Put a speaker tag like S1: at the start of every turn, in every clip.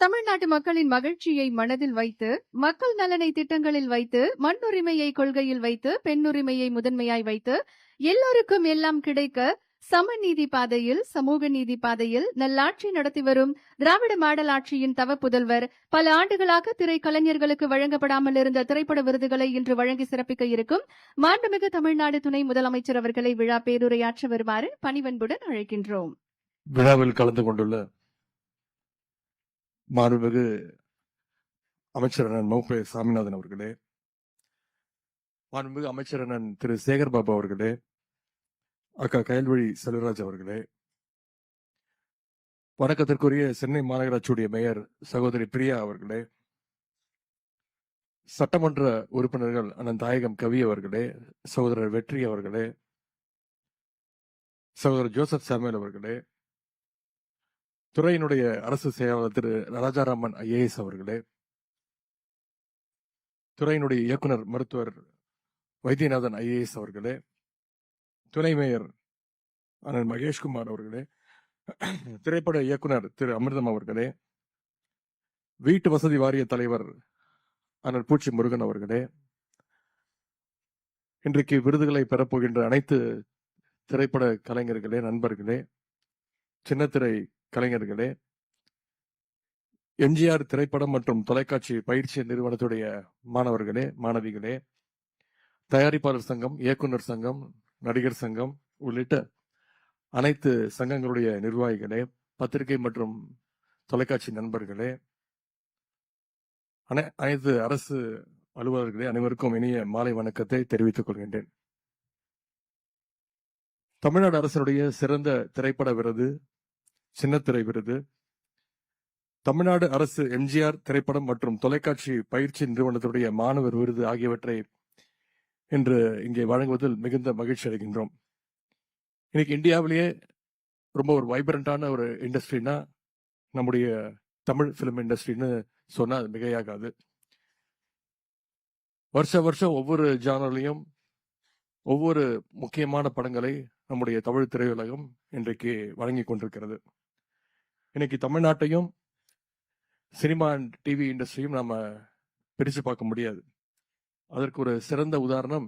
S1: தமிழ்நாட்டு மக்களின் மகிழ்ச்சியை மனதில் வைத்து, மக்கள் நலனை திட்டங்களில் வைத்து, மண்ணுரிமையை கொள்கையில் வைத்து, பெண்ணுரிமையை முதன்மையாய் வைத்து, எல்லோருக்கும் எல்லாம் கிடைக்க சமநீதி பாதையில், சமூக நீதி பாதையில் நல்லாட்சி நடத்தி வரும் திராவிட மாடல் ஆட்சியின் தவ புதல்வர் பல ஆண்டுகளாக திரைக்கலைஞர்களுக்கு வழங்கப்படாமல் இருந்த திரைப்பட விருதுகளை இன்று வழங்கி சிறப்பிக்க இருக்கும் மாண்புமிகு தமிழ்நாடு துணை முதலமைச்சர் அவர்களை விழா பேருரையாற்ற வருமாறு பணிவன்புடன் அழைக்கின்றோம்.
S2: விழாவில் கலந்து கொண்டுள்ள மாண்புமிகு அமைச்சர் அண்ணன் மௌபே சாமிநாதன் அவர்களே, மாண்புமிகு அமைச்சர் அண்ணன் திரு சேகர் பாபு அவர்களே, அக்கா கயல்வழி செல்வராஜ் அவர்களே, வணக்கத்திற்குரிய சென்னை மாநகராட்சியுடைய மேயர் சகோதரி பிரியா அவர்களே, சட்டமன்ற உறுப்பினர்கள் அண்ணன் தாயகம் கவி அவர்களே, சகோதரர் வெற்றி அவர்களே, சகோதரர் ஜோசப் சாமுவேல் அவர்களே, துறையினுடைய அரசு செயலாளர் திரு ராஜாராமன் ஐஏஎஸ் அவர்களே, துறையினுடைய இயக்குனர் மருத்துவர் வைத்தியநாதன் ஐஏஎஸ் அவர்களே, துணை மேயர் அண்ணன் மகேஷ்குமார் அவர்களே, திரைப்பட இயக்குனர் திரு அமிர்தம் அவர்களே, வீட்டு வசதி வாரிய தலைவர் அண்ணன் பூச்சி முருகன் அவர்களே, இன்றைக்கு விருதுகளை பெறப்போகின்ற அனைத்து திரைப்பட கலைஞர்களே, நண்பர்களே, சின்னத்திரை கலைஞர்களே, எம்ஜிஆர் திரைப்படம் மற்றும் தொலைக்காட்சி பயிற்சி நிறுவனத்துடைய மாணவர்களே, மாணவிகளே, தயாரிப்பாளர் சங்கம், இயக்குனர் சங்கம், நடிகர் சங்கம் உள்ளிட்ட அனைத்து சங்கங்களுடைய நிர்வாகிகளே, பத்திரிகை மற்றும் தொலைக்காட்சி நண்பர்களே, அனைத்து அரசு அலுவலர்களே, அனைவருக்கும் இனிய மாலை வணக்கத்தை தெரிவித்துக் கொள்கின்றேன். தமிழ்நாடு அரசினுடைய சிறந்த திரைப்பட விருது, சின்னத்திரை விருது, தமிழ்நாடு அரசு எம்ஜிஆர் திரைப்படம் மற்றும் தொலைக்காட்சி பயிற்சி நிறுவனத்துடைய மாணவர் விருது ஆகியவற்றை இன்று இங்கே வழங்குவதில் மிகுந்த மகிழ்ச்சி அடைகின்றோம். இன்னைக்கு இந்தியாவிலேயே ரொம்ப ஒரு வைப்ரண்டான ஒரு இண்டஸ்ட்ரினா நம்முடைய தமிழ் பிலிம் இண்டஸ்ட்ரின்னு சொன்னா அது மிகையாகாது. வருஷம் ஒவ்வொரு ஜானர்லையும் ஒவ்வொரு முக்கியமான படங்களை நம்முடைய தமிழ் திரையுலகம் இன்றைக்கு வழங்கி கொண்டிருக்கிறது. இன்னைக்கு தமிழ்நாட்டையும் சினிமா அண்ட் டிவி இண்டஸ்ட்ரியும் நாம பிரிச்சு பார்க்க முடியாது. அதற்கு ஒரு சிறந்த உதாரணம்,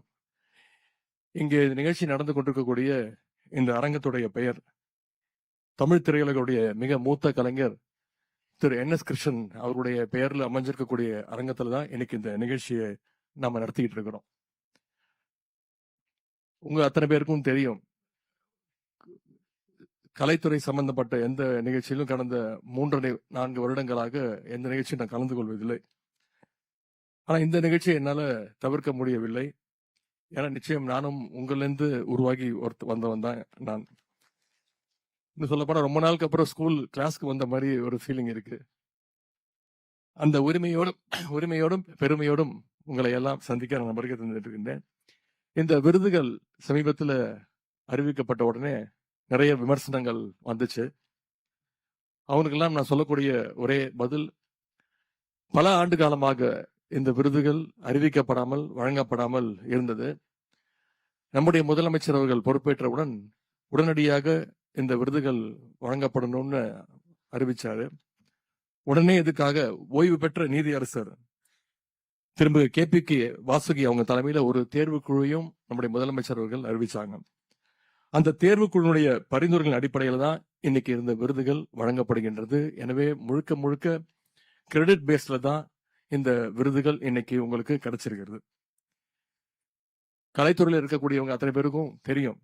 S2: இங்கே நிகழ்ச்சி நடந்து கொண்டிருக்கக்கூடிய இந்த அரங்கத்துடைய பெயர் தமிழ் திரையுலகுடைய மிக மூத்த கலைஞர் திரு NS கிருஷ்ணன் அவருடைய பெயர்ல அமைஞ்சிருக்கக்கூடிய அரங்கத்துல தான் இன்னைக்கு இந்த நிகழ்ச்சியை நாம நடத்திக்கிட்டு இருக்கிறோம். உங்க அத்தனை பேருக்கும் தெரியும், கலைத்துறை சம்பந்தப்பட்ட எந்த நிகழ்ச்சியிலும் கடந்த 3-4 வருடங்களாக எந்த நிகழ்ச்சியும் நான் கலந்து கொள்வதில்லை. ஆனா இந்த நிகழ்ச்சியை என்னால தவிர்க்க முடியவில்லை. ஏன்னா நிச்சயம் நானும் உங்களிலிருந்து உருவாகி வந்தவன் தான் நான். இன்னும் சொல்ல போனா ரொம்ப நாளுக்கு அப்புறம் ஸ்கூல் கிளாஸ்க்கு வந்த மாதிரி ஒரு ஃபீலிங் இருக்கு. அந்த உரிமையோடும் பெருமையோடும் உங்களை எல்லாம் சந்திக்க நான் வருகை தந்துட்டு இருக்கின்றேன். இந்த விருதுகள் சமீபத்தில் அறிவிக்கப்பட்ட உடனே நிறைய விமர்சனங்கள் வந்துச்சு. அவனுக்கெல்லாம் நான் சொல்லக்கூடிய ஒரே பதில், பல ஆண்டு காலமாக இந்த விருதுகள் அறிவிக்கப்படாமல் வழங்கப்படாமல் இருந்தது. நம்முடைய முதலமைச்சர் அவர்கள் பொறுப்பேற்றவுடன் உடனடியாக இந்த விருதுகள் வழங்கப்படணும்னு அறிவிச்சாரு. உடனே இதுக்காக ஓய்வு பெற்ற நீதியரசர் திரும்ப KPK வாசுகி அவங்க தலைமையில ஒரு தேர்வு குழுவையும் நம்முடைய முதலமைச்சர் அவர்கள் அறிவிச்சாங்க. அந்த தேர்வுக்குழுடைய பரிந்துரைகளின் அடிப்படையில தான் இன்னைக்கு இருந்த விருதுகள் வழங்கப்படுகின்றது. எனவே முழுக்க கிரெடிட் பேஸ்ல தான் இந்த விருதுகள் இன்னைக்கு உங்களுக்கு கிடைச்சிருக்கிறது. கலைத்துறையில் இருக்கக்கூடியவங்க அத்தனை பேருக்கும் தெரியும்,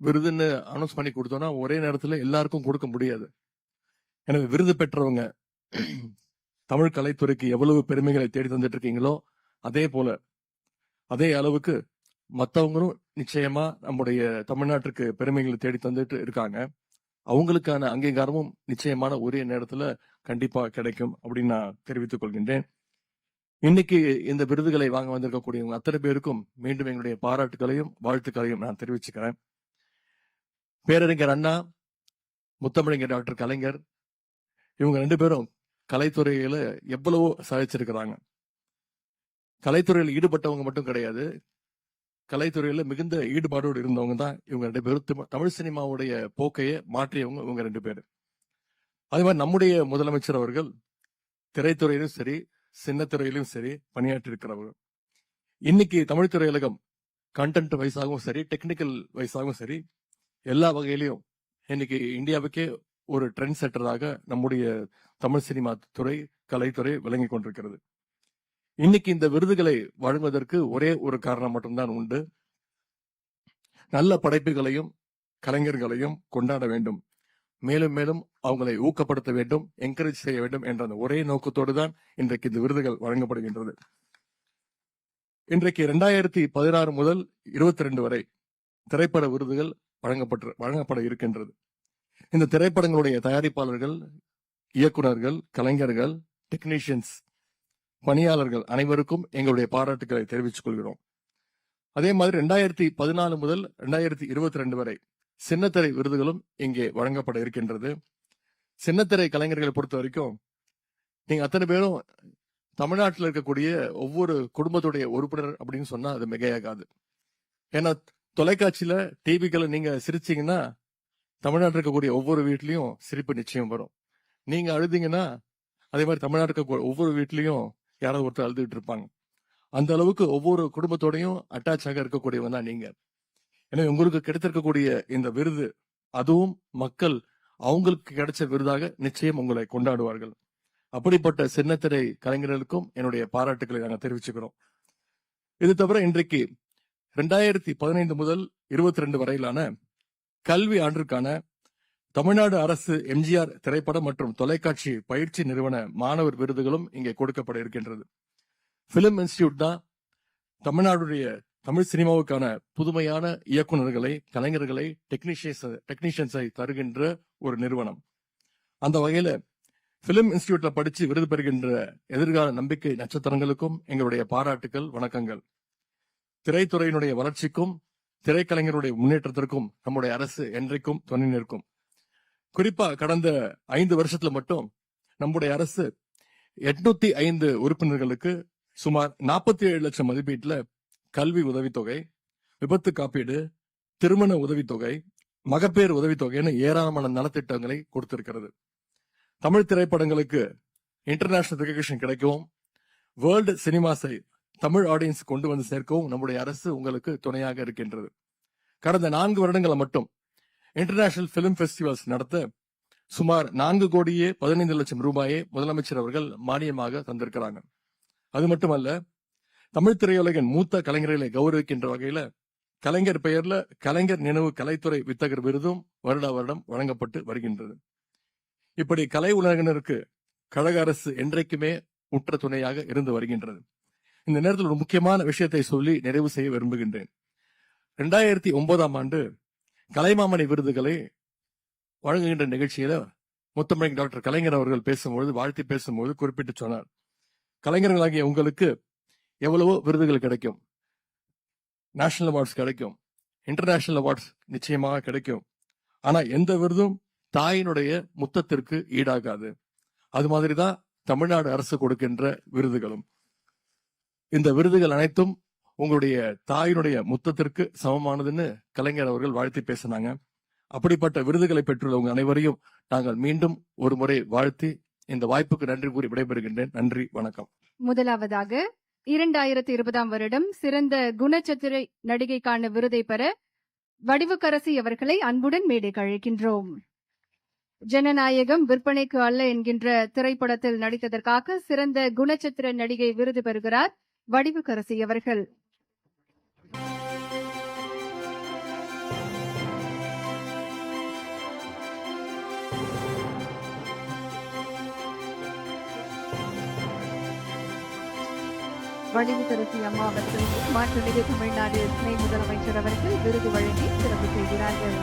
S2: விருதுன்னு அனௌன்ஸ் பண்ணி கொடுத்தோம்னா ஒரே நேரத்தில் எல்லாருக்கும் கொடுக்க முடியாது. எனவே விருது பெற்றவங்க தமிழ் கலைத்துறைக்கு எவ்வளவு பெருமைகளை தேடி தந்துட்டு இருக்கீங்களோ அதே அளவுக்கு மற்றவங்களும் நிச்சயமா நம்முடைய தமிழ்நாட்டுக்கு பெருமைகளை தேடி தந்துட்டு இருக்காங்க. அவங்களுக்கான அங்கீகாரமும் நிச்சயமான ஒரே நேரத்துல கண்டிப்பா கிடைக்கும் அப்படின்னு நான் தெரிவித்துக் கொள்கின்றேன். இன்னைக்கு இந்த விருதுகளை வாங்க வந்திருக்கக்கூடியவங்க அத்தனை பேருக்கும் மீண்டும் எங்களுடைய பாராட்டுகளையும் வாழ்த்துக்களையும் நான் தெரிவிச்சுக்கிறேன். பேரறிஞர் அண்ணா, முத்தமிழறிஞர் டாக்டர் கலைஞர், இவங்க 2 பேரும் கலைத்துறையில எவ்வளவோ சாதிச்சிருக்கிறாங்க. கலைத்துறையில் ஈடுபட்டவங்க மட்டும் கிடையாது, கலைத்துறையில மிகுந்த ஈடுபாடோடு இருந்தவங்க தான் இவங்க 2 பேரும். தமிழ் சினிமாவுடைய போக்கையை மாற்றியவங்க இவங்க 2 பேர். அதே மாதிரி நம்முடைய முதலமைச்சர் அவர்கள் திரைத்துறையிலும் சரி, சின்னத்திரையிலும் சரி பணியாற்றி இருக்கிறவர்கள். இன்னைக்கு தமிழ் திரையுலகம் கண்டென்ட் வைஸாகவும் சரி, டெக்னிக்கல் வைஸாகவும் சரி, எல்லா வகையிலையும் இன்னைக்கு இந்தியாவுக்கே ஒரு ட்ரெண்ட் செட்டராக நம்முடைய தமிழ் சினிமா துறை, கலைத்துறை விளங்கி கொண்டிருக்கிறது. இன்னைக்கு இந்த விருதுகளை வழங்குவதற்கு ஒரே ஒரு காரணம் மட்டும்தான் உண்டு. நல்ல படைப்புகளையும் கலைஞர்களையும் கொண்டாட வேண்டும், மேலும் மேலும் அவங்களை ஊக்கப்படுத்த வேண்டும், என்கரேஜ் செய்ய வேண்டும் என்ற அந்த ஒரே நோக்கத்தோடு தான் இன்றைக்கு இந்த விருதுகள் வழங்கப்படுகின்றது. இன்றைக்கு 2016 முதல் 22 வரை திரைப்பட விருதுகள் வழங்கப்பட இருக்கின்றது. இந்த திரைப்படங்களுடைய தயாரிப்பாளர்கள், இயக்குனர்கள், கலைஞர்கள், டெக்னீஷியன்ஸ், பணியாளர்கள் அனைவருக்கும் எங்களுடைய பாராட்டுக்களை தெரிவித்துக் கொள்கிறோம். அதே மாதிரி 2014 முதல் 2022 வரை சின்னத்திரை விருதுகளும் இங்கே வழங்கப்பட இருக்கின்றது. சின்னத்திரை கலைஞர்களை பொறுத்த வரைக்கும் நீங்க அத்தனை பேரும் தமிழ்நாட்டில் இருக்கக்கூடிய ஒவ்வொரு குடும்பத்துடைய உறுப்பினர் அப்படின்னு சொன்னா அது மிகையாகாது. ஏன்னா தொலைக்காட்சியில, டிவிகளை நீங்க சிரிச்சீங்கன்னா தமிழ்நாட்டில் இருக்கக்கூடிய ஒவ்வொரு வீட்லயும் சிரிப்பு நிச்சயம் வரும். நீங்க அழுதீங்கன்னா அதே மாதிரி தமிழ்நாட்டில் இருக்க ஒவ்வொரு வீட்லயும் யாராவது ஒருத்தர் அழுதுகிட்டு இருப்பாங்க. அந்த அளவுக்கு ஒவ்வொரு குடும்பத்தோடையும் அட்டாச் ஆக இருக்கக்கூடியவன் தான் நீங்க. எனவே உங்களுக்கு கிடைத்திருக்கக்கூடிய இந்த விருது, அதுவும் மக்கள் அவங்களுக்கு கிடைச்ச விருதாக நிச்சயம் உங்களை கொண்டாடுவார்கள். அப்படிப்பட்ட சின்னத்திரை கலைஞர்களுக்கும் என்னுடைய பாராட்டுக்களை நாங்கள் தெரிவிச்சுக்கிறோம். இது தவிர இன்றைக்கு 2015 முதல் 22 வரையிலான கல்வி ஆண்டிற்கான தமிழ்நாடு அரசு எம்ஜிஆர் திரைப்பட மற்றும் தொலைக்காட்சி பயிற்சி நிறுவன மாணவர் விருதுகளும் இங்கே கொடுக்கப்பட இருக்கின்றது. பிலிம் இன்ஸ்டிடியூட் தான் தமிழ்நாடுடைய தமிழ் சினிமாவுக்கான புதுமையான இயக்குநர்களை, கலைஞர்களை, டெக்னீஷியன்ஸை தருகின்ற ஒரு நிறுவனம். அந்த வகையில பிலிம் இன்ஸ்டிடியூட்ல படிச்சு விருது பெறுகின்ற எதிர்கால நம்பிக்கை நட்சத்திரங்களுக்கும் எங்களுடைய பாராட்டுகள், வணக்கங்கள். திரைத்துறையினுடைய வளர்ச்சிக்கும் திரைக்கலைஞருடைய முன்னேற்றத்திற்கும் நம்முடைய அரசு என்றைக்கும் துணை நிற்கும். குறிப்பா கடந்த 5 வருஷத்துல மட்டும் நம்முடைய அரசு 805 உறுப்பினர்களுக்கு சுமார் 47 லட்சம் மதிப்பீட்டுல கல்வி உதவித்தொகை, விபத்து காப்பீடு, திருமண உதவித்தொகை, மகப்பேறு உதவித்தொகைன்னு ஏராளமான நலத்திட்டங்களை கொடுத்திருக்கிறது. தமிழ் திரைப்படங்களுக்கு இன்டர்நேஷனல் ரெகக்னிஷன் கிடைக்கவும், வேர்ல்டு சினிமாஸை தமிழ் ஆடியன்ஸ் கொண்டு வந்து சேர்க்கவும் நம்முடைய அரசு உங்களுக்கு துணையாக இருக்கின்றது. கடந்த 4 வருடங்களை மட்டும் இன்டர்நேஷனல் பிலிம் ஃபெஸ்டிவல்ஸ் நடத்த சுமார் 4 கோடியே 15 லட்சம் ரூபாயை முதலமைச்சர் அவர்கள் மானியமாக தந்திருக்கிறாங்க. அது மட்டுமல்ல, தமிழ் திரையுலகின் மூத்த கலைஞர்களை கௌரவிக்கின்ற வகையில கலைஞர் பெயர்ல கலைஞர் நினைவு கலைத்துறை வித்தகர் விருதும் வருட வருடம் வழங்கப்பட்டு வருகின்றது. இப்படி கலை உலகினருக்கு கழக அரசு என்றைக்குமே உற்ற துணையாக இருந்து வருகின்றது. இந்த நேரத்தில் ஒரு முக்கியமான விஷயத்தை சொல்லி நிறைவு செய்ய விரும்புகின்றேன். 2009ஆம் ஆண்டு கலைமாமணி விருதுகளை வழங்குகின்ற நிகழ்ச்சியில முத்தமிழ் டாக்டர் கலைஞர் அவர்கள் பேசும்போது, வாழ்த்தி பேசும்போது குறிப்பிட்டு சொன்னார், கலைஞர்களாகிய உங்களுக்கு எவ்வளவோ விருதுகள் கிடைக்கும், நேஷனல் அவார்ட்ஸ் கிடைக்கும், இன்டர்நேஷனல் அவார்ட்ஸ் நிச்சயமாக கிடைக்கும். ஆனா எந்த விருதும் தாயினுடைய முத்தத்திற்கு ஈடாகாது. அது மாதிரிதான் தமிழ்நாடு அரசு கொடுக்கின்ற விருதுகளும். இந்த விருதுகள் அனைத்தும் உங்களுடைய தாயினுடைய முத்தத்திற்கு சமமானதுன்னு கலைஞர் அவர்கள் வாழ்த்தி பேசினாங்க. அப்படிப்பட்ட விருதுகளை பெற்றுள்ள உங்க அனைவரையும் நாங்கள் மீண்டும் ஒரு முறை வாழ்த்தி இந்த வாய்ப்புக்கு நன்றி கூறி விடைபெறுகின்றேன். நன்றி, வணக்கம்.
S1: முதலாவதாக 2020ஆம் வருடம் சிறந்த குணச்சித்திர நடிகைக்கான விருதை பெற வடிவுக்கரசி அவர்களை அன்புடன் மேடைக்கு அழைக்கின்றோம். ஜனநாயகம் விற்பனைக்கு அல்ல என்கின்ற திரைப்படத்தில் நடித்ததற்காக சிறந்த குணச்சித்திர நடிகை விருது பெறுகிறார் வடிவுக்கரசி அவர்கள். வடிவுக்கரசி அம்மா அவர்களுக்கு மாண்புமிகு தமிழ்நாடு துணை முதலமைச்சர் அவர்கள் விருது வழங்கி சிறப்பு செய்கிறார்கள்.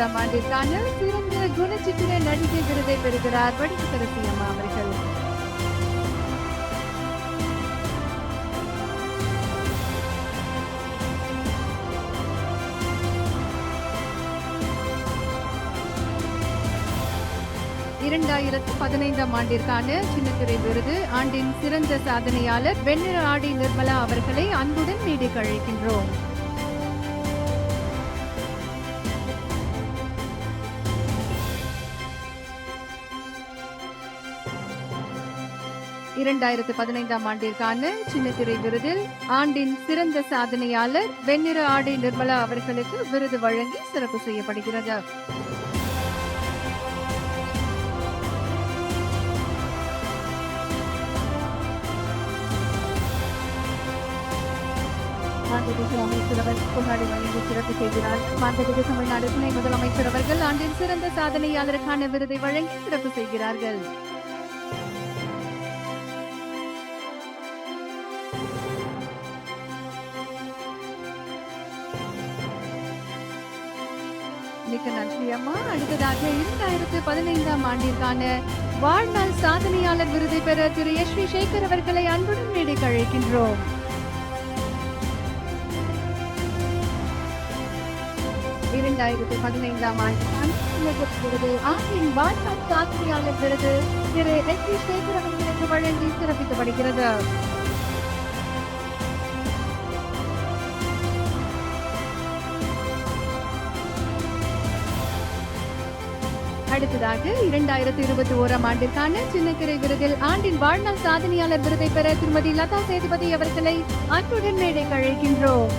S1: ஆம் ஆண்டிற்கான சிறந்த குணச்சித்திர நடிகை விருதை பெறுகிறார் வடிவுக்கரசி அம்மா அவர்கள். ஆம் ஆண்டிற்கான சின்னத்திரை விருது ஆண்டின் சிறந்த சாதனையாளர் வெண்ணிற ஆடி நிர்மலா அவர்களை அன்புடன் மேடைக்கு அழைக்கின்றோம். 2015ஆம் ஆண்டிற்கான சின்னத்திரை விருதில் ஆண்டின் சிறந்த சாதனையாளர் வெண்ணிற ஆடை நிர்மலா அவர்களுக்கு விருது வழங்கி சிறப்பு செய்யப்படுகிறது. மாண்புமிகு அமைச்சர் அவர்கள் கொண்டாடி வழங்கி சிறப்பு செய்கிறார். மாண்புமிகு தமிழ்நாடு துணை முதலமைச்சர் அவர்கள் ஆண்டின் சிறந்த சாதனையாளருக்கான விருதை வழங்கி சிறப்பு செய்கிறார்கள். மிக்க நன்றி அம்மா. அடுத்ததாக 2015ஆம் ஆண்டிற்கான வாழ்நாள் சாதனையாளர் விருதை பெற திரு எஸ் வி சேகர் அவர்களை அன்புடன் மேடைக்கு அழைக்கின்றோம். 2015ஆம் ஆண்டு ஆண்டின் வாழ்நாள் சாதனையாளர் விருது திரு எஸ் வி சேகர் அவர்களுக்கு வழங்கி சிறப்பிக்கப்படுகிறது. அடுத்ததாக 2021ஆம் ஆண்டிற்கான சின்னத்திரை விருதில் ஆண்டின் வாழ்நாள் சாதனையாளர் விருதை பெற திருமதி லதா சேதுபதி அவர்களை அன்புடன் மேடைக்கு அழைக்கின்றோம்.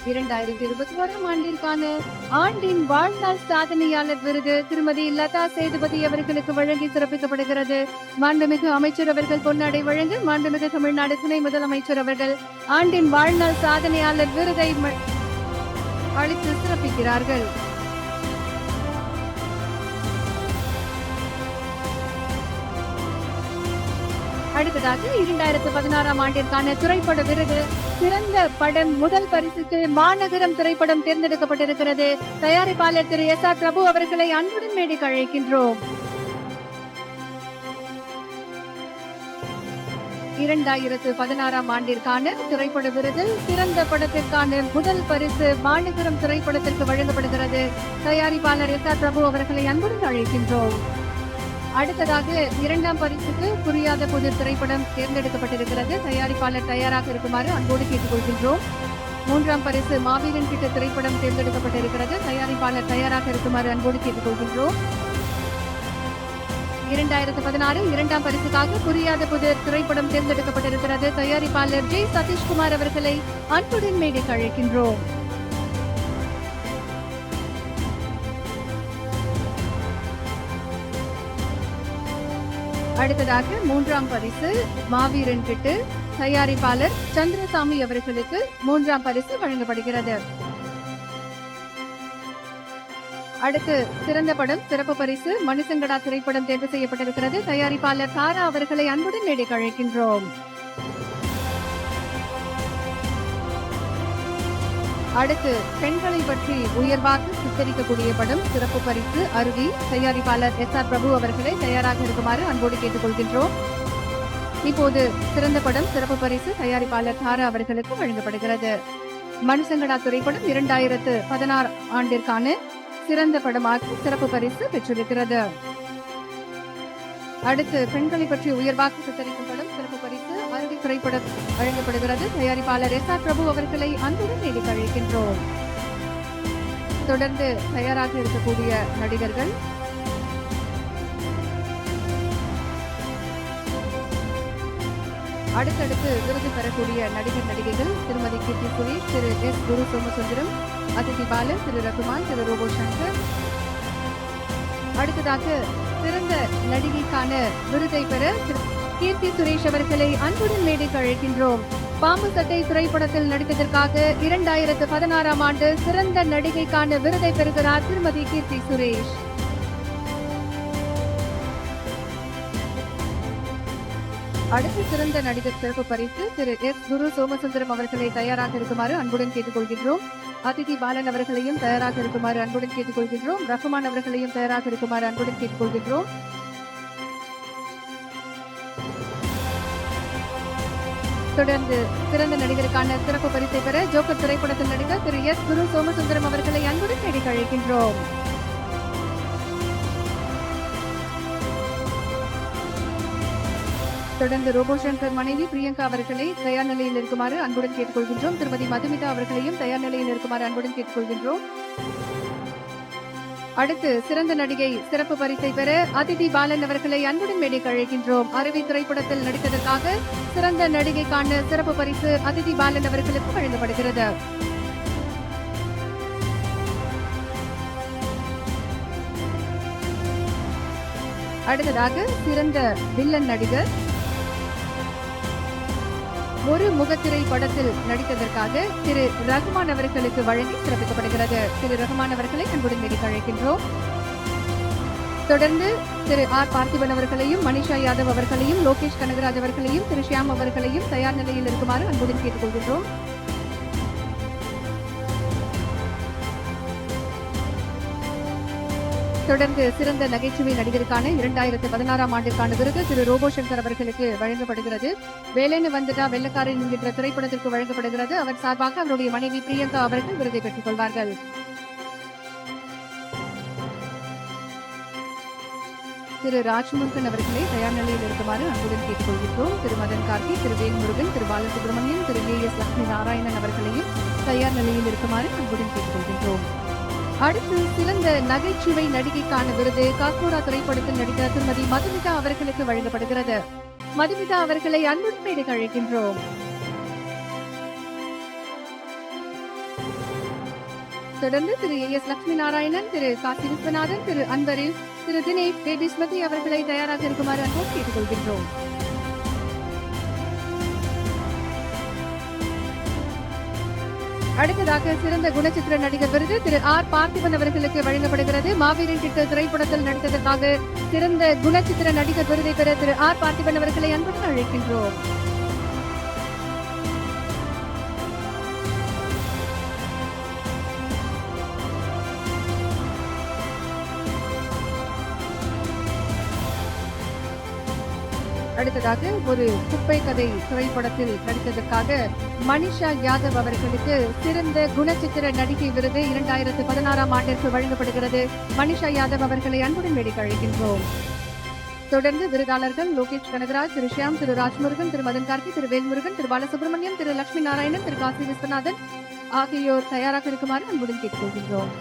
S1: 2021ஆம் ஆண்டிற்கான ஆண்டின் வாழ்நாள் சாதனையாளர் விருது திருமதி லதா சேதுபதி அவர்களுக்கு வழங்கி சிறப்பிக்கப்படுகிறது. மாண்புமிகு அமைச்சர் அவர்கள் பொன்னாடை வழங்க மாண்புமிகு தமிழ்நாடு துணை முதலமைச்சர் அவர்கள் ஆண்டின் வாழ்நாள் சாதனையாளர் விருதை அளித்து சிறப்பிக்கிறார்கள். அடுத்ததாக 2016ஆம் ஆண்டிற்கான திரைப்பட விருது சிறந்த படம் முதல் பரிசுக்கு மாநகரம் திரைப்படம் தேர்ந்தெடுக்கப்பட்டிருக்கிறது. தயாரிப்பாளர் திரு எஸ் ஆர் பிரபு அவர்களை அன்புடன் மேடைக்கு அழைக்கின்றோம். 2016ஆம் ஆண்டிற்கான திரைப்பட விருதில் சிறந்த படத்திற்கான முதல் பரிசு மாநகரம் திரைப்படத்திற்கு வழங்கப்படுகிறது. தயாரிப்பாளர் எஸ் ஆர் பிரபு அவர்களை அன்புடன் அழைக்கின்றோம். அடுத்ததாக 2ஆம் பரிசுக்கு புரியாத புதிர் திரைப்படம் தேர்ந்தெடுக்கப்பட்டிருக்கிறது. தயாரிப்பாளர் தயாராக இருக்குமாறு அன்போடு கேட்டுக்கொள்கின்றோம். 3ஆம் பரிசு மாவீரன் கிட்ட திரைப்படம் தேர்ந்தெடுக்கப்பட்டிருக்கிறது. தயாரிப்பாளர் தயாராக இருக்குமாறு அன்போடு கேட்டுக்கொள்கின்றோம். 2016 2ஆம் பரிசுக்காக புரியாத புதிர் திரைப்படம் தேர்ந்தெடுக்கப்பட்டிருக்கிறது. தயாரிப்பாளர் ஜெய் சதீஷ்குமார் அவர்களை அன்புடன் மேடைக்கு அழைக்கின்றோம். அடுத்ததாக 3ஆம் பரிசு மாவீரன் கிட்டு தயாரிப்பாளர் சந்திரசாமி அவர்களுக்கு 3ஆம் பரிசு வழங்கப்படுகிறது. அடுத்து சிறந்த படம் சிறப்பு பரிசு மணிசங்கடா திரைப்படம் தேர்வு செய்யப்பட்டிருக்கிறது. தயாரிப்பாளர் தாரா அவர்களை அன்புடன் மேடைக்கு அழைக்கின்றோம். அடுத்து பெண்களை பற்றி உயர்வாக சித்தரிக்கக்கூடிய படம் சிறப்பு பரிசு அருவி. தயாரிப்பாளர் எஸ் ஆர் பிரபு அவர்களை தயாராக இருக்குமாறு அன்போடு கேட்டுக்கொள்கின்றோம். இப்போது சிறந்த படம் சிறப்பு பரிசு தயாரிப்பாளர் தாரா அவர்களுக்கு வழங்கப்படுகிறது. மணிசங்கடா திரைப்படம் 2016 ஆண்டிற்கான சிறந்த படமாக சிறப்பு பரிசு பெற்றிருக்கிறது. அடுத்து பெண்களை பற்றி உயர்வாக சித்தரிக்கும் படம் சிறப்பு பரிசு அருவி திரைப்படம் வழங்கப்படுகிறது. தயாரிப்பாளர் எஸ் ஆர் பிரபு அவர்களை அன்புடன் மேடைக்கு அழைக்கின்றோம். தொடர்ந்து தயாராக இருக்கக்கூடிய நடிகர்கள் அடுத்தடுத்து விருது பெறக்கூடிய நடிகர் நடிகைகள் திருமதி கீர்த்தி சுரேஷ், திரு எஸ் குரு சோமசுந்தரம், அதிதி பாலன், திரு ரகுமான், திரு ரோபோ சங்கர். அடுத்ததாக சிறந்த நடிகைக்கான விருதை பெற கீர்த்தி சுரேஷ் அவர்களை அன்புடன் மேடைக்கு அழைக்கின்றோம். பாம்பு சட்டை திரைப்படத்தில் நடித்ததற்காக 2016ஆம் ஆண்டு சிறந்த நடிகைக்கான விருதை பெறுகிறார் திருமதி கீர்த்தி சுரேஷ். அடுத்து சிறந்த நடிகர் சிறப்பு பரிசு திரு எஸ் குரு சோமசுந்தரம் அவர்களை தயாராக இருக்குமாறு அன்புடன் கேட்டுக்கொள்கின்றோம். அதிதி பாலன் அவர்களையும் தயாராக இருக்குமாறு அன்புடன் கேட்டுக்கொள்கின்றோம். ரகுமான் அவர்களையும் தயாராக இருக்குமாறு அன்புடன் கேட்டுக்கொள்கின்றோம். தொடர்ந்து சிறந்த நடிகருக்கான சிறப்பு பரிசை பெற ஜோக்கர் திரைப்படத்தில் நடித்த திரு எஸ் குரு சோமசுந்தரம் அவர்களை அன்புடன் மேடைக்கு அழைக்கின்றோம். தொடர்ந்து ரோபோ சங்கர் மனைவி பிரியங்கா அவர்களை தயார் நிலையில் இருக்குமாறு அன்புடன் கேட்டுக்கொள்கின்றோம். திருமதி மதுமிதா அவர்களையும் தயார் நிலையில் இருக்குமாறு அன்புடன் கேட்டுக்கொள்கின்றோம். அடுத்து சிறந்த நடிகை சிறப்பு பரிசை பெற அதிதி பாலன் அவர்களை அன்புடன் மேடைக்கு அழைக்கின்றோம். அருவி திரைப்படத்தில் நடித்ததற்காக சிறந்த நடிகைக்கான சிறப்பு பரிசு அதிதி பாலன் அவர்களுக்கு வழங்கப்படுகிறது. அடுத்ததாக சிறந்த வில்லன் நடிகர் ஒரு முகத்திரை படத்தில் நடித்ததற்காக திரு ரகுமான் அவர்களுக்கு வழங்கி சிறப்பிக்கப்படுகிறது. திரு ரகுமான் அவர்களை அன்புடன் மேடைக்கு அழைக்கின்றோம். தொடர்ந்து திரு ஆர் பார்த்திபன் அவர்களையும், மனிஷா யாதவ் அவர்களையும், லோகேஷ் கனகராஜ் அவர்களையும், திரு ஷியாம் அவர்களையும் தயார் நிலையில் இருக்குமாறு அன்புடன் கேட்டுக்கொள்கின்றோம். தொடர்ந்து சிறந்த நகைச்சுவை நடிகருக்கான 2016 ஆண்டிற்கான விருது திரு ரோபோ சங்கர் அவர்களுக்கு வழங்கப்படுகிறது. வேலைன்னு வந்துட்டா வெள்ளக்காரன் என்கின்ற திரைப்படத்திற்கு வழங்கப்படுகிறது. அவர் சார்பாக அவருடைய மனைவி பிரியங்கா அவர்கள் விருதை பெற்றுக் கொள்வார்கள். திரு ராஜ்முருகன் அவர்களை தயார் நிலையில் இருக்குமாறு அன்புடன் கேட்டுக்கொள்கின்றோம். திரு மதன் கார்கி, திரு வேல்முருகன், திரு பாலசுப்ரமணியன், திரு ஏஎஸ் லட்சுமி நாராயணன் அவர்களையும் தயார் நிலையில் இருக்குமாறு அன்புடன் கேட்டுக்கொள்கின்றோம். அடுத்து சிறந்த நகைச்சுவை நடிகைக்கான விருது காக்கூரா திரைப்படத்தில் நடித்த திருமதி மதுமிதா அவர்களுக்கு வழங்கப்படுகிறது. மதுமிதா அவர்களை அன்புடன் மேடைக்கு அழைக்கின்றோம். தொடர்ந்து திரு ஏஎஸ் லட்சுமி நாராயணன், திரு காசி விஸ்வநாதன், திரு அன்பரில், திரு தினேஷ், பேபி ஸ்மிருதி அவர்களை தயாராக இருக்குமாறு அன்போடு கேட்டுக்கொள்கின்றோம். அடுத்ததாக சிறந்த குணச்சித்திர நடிகர் விருது திரு ஆர் பார்த்திபன் அவர்களுக்கு வழங்கப்படுகிறது. மாவீரன் கிட்ட திரைப்படத்தில் நடித்ததற்காக சிறந்த குணச்சித்திர நடிகர் விருதை பெற திரு ஆர் பார்த்திபன் அவர்களை அன்புடன் அழைக்கின்றோம். அடுத்ததாக ஒரு குப்பை கதை திரைப்படத்தில் நடித்ததற்காக மனிஷா யாதவ் அவர்களுக்கு சிறந்த குணச்சித்திர நடிகை விருது 2016 ஆண்டிற்கு வழங்கப்படுகிறது. மனிஷா யாதவ் அவர்களை அன்புடன் மேடைக்கு அழைக்கின்றோம். தொடர்ந்து விருதாளர்கள் லோகேஷ் கனகராஜ், திரு ஷியாம், திரு ராஜ்முருகன், திரு மதன் கார்கி, திரு வேல்முருகன், திரு பாலசுப்ரமணியம், திரு லட்சுமி நாராயணன், திரு காசி விஸ்வநாதன் ஆகியோர் தயாராக இருக்குமாறு அன்புடன் கேட்டுக்கொள்கின்றோம்.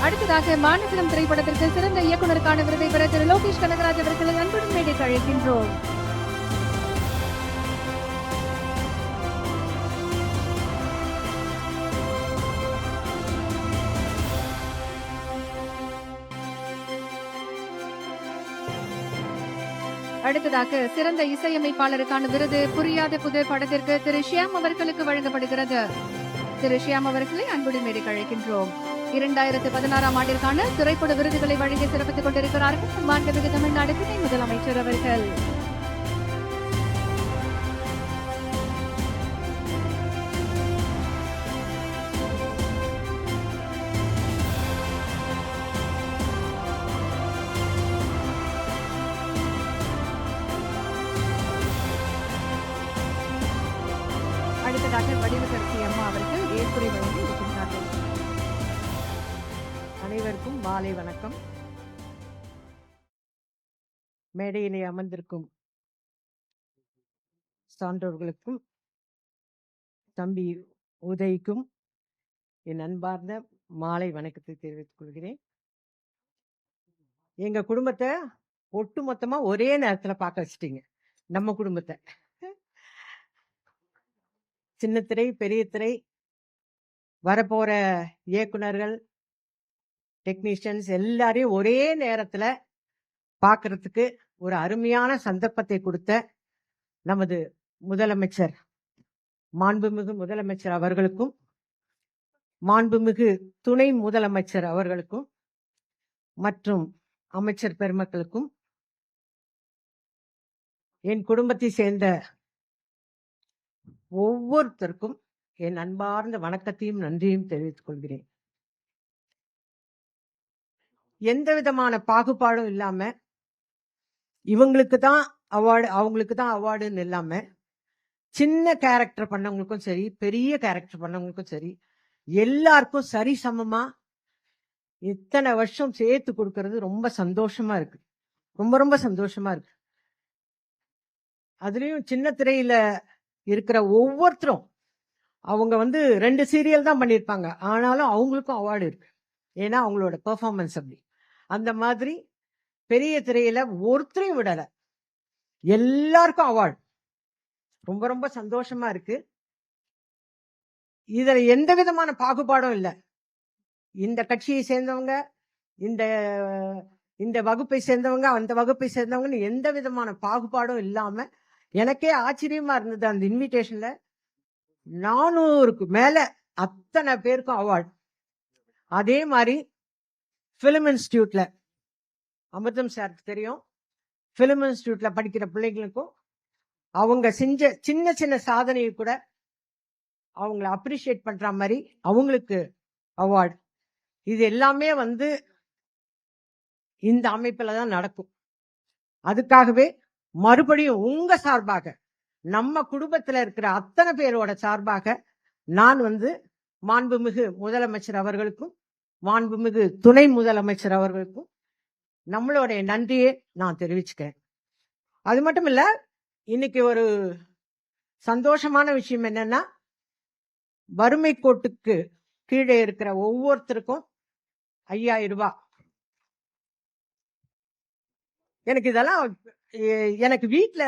S1: அடுத்ததாக மாநகரம் திரைப்படத்திற்கு சிறந்த இயக்குநருக்கான விருதை பெற திரு லோகேஷ் கனகராஜ் அவர்களை அன்புடன் மேடைக்கு அழைக்கின்றோம். அடுத்ததாக சிறந்த இசையமைப்பாளருக்கான விருது புரியாத புது படத்திற்கு திரு ஷியாம் அவர்களுக்கு வழங்கப்படுகிறது. திரு ஷியாம் அவர்களை அன்புடன் மேடைக்கு அழைக்கின்றோம். 2016 ஆண்டிற்கான திரைப்பட விருதுகளை வழங்கி சிறப்பித்துக் கொண்டிருக்கிறார்கள் மாண்புமிகு தமிழ்நாடு துணை முதலமைச்சர் அவர்கள். அடுத்ததாக வடிவகரசி அம்மா அவர்கள் ஏற்புரை வழங்கி இருக்கின்றார்கள்.
S3: அனைவருக்கும் மாலை வணக்கம். மேடையிலே அமர்ந்திருக்கும் சான்றோர்களுக்கும் தம்பி உதய்க்கும் என் அன்பார்ந்த மாலை வணக்கத்தை தெரிவித்துக் கொள்கிறேன். எங்க குடும்பத்தை ஒட்டு மொத்தமா ஒரே நேரத்துல பார்க்க வச்சிட்டீங்க. நம்ம குடும்பத்தை சின்ன திரை, பெரிய திரை, வரப்போற இயக்குனர்கள், டெக்னீஷியன்ஸ் எல்லாரையும் ஒரே நேரத்துல பார்க்கறதுக்கு ஒரு அருமையான சந்தர்ப்பத்தை கொடுத்த நமது முதலமைச்சர், மாண்புமிகு முதலமைச்சர் அவர்களுக்கும், மாண்புமிகு துணை முதலமைச்சர் அவர்களுக்கும் மற்றும் அமைச்சர் பெருமக்களுக்கும், என் குடும்பத்தை சேர்ந்த ஒவ்வொருத்தருக்கும் என் அன்பார்ந்த வணக்கத்தையும் நன்றியும் தெரிவித்துக் கொள்கிறேன். எந்த விதமான பாகுபாடும் இல்லாம இவங்களுக்கு தான் அவார்டு, அவங்களுக்கு தான் அவார்டுன்னு இல்லாம சின்ன கேரக்டர் பண்ணவங்களுக்கும் சரி, பெரிய கேரக்டர் பண்ணவங்களுக்கும் சரி, எல்லாருக்கும் சரி சமமா இத்தனை வருஷம் சேர்த்து கொடுக்கறது ரொம்ப சந்தோஷமா இருக்கு. ரொம்ப ரொம்ப சந்தோஷமா இருக்கு. அதுலயும் சின்ன திரையில இருக்கிற ஒவ்வொருத்தரும் அவங்க வந்து 2 சீரியல் தான் பண்ணியிருப்பாங்க. ஆனாலும் அவங்களுக்கும் அவார்டு இருக்கு. ஏன்னா அவங்களோட பெர்ஃபார்மன்ஸ் அப்படி. அந்த மாதிரி பெரிய திரையில ஒருத்தரையும் விடல. எல்லாருக்கும் அவார்டு. ரொம்ப ரொம்ப சந்தோஷமா இருக்கு. இதுல எந்த விதமான பாகுபாடும் இல்ல. இந்த கட்சியை சேர்ந்தவங்க, இந்த இந்த வகுப்பை சேர்ந்தவங்க, அந்த வகுப்பை சேர்ந்தவங்கன்னு எந்த விதமான பாகுபாடும் இல்லாம எனக்கே ஆச்சரியமா இருந்தது. அந்த இன்விடேஷன்ல 400க்கு மேல அத்தனை பேருக்கும் அவார்டு. அதே மாதிரி பிலிம் இன்ஸ்டிடியூட்ல அமிர்தம் சாருக்கு தெரியும். பிலிம் இன்ஸ்டிடியூட்ல படிக்கிற பிள்ளைங்களுக்கும் அவங்க செஞ்ச சின்ன சின்ன சாதனையை கூட அவங்கள அப்ரிஷியேட் பண்ற மாதிரி அவங்களுக்கு அவார்டு. இது எல்லாமே வந்து இந்த அமைப்புல தான் நடக்கும். அதுக்காகவே மறுபடியும் உங்க சார்பாக, நம்ம குடும்பத்துல இருக்கிற அத்தனை பேரோட சார்பாக நான் வந்து மாண்புமிகு முதலமைச்சர் அவர்களுக்கும் மாண்புமிகு துணை முதலமைச்சர் அவர்களுக்கும் நம்மளுடைய நன்றியை நான் தெரிவிச்சுக்கிறேன். அது மட்டும் இல்ல, இன்னைக்கு ஒரு சந்தோஷமான விஷயம் என்னன்னா, வறுமை கோட்டுக்கு கீழே இருக்கிற ஒவ்வொருத்தருக்கும் 5000 ரூபாய். எனக்கு இதெல்லாம் எனக்கு வீட்டுல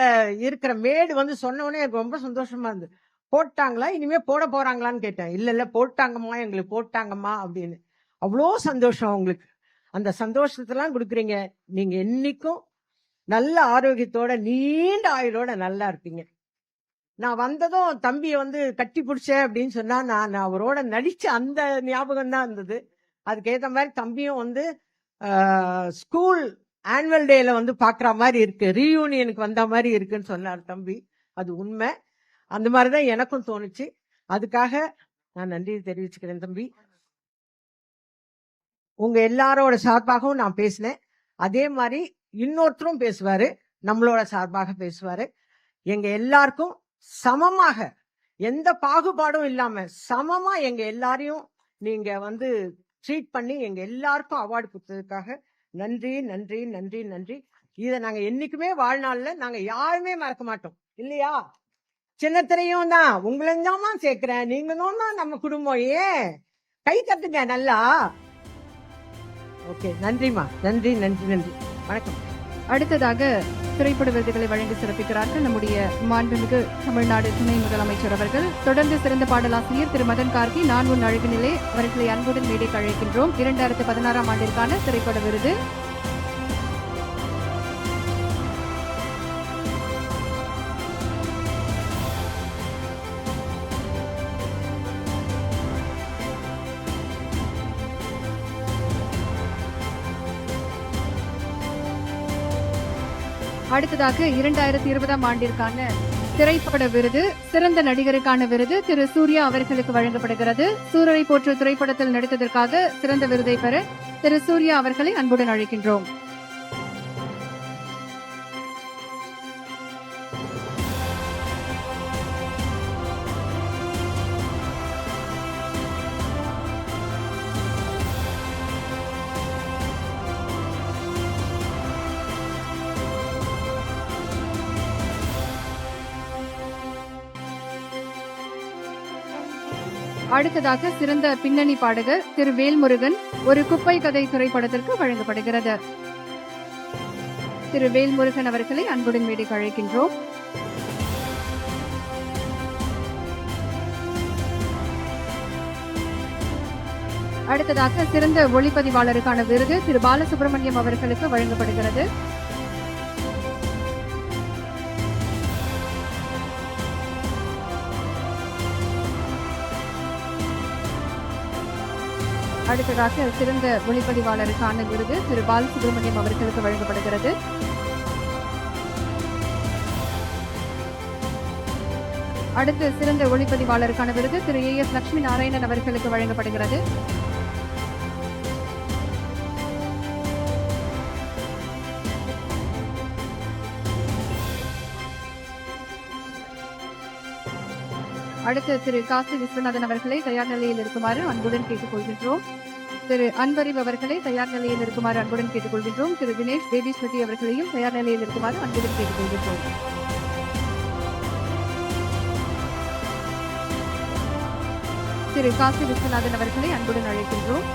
S3: இருக்கிற மேடு வந்து சொன்ன உடனே எனக்கு ரொம்ப சந்தோஷமா இருந்தது. போட்டாங்களா, இனிமே போட போறாங்களான்னு கேட்டேன். இல்ல போட்டாங்கம்மா, எங்களுக்கு போட்டாங்கம்மா அப்படின்னு. அவ்வளோ சந்தோஷம் அவங்களுக்கு. அந்த சந்தோஷத்தெல்லாம் கொடுக்குறீங்க. நீங்க என்னைக்கும் நல்ல ஆரோக்கியத்தோட நீண்ட ஆயுளோட நல்லா இருப்பீங்க. நான் வந்ததும் தம்பியை வந்து கட்டி பிடிச்சேன் அப்படின்னு சொன்னா, நான் அவரோட நடிச்ச அந்த ஞாபகம் தான் இருந்தது. அதுக்கேற்ற மாதிரி தம்பியும் வந்து ஸ்கூல் ஆனுவல் டேல வந்து பாக்குற மாதிரி இருக்கு, ரீயூனியனுக்கு வந்த மாதிரி இருக்குன்னு சொன்னார் தம்பி. அது உண்மை. அந்த மாதிரிதான் எனக்கும் தோணுச்சு. அதுக்காக நான் நன்றி தெரிவிச்சுக்கிறேன் தம்பி. உங்க எல்லாரோட சார்பாகவும் நான் பேசினேன். அதே மாதிரி இன்னொருத்தரும் பேசுவாரு, நம்மளோட சார்பாக பேசுவாரு. எங்க எல்லாருக்கும் சமமாக, எந்த பாகுபாடும் இல்லாம சமமா எங்க எல்லாரையும் நீங்க வந்து ட்ரீட் பண்ணி எங்க எல்லாருக்கும் அவார்டு கொடுத்ததுக்காக நன்றி நன்றி நன்றி நன்றி. இதை நாங்க என்னைக்குமே வாழ்நாள்ல நாங்க யாருமே மறக்க மாட்டோம், இல்லையா? சின்னத்திரையும் தான் உங்களையும் தான் சேர்க்கிறேன், நீங்களும் தான் நம்ம குடும்பம். ஏன் கை தட்டுங்க நல்லா. ஓகே, நன்றிமா, நன்றி நன்றி நன்றி. வணக்கம்.
S1: அடுத்ததாக திரைப்பட விருதுகளை வழங்கி சிறப்பிக்கிறார்கள் நம்முடைய மாண்புமிகு தமிழ்நாடு துணை முதலமைச்சர் அவர்கள். தொடர்ந்து சிறந்த பாடலாசிரியர் திரு மதன் கார்கி, நான் உன் அழகு நிலை அவர்களை அன்புடன் மேடைக்கு அழைக்கின்றோம். 2016ஆம் ஆண்டிற்கான திரைப்பட விருது. அடுத்ததாக 2020ஆம் ஆண்டிற்கான திரைப்பட விருது, சிறந்த நடிகருக்கான விருது திரு சூர்யா அவர்களுக்கு வழங்கப்படுகிறது. சூரரை போற்று திரைப்படத்தில் நடித்ததற்காக சிறந்த விருதை பெற திரு சூர்யா அவர்களை அன்புடன் அழைக்கின்றோம். அடுத்ததாக சிறந்த பின்னணி பாடகர் திரு வேல்முருகன் ஒரு குப்பை கதை திரைப்படத்திற்கு வழங்கப்படுகிறது. திரு வேல்முருகன் அவர்களை அன்புடன் மேடைக்கு அழைக்கின்றோம். அடுத்ததாக சிறந்த ஒளிப்பதிவாளருக்கான விருது திரு பாலசுப்ரமணியம் அவர்களுக்கு வழங்கப்படுகிறது. அடுத்ததாக சிறந்த ஒளிப்பதிவாளருக்கான விருது திரு பாலசுப்ரமணியம் அவர்களுக்கு வழங்கப்படுகிறது. அடுத்து சிறந்த ஒளிப்பதிவாளருக்கான விருது திரு AS லட்சுமி நாராயணன் அவர்களுக்கு வழங்கப்படுகிறது. அடுத்து திரு காசி விஸ்வநாதன் அவர்களை தயார் நிலையில் இருக்குமாறு அன்புடன் கேட்டுக்கொள்கின்றோம். திரு அன்பறிவு அவர்களை தயார் நிலையில் இருக்குமாறு அன்புடன் கேட்டுக்கொள்கின்றோம். திரு தினேஷ் பேபி ஸ்மிருதி அவர்களையும் தயார் நிலையில் இருக்குமாறு அன்புடன் கேட்டுக்கொள்கின்றோம். திரு காசி விஸ்வநாதன் அவர்களை அன்புடன் அழைக்கின்றோம்.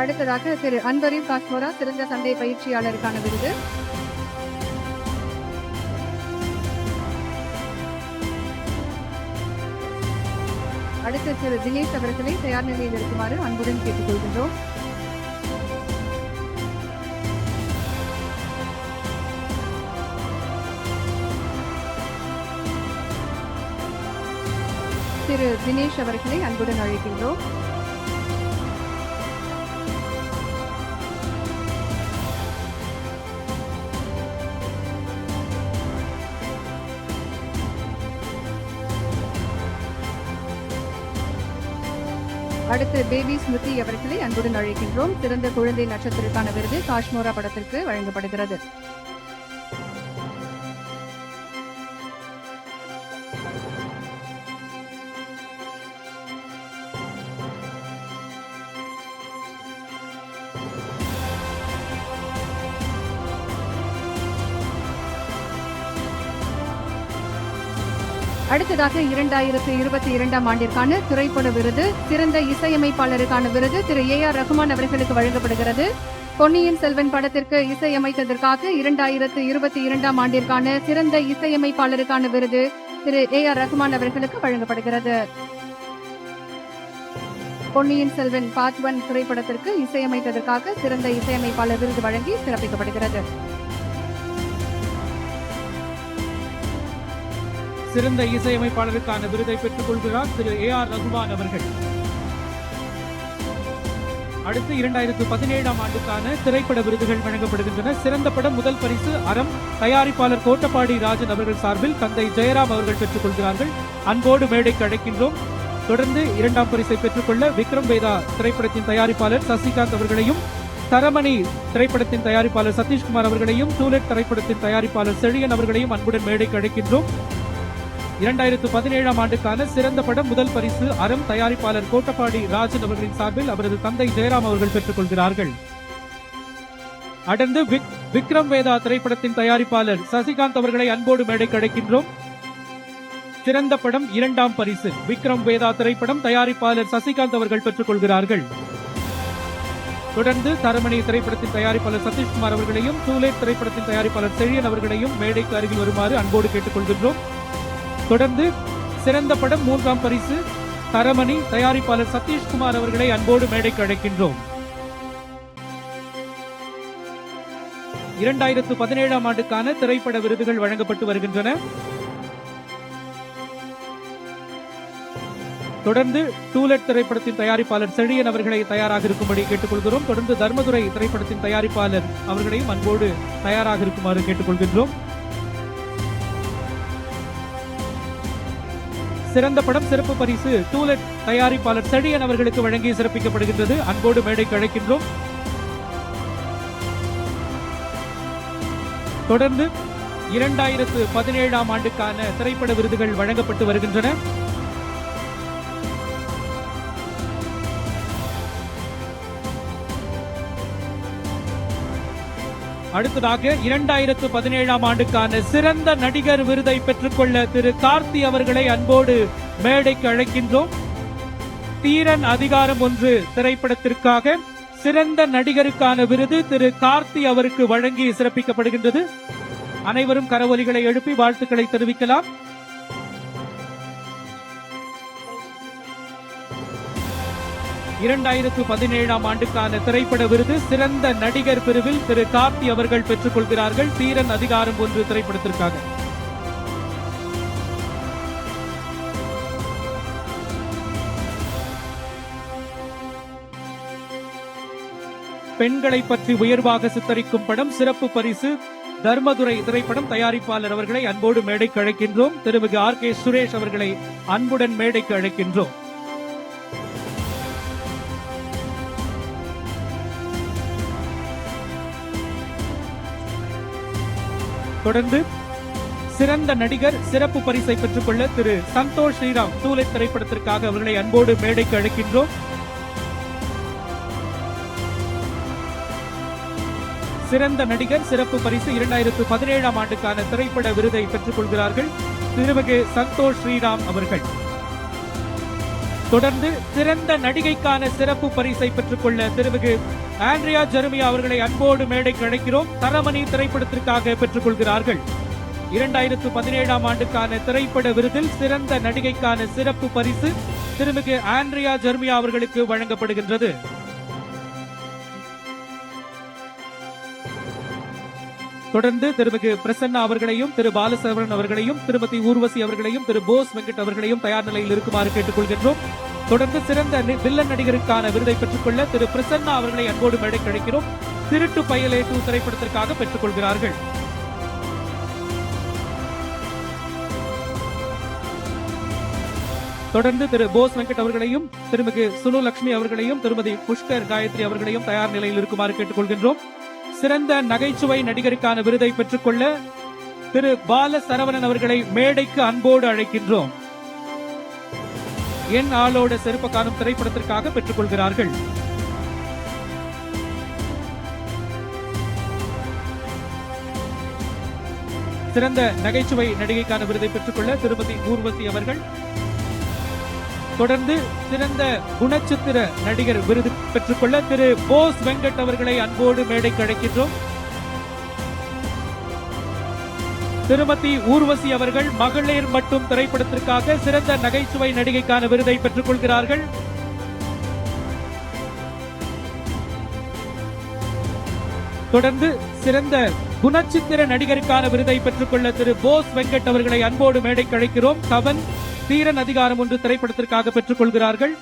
S1: அடுத்ததாக திரு அன்பரீம் காஷ்மோரா சிறந்த சந்தை பயிற்சியாளருக்கான விருது. அடுத்து திரு தினேஷ் அவர்களை தயார் நிலையில் இருக்குமாறு அன்புடன் கேட்டுக்கொள்கின்றோம். திரு தினேஷ் அவர்களை அன்புடன் அழைக்கின்றோம். அடுத்து பேபி ஸ்மிருதி அவர்களை அன்புடன் அழைக்கின்றோம். சிறந்த குழந்தை நட்சத்திரத்திற்கான விருது காஷ்மோரா படத்திற்கு வழங்கப்படுகிறது. அடுத்ததாக 2022ஆம் ஆண்டிற்கான திரைப்பட விருது சிறந்த இசையமைப்பாளருக்கான விருது திரு AR ரஹ்மான் அவர்களுக்கு வழங்கப்படுகிறது. பொன்னியின் செல்வன் படத்திற்கு இசையமைத்ததற்காக 2022ஆம் ஆண்டிற்கான சிறந்த இசையமைப்பாளருக்கான விருது திரு AR ரஹ்மான் அவர்களுக்கு வழங்கப்படுகிறது. பொன்னியின் செல்வன் பார்ட் 1 திரைப்படத்திற்கு இசையமைத்ததற்காக சிறந்த இசையமைப்பாளர் விருது வழங்கி சிறப்பிக்கப்படுகிறது.
S4: சிறந்த இசையமைப்பாளருக்கான விருதை பெற்றுக் கொள்கிறார் திரு AR ரஹ்மான் அவர்கள். அடுத்து 2017ஆம் ஆண்டுக்கான திரைப்பட விருதுகள் வழங்கப்படுகின்றன. சிறந்த படம் முதல் பரிசு அறம் தயாரிப்பாளர் கோட்டபாடி ராஜன் அவர்கள் சார்பில் தந்தை ஜெயராம் அவர்கள் பெற்றுக் கொள்கிறார்கள். அன்போடு மேடைக்கு அழைக்கின்றோம். தொடர்ந்து 2ஆம் பரிசை பெற்றுக்கொள்ள விக்ரம் வேதா திரைப்படத்தின் தயாரிப்பாளர் சசிகாந்த் அவர்களையும், தரமணி திரைப்படத்தின் தயாரிப்பாளர் சதீஷ்குமார் அவர்களையும், டூலெட் திரைப்படத்தின் தயாரிப்பாளர் செழியன் அவர்களையும் அன்புடன் மேடைக்கு அழைக்கின்றோம். 2017ஆம் ஆண்டுக்கான சிறந்த படம் முதல் பரிசு அறம் தயாரிப்பாளர் கோட்டபாடி ராஜன் அவர்களின் சார்பில் அவரது தந்தை ஜெயராம் அவர்கள் பெற்றுக் கொள்கிறார்கள். அடர்ந்து விக்ரம் வேதா திரைப்படத்தின் தயாரிப்பாளர் சசிகாந்த் அவர்களை அன்போடு மேடைக்கு அழைக்கின்றோம். சிறந்த படம் 2ஆம் பரிசு விக்ரம் வேதா திரைப்படம் தயாரிப்பாளர் சசிகாந்த் அவர்கள் பெற்றுக் கொள்கிறார்கள். தொடர்ந்து தரமணி திரைப்படத்தின் தயாரிப்பாளர் சதீஷ்குமார் அவர்களையும், டூலேட் திரைப்படத்தின் தயாரிப்பாளர் செழியன் அவர்களையும் மேடைக்கு அருகில் வருமாறு அன்போடு கேட்டுக் கொள்கின்றோம். தொடர்ந்து சிறந்த படம் 3ஆம் பரிசு தரமணி தயாரிப்பாளர் சதீஷ்குமார் அவர்களை அன்போடு மேடைக்கு அழைக்கின்றோம். 2017ஆம் ஆண்டுக்கான திரைப்பட விருதுகள் வழங்கப்பட்டு வருகின்றன. தொடர்ந்து டூலெட் திரைப்படத்தின் தயாரிப்பாளர் செழியன் அவர்களை தயாராக இருக்கும்படி கேட்டுக்கொள்கிறோம். தொடர்ந்து தர்மதுரை திரைப்படத்தின் தயாரிப்பாளர் அவர்களையும் அன்போடு தயாராக இருக்குமாறு கேட்டுக்கொள்கின்றோம். சிறந்த படம் சிறப்பு பரிசு டூலெட் தயாரிப்பாளர் செழியன் அவர்களுக்கு வழங்கி சிறப்பிக்கப்படுகின்றது. அன்போடு மேடைக்கு அழைக்கின்றோம். தொடர்ந்து 2017ஆம் ஆண்டுக்கான திரைப்பட விருதுகள் வழங்கப்பட்டு வருகின்றன. அடுத்ததாக 2017ஆம் ஆண்டுக்கான சிறந்த நடிகர் விருதை பெற்றுக்கொள்ள திரு கார்த்தி அவர்களை அன்போடு மேடைக்கு அழைக்கின்றோம். தீரன் அதிகாரம் 1 திரைப்படத்திற்காக சிறந்த நடிகருக்கான விருது திரு கார்த்தி அவருக்கு வழங்கி சிறப்பிக்கப்படுகின்றது. அனைவரும் கரவொலிகளை எழுப்பி வாழ்த்துக்களை தெரிவிக்கலாம். (2017ஆம் ஆண்டுக்கான திரைப்பட விருது சிறந்த நடிகர் பிரிவில் திரு கார்த்தி அவர்கள் பெற்றுக் கொள்கிறார்கள். தீரன் அதிகாரம் 1 திரைப்படத்திற்காக. பெண்களை பற்றி உயர்வாக சித்தரிக்கும் படம் சிறப்பு பரிசு தர்மதுரை திரைப்படம் தயாரிப்பாளர் அவர்களை அன்போடு மேடைக்கு அழைக்கின்றோம். திருமிகு RK சுரேஷ் அவர்களை அன்புடன் மேடைக்கு அழைக்கின்றோம். தொடர்ந்து சிறந்த நடிகர் சிறப்பு பரிசை பெற்றுக்கொள்ள திரு சந்தோஷ் ஸ்ரீராம் டூலெட் திரைப்படத்திற்காக அவர்களை அன்போடு மேடைக்கு அழைக்கின்றோம். சிறந்த நடிகர் சிறப்பு பரிசு 2017 ஆண்டுக்கான திரைப்பட விருதை பெற்றுக் கொள்கிறார்கள் திருமிகு சந்தோஷ் ஸ்ரீராம் அவர்கள். தொடர்ந்து சிறந்த நடிகைக்கான சிறப்பு பரிசை பெற்றுக்கொள்ள திருமிகு ஆண்ட்ரியா ஜெரமியா அவர்களை அன்போடு மேடைக்கு அழைக்கிறோம். தரமணி திரைப்படத்திற்காக பெற்றுக் கொள்கிறார்கள். 2017 ஆண்டுக்கான திரைப்பட விருதில் சிறந்த நடிகைக்கான சிறப்பு பரிசு திருமிகு ஆண்ட்ரியா ஜெரமியா அவர்களுக்கு வழங்கப்படுகின்றது. தொடர்ந்து திருமிகு பிரசன்னா அவர்களையும் திரு பாலசரவணன் அவர்களையும் திருமதி ஊர்வசி அவர்களையும் திரு போஸ் வெங்கட் அவர்களையும் தயார் நிலையில் இருக்குமாறு கேட்டுக் கொள்கின்றோம். தொடர்ந்து சிறந்த வில்லன் நடிகருக்கான விருதை பெற்றுக்கொள்ள திரு பிரசன்னா அவர்களை அன்போடு மேடைக்கு அழைக்கிறோம். திருட்டு பயலே 2 திரைப்படத்திற்காக பெற்றுக் கொள்கிறார்கள். தொடர்ந்து திரு போஸ் வெங்கட் அவர்களையும் திருமிகு சுனு லட்சுமி அவர்களையும் திருமதி புஷ்கர் காயத்ரி அவர்களையும் தயார் நிலையில் இருக்குமாறு கேட்டுக் கொள்கின்றோம். சிறந்த நகைச்சுவை நடிகருக்கான விருதை பெற்றுக்கொள்ள திரு பால சரவணன் அவர்களை மேடைக்கு அன்போடு அழைக்கின்றோம். என் ஆளோட செருப்ப காணும் திரைப்படத்திற்காக பெற்றுக் கொள்கிறார்கள். சிறந்த நகைச்சுவை நடிகைக்கான விருதை பெற்றுக்கொள்ள திருமதி ஊர்வசி அவர்கள். தொடர்ந்து சிறந்த குணச்சித்திர நடிகர் விருது பெற்றுக்கொள்ள திரு போஸ் வெங்கட் அவர்களை அன்போடு மேடைக்கு அழைக்கின்றோம். திருமதி ஊர்வசி அவர்கள் மகளிர் மட்டும் திரைப்படத்திற்காக சிறந்த நகைச்சுவை நடிகைக்கான விருதை பெற்றுக் கொள்கிறார்கள். தொடர்ந்து சிறந்த குணச்சித்திர நடிகருக்கான விருதை பெற்றுக்கொள்ள திரு போஸ் வெங்கட் அவர்களை அன்போடு மேடைக்கு அழைக்கிறோம். கவன் தீரன் அதிகாரம் 1 திரைப்படத்திற்காக பெற்றுக் கொள்கிறார்கள்.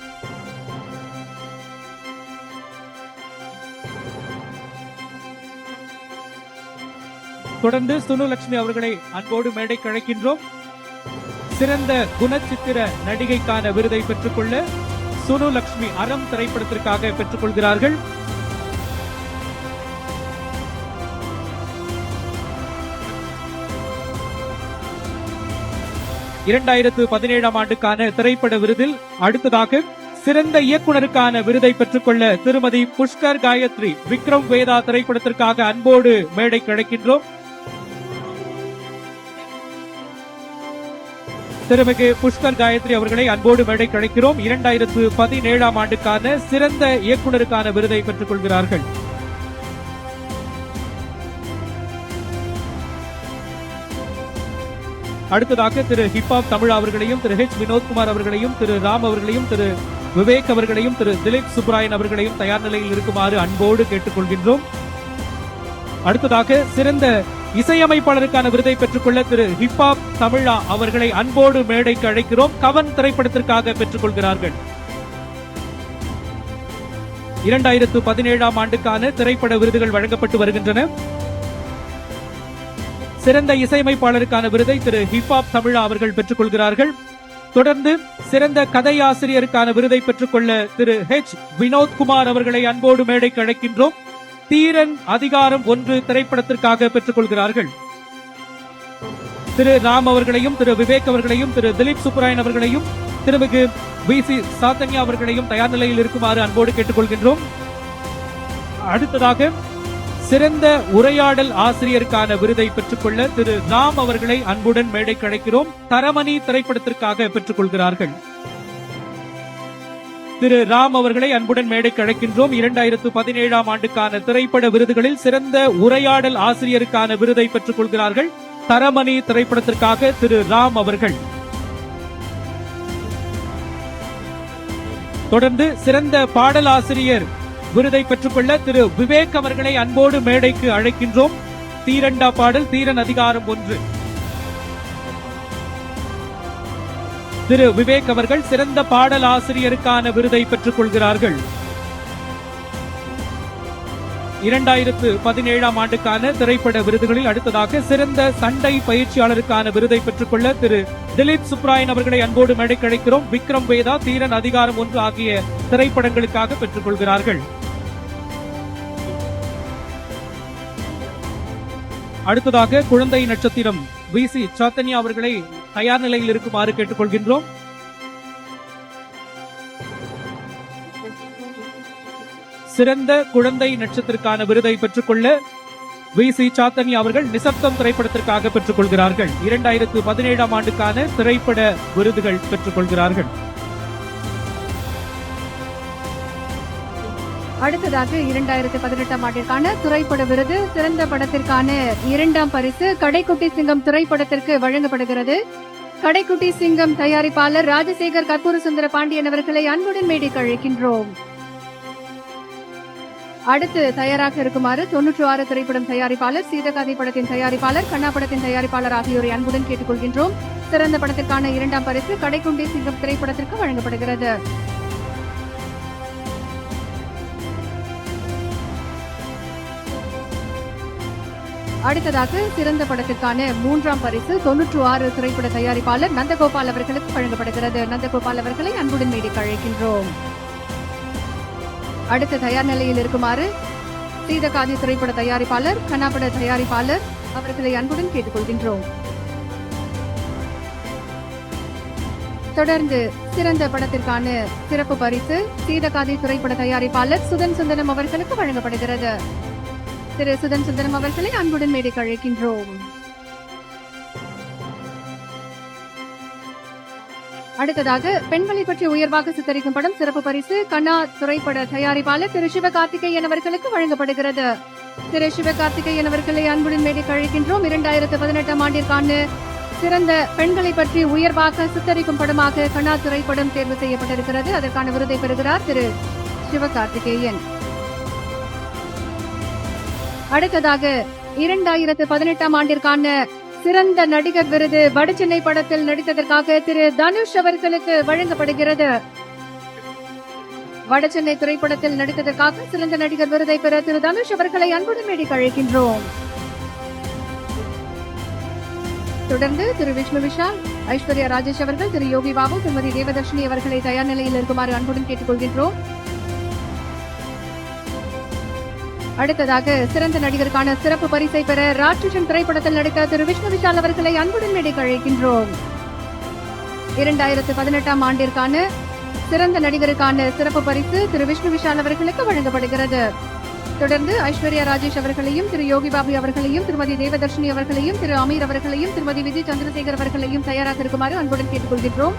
S4: தொடர்ந்து சுனு லட்சுமி அவர்களை அன்போடு மேடைக்கு அழைக்கின்றோம். சிறந்த குணச்சித்திர நடிகைக்கான விருதை பெற்றுக்கொள்ள சுனு லட்சுமி அறம் திரைப்படத்திற்காக பெற்றுக் கொள்கிறார்கள். ஆண்டுக்கான திரைப்பட விருதில் அடுத்ததாக சிறந்த இயக்குனருக்கான விருதை பெற்றுக்கொள்ள திருமதி புஷ்கர் காயத்ரி விக்ரம் வேதா திரைப்படத்திற்காக அன்போடு மேடைக்கு அழைக்கின்றோம். திருமிகு புஷ்கர் காயத்ரி அவர்களை அன்போடு மேடைக்கு அழைக்கிறோம். 2017 ஆண்டுக்கான சிறந்த இயக்குனருக்கான விருதை பெற்றுக் கொள்கிறார்கள். அடுத்ததாக திரு ஹிப்ஹாப் தமிழ் அவர்களையும் திரு ஹெச் வினோத்குமார் அவர்களையும் திரு ராம் அவர்களையும் திரு விவேக் அவர்களையும் திரு திலீப் சுப்ராயன் அவர்களையும் தயார் நிலையில் இருக்குமாறு அன்போடு கேட்டுக் கொள்கின்றோம். அடுத்ததாக சிறந்த இசையமைப்பாளருக்கான விருதை பெற்றுக்கொள்ள திரு ஹிப்ஹாப் தமிழா அவர்களை அன்போடு மேடைக்கு அழைக்கிறோம். கவன் திரைப்படத்திற்காக பெற்றுக் கொள்கிறார்கள். 2017 ஆண்டுக்கான திரைப்பட விருதுகள் வழங்கப்பட்டு வருகின்றன. சிறந்த இசையமைப்பாளருக்கான விருதை திரு ஹிப்ஹாப் தமிழா அவர்கள் பெற்றுக் கொள்கிறார்கள். தொடர்ந்து சிறந்த கதையாசிரியருக்கான விருதை பெற்றுக்கொள்ள திரு ஹெச் வினோத்குமார் அவர்களை அன்போடு மேடைக்கு அழைக்கின்றோம். தீரன் அதிகாரம் 1 திரைப்படத்திற்காக பெற்றுக் கொள்கிறார்கள். திரு ராம் அவர்களையும் திரு விவேக் அவர்களையும் திரு திலீப் சுப்ராயன் அவர்களையும் திருமிகு வி.சி. சாத்தன்யா அவர்களையும் தயார் நிலையில் இருக்குமாறு அன்போடு கேட்டுக் கொள்கின்றோம். அடுத்ததாக சிறந்த உரையாடல் ஆசிரியருக்கான விருதை பெற்றுக்கொள்ள திரு ராம் அவர்களை அன்புடன் மேடைக்கு அழைக்கிறோம். தரமணி திரைப்படத்திற்காக பெற்றுக் கொள்கிறார்கள். திரு ராம் அவர்களை அன்புடன் மேடைக்கு அழைக்கின்றோம். 2017 ஆண்டுக்கான திரைப்பட விருதுகளில் சிறந்த உரையாடல் ஆசிரியருக்கான விருதை பெற்றுக் கொள்கிறார்கள். தரமணி திரைப்படத்திற்காக திரு ராம் அவர்கள். தொடர்ந்து சிறந்த பாடலாசிரியர் விருதை பெற்றுக்கொள்ள திரு விவேக் அவர்களை அன்போடு மேடைக்கு அழைக்கின்றோம். தீரண்டா பாடல் தீரன் அதிகாரம் 1. திரு விவேக் அவர்கள் சிறந்த பாடல் ஆசிரியருக்கான விருதை பெற்றுக் கொள்கிறார்கள். 2017 ஆண்டுக்கான திரைப்பட விருதுகளில் அடுத்ததாக சிறந்த சண்டை பயிற்சியாளருக்கான விருதை பெற்றுக்கொள்ள திரு திலீப் சுப்ராயன் அவர்களை அன்போடு மேடைக்கு அழைக்கிறோம். விக்ரம் வேதா தீரன் அதிகாரம் 1 ஆகிய திரைப்படங்களுக்காக பெற்றுக் கொள்கிறார்கள். அடுத்ததாக குழந்தை நட்சத்திரம் விசி சாத்தன்யா அவர்களை தயார் நிலையில் இருக்குமாறு கேட்டுக்கொள்கின்றோம். சிறந்த குழந்தை நட்சத்திரக்கான விருதை பெற்றுக்கொள்ள விசி சாத்தன்யா அவர்கள் நிசப்தம் திரைப்படத்திற்காக பெற்றுக்கொள்கிறார்கள். 2017 ஆண்டுக்கான திரைப்பட விருதுகள் பெற்றுக்கொள்கிறார்கள்.
S1: அடுத்ததாக 2018 ஆண்டிற்கான திரைப்பட விருது சிறந்த படத்திற்கான 2ஆம் பரிசு கடைக்குட்டி சிங்கம் திரைப்படத்திற்கு வழங்கப்படுகிறது. கடைக்குட்டி சிங்கம் தயாரிப்பாளர் ராஜசேகர் கற்பூர சுந்தர பாண்டியன் அவர்களை அன்புடன் மேடைக்கு அழைக்கின்றோம். அடுத்து தயாராக இருக்குமாறு 96 திரைப்படம் தயாரிப்பாளர், சீதகாதி படத்தின் தயாரிப்பாளர், கண்ணா படத்தின் தயாரிப்பாளர் ஆகியோரை அன்புடன் கேட்டுக்கொள்கின்றோம். சிறந்த படத்திற்கான 2ஆம் பரிசு கடைக்குட்டி சிங்கம் திரைப்படத்திற்கு வழங்கப்படுகிறது. அடுத்ததாக சிறந்த படத்திற்கான 3ஆம் பரிசு 96 திரைப்பட தயாரிப்பாளர் நந்தகோபால் அவர்களுக்கு வழங்கப்படுகிறது. நந்தகோபால் அவர்களை அன்புடன் மேடைக்கு அழைக்கின்றோம். அடுத்த தயார் நிலையில் இருக்குமாறு சீதகாதி திரைப்பட தயாரிப்பாளர், கண்ணாபட தயாரிப்பாளர் அவர்களை அன்புடன் கேட்டுக்கொள்கின்றோம். தொடர்ந்து சிறந்த படத்திற்கான சிறப்பு பரிசு சீதகாதி திரைப்பட தயாரிப்பாளர் சுதன் சுந்தரம் அவர்களுக்கு வழங்கப்படுகிறது. திரு சுதன் சுந்தரம் அவர்களை அன்புடன் மேடைக்கு அழைக்கின்றோம். அடுத்ததாக பெண்களை பற்றி உயர்வாக சித்தரிக்கும் படம் சிறப்பு பரிசு கண்ணா திரைப்பட தயாரிப்பாளர் திரு சிவகார்த்திகேயன் அவர்களுக்கு வழங்கப்படுகிறது. திரு சிவகார்த்திகேயன் அவர்களை அன்புடன் மேடைக்கு அழைக்கின்றோம். 2018 ஆண்டிற்கான சிறந்த பெண்களை பற்றி உயர்வாக சித்தரிக்கும் படமாக கண்ணா திரைப்படம் தேர்வு செய்யப்பட்டிருக்கிறது. அதற்கான விருதை பெறுகிறார் திரு சிவகார்த்திகேயன். அடுத்ததாக 2018 ஆண்டிற்கான சிறந்த நடிகர் விருது வடசென்னை படத்தில் நடித்ததற்காக திரு தனுஷ் அவர்களுக்கு வழங்கப்படுகிறது. வடசென்னை திரைப்படத்தில் நடித்ததற்காக சிறந்த நடிகர் விருதை பெற திரு தனுஷ் அவர்களை அன்புடன் மேடைக்கு அழைக்கின்றோம். தொடர்ந்து திரு விஷ்ணு விஷால், ஐஸ்வர்யா ராஜேஷ் அவர்கள், திரு யோகி பாபு, திருமதி தேவதர்ஷினி அவர்களை தயார் நிலையில் இருக்குமாறு அன்புடன் கேட்டுக்கொள்கின்றோம். அடுத்ததாக சிறந்த நடிகருக்கான சிறப்பு பரிசை பெற ராட்சசன் திரைப்படத்தில் நடித்த திரு விஷ்ணு விஷால் அவர்களை அன்புடன் மேடைக்கு அழைக்கின்றோம். 2018 ஆண்டிற்கான சிறந்த நடிகருக்கான சிறப்பு பரிசு திரு விஷ்ணு விஷால் அவர்களுக்கு வழங்கப்படுகிறது. தொடர்ந்து ஐஸ்வர்யா ராஜேஷ் அவர்களையும், திரு யோகி பாபு அவர்களையும், திருமதி தேவதர்ஷினி அவர்களையும், திரு அமீர் அவர்களையும், திருமதி விஜய் சந்திரசேகர் அவர்களையும் தயாராக இருக்குமாறு அன்புடன் கேட்டுக்கொள்கின்றோம்.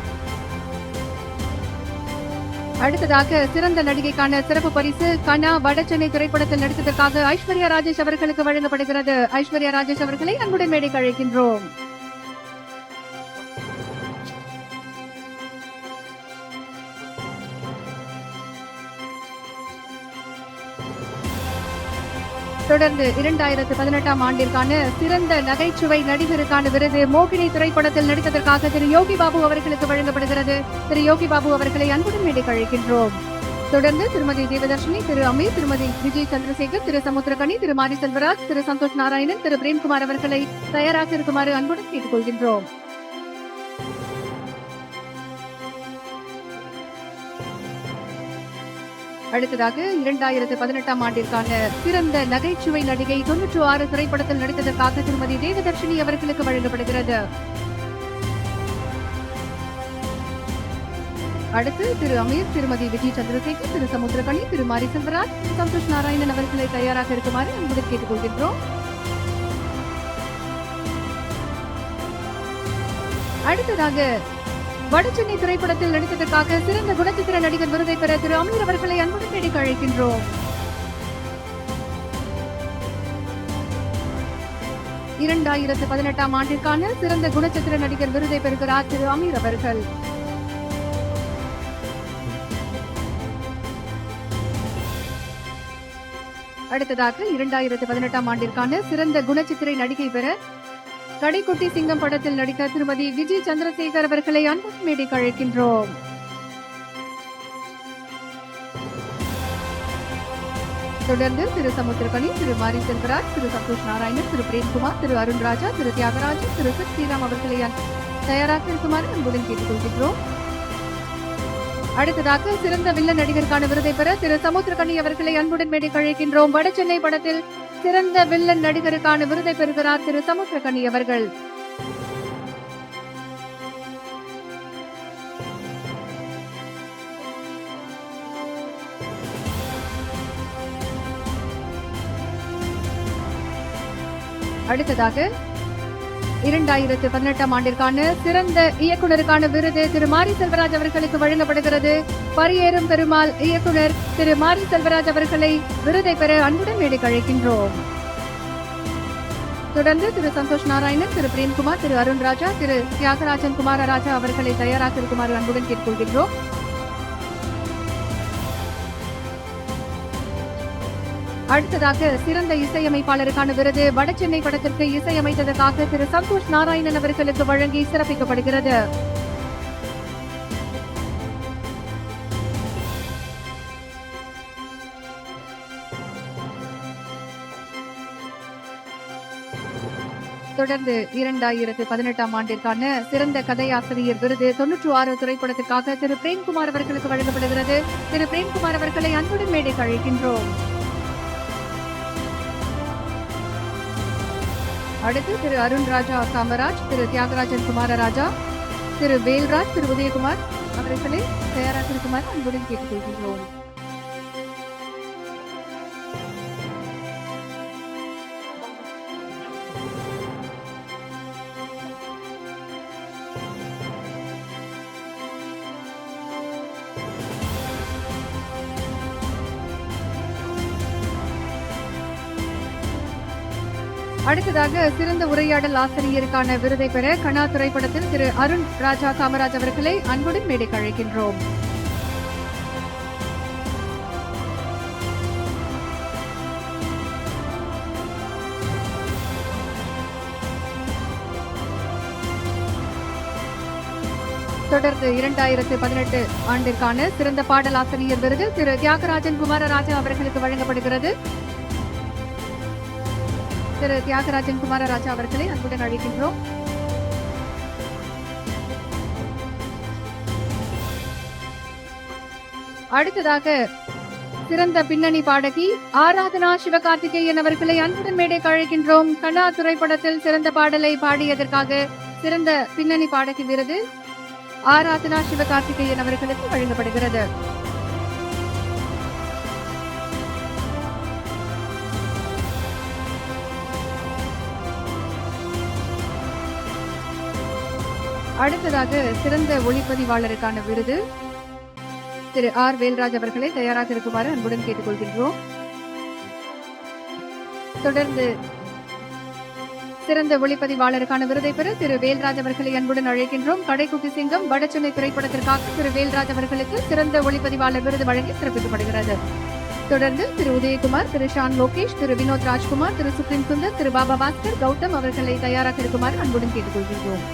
S1: அடுத்ததாக சிறந்த நடிகைக்கான சிறப்பு பரிசு கண்ணா வடசென்னை திரைப்படத்தில் நடித்ததற்காக ஐஸ்வர்யா ராஜேஷ் அவர்களுக்கு வழங்கப்படுகிறது. ஐஸ்வர்யா ராஜேஷ் அவர்களை அன்புடன் மேடைக்கு அழைக்கின்றோம். தொடர்ந்து 2018 ஆண்டிற்கான சிறந்த நகைச்சுவை நடிகருக்கான விருது மோகினி திரைப்படத்தில் நடித்ததற்காக திரு யோகி பாபு அவர்களுக்கு வழங்கப்படுகிறது. திரு யோகி பாபு அவர்களை அன்புடன் மேடைக்கு அழைக்கின்றோம். தொடர்ந்து திருமதி தேவதர்ஷினி, திரு அமீர், திருமதி விஜய் சந்திரசேகர், திரு சமுத்திரகனி, திரு மாரி செல்வராஜ், திரு சந்தோஷ் நாராயணன், திரு பிரேம்குமார் அவர்களை தயாராக இருக்குமாறு அன்புடன் கேட்டுக்கொள்கின்றோம். அடுத்ததாக 2018 ஆண்டிற்கான சிறந்த நகைச்சுவை நடிகை 96 திரைப்படத்தில் நடித்ததற்காக திருமதி தேவதர்ஷினி அவர்களுக்கு வழங்கப்படுகிறது. அடுத்து திரு அமீர், திருமதி விஜய் சந்திரசேகர், திரு சமுத்திரகனி, திரு மாரி செல்வராஜ், திரு சந்தோஷ் நாராயணன் அவர்களை தயாராக இருக்குமாறு அன்புடன் கேட்டுக்கொள்கின்றோம். அடுத்ததாக வடசென்னை திரைப்படத்தில் நடித்ததற்காக சிறந்த குணச்சித்திர நடிகர் விருதை பெற திரு அமீர் அவர்களை அன்புடன் மேடைக்கு அழைக்கின்றோம். 2018 ஆண்டிற்கான சிறந்த குணச்சித்திர நடிகர் விருதை பெறுகிறார் திரு அமீர் அவர்கள். அடுத்ததாக 2018 ஆண்டிற்கான சிறந்த குணச்சித்திரை நடிகை பெற கடைக்குட்டி சிங்கம் படத்தில் நடித்த திருமதி விஜய் சந்திரசேகர் அவர்களை அன்புடன் மேடைக்கு அழைக்கின்றோம். தொடர்ந்து திரு சமுத்திரகனி, திரு மாரி செல்வராஜ், திரு சந்தோஷ் நாராயணன், திரு பிரேம்குமார், திரு அருண்ராஜா, திரு தியாகராஜன், திரு ஸ்ரீராம் அவர்களை தயாராக இருக்குமாறு அன்புடன் கேட்டுக்கொள்கின்றோம். அடுத்ததாக சிறந்த வில்லன் நடிகருக்கான விருதை பெற திரு சமுத்திரகனி அவர்களை அன்புடன் மேடைக்கு அழைக்கின்றோம். வடசென்னை படத்தில் சிறந்த வில்லன் நடிகருக்கான விருதை பெறுகிறார் திரு சமுத்திரகனி அவர்கள். அடுத்ததாக 2018 ஆண்டிற்கான சிறந்த இயக்குனருக்கான விருது திரு மாரி செல்வராஜ் அவர்களுக்கு வழங்கப்படுகிறது. பரியேறும் பெருமாள் இயக்குனர் திரு மாரி செல்வராஜ் அவர்களை விருதை பெற அன்புடன் மேடைக்கு அழைக்கின்றோம். தொடர்ந்து திரு சந்தோஷ் நாராயணன், திரு பிரேம்குமார், திரு அருண் ராஜா, திரு தியாகராஜன் குமாரராஜா அவர்களை தயாராக இருக்குமாறு அன்புடன் கேட்டுக்கொள்கின்றோம். அடுத்ததாக சிறந்த இசையமைப்பாளருக்கான விருது வடசென்னை படத்திற்கு இசையமைத்ததற்காக திரு சந்தோஷ் நாராயணன் அவர்களுக்கு வழங்கி சிறப்பிக்கப்படுகிறது. தொடர்ந்து 2018 ஆண்டிற்கான சிறந்த கதையாசிரியர் விருது 96 திரைப்படத்திற்காக திரு பிரேம்குமார் அவர்களுக்கு வழங்கப்படுகிறது. திரு பிரேம்குமார் அவர்களை அன்புடன் மேடைக்கு அழைக்கின்றோம். அடுத்து திரு அருண் ராஜா காமராஜ், திரு தியாகராஜன் குமாரராஜா, திரு வேல்ராஜ், திரு உதயகுமார் அவர்களை தயாராக இருக்குமாறு அன்புடன் கேட்டுக்கொள்கின்றோம். அடுத்ததாக சிறந்த உரையாடல் ஆசிரியருக்கான விருதை பெற கனா திரைப்படத்தில் திரு அருண் ராஜா காமராஜ் அவர்களை அன்புடன் மேடைக்கு அழைக்கின்றோம். தொடர்ந்து 2018 ஆண்டிற்கான சிறந்த பாடலாசிரியர் விருது திரு தியாகராஜன் குமாரராஜா அவர்களுக்கு வழங்கப்படுகிறது. திரு தியாகராஜன் குமாரராஜா அவர்களை அன்புடன் அழைக்கின்றோம். அடுத்ததாக சிறந்த பின்னணி பாடகி ஆராதனா சிவகார்த்திகேயன் அவர்களை அன்புடன் மேடைக்கு அழைக்கின்றோம். கனா திரைப்படத்தில் சிறந்த பாடலை பாடியதற்காக சிறந்த பின்னணி பாடகி விருது ஆராதனா சிவகார்த்திகேயன் அவர்களுக்கு வழங்கப்படுகிறது. அடுத்ததாக சிறந்த ஒளிப்பதிவாளருக்கான விருது திரு ஆர் வேல்ராஜ் அவர்களை தயாராக இருக்குமாறு அன்புடன் கேட்டுக்கொள்கின்றோம். தொடர்ந்து சிறந்த ஒளிப்பதிவாளருக்கான விருதை பெற திரு வேல்ராஜ் அவர்களை அன்புடன் அழைக்கின்றோம். கடைக்குட்டி சிங்கம் வடசென்னை திரைப்படத்திற்காக திரு வேல்ராஜ் அவர்களுக்கு சிறந்த ஒளிப்பதிவாளர் விருது வழங்கி சிறப்பிக்கப்படுகிறது. தொடர்ந்து திரு உதயகுமார், திரு ஷான் லோகேஷ், திரு வினோத் ராஜ்குமார், திரு சுப்ரீம் சுந்தர், திரு பாபா பாஸ்கர், கௌதம் அவர்களை தயாராக இருக்குமாறு அன்புடன் கேட்டுக்கொள்கின்றோம்.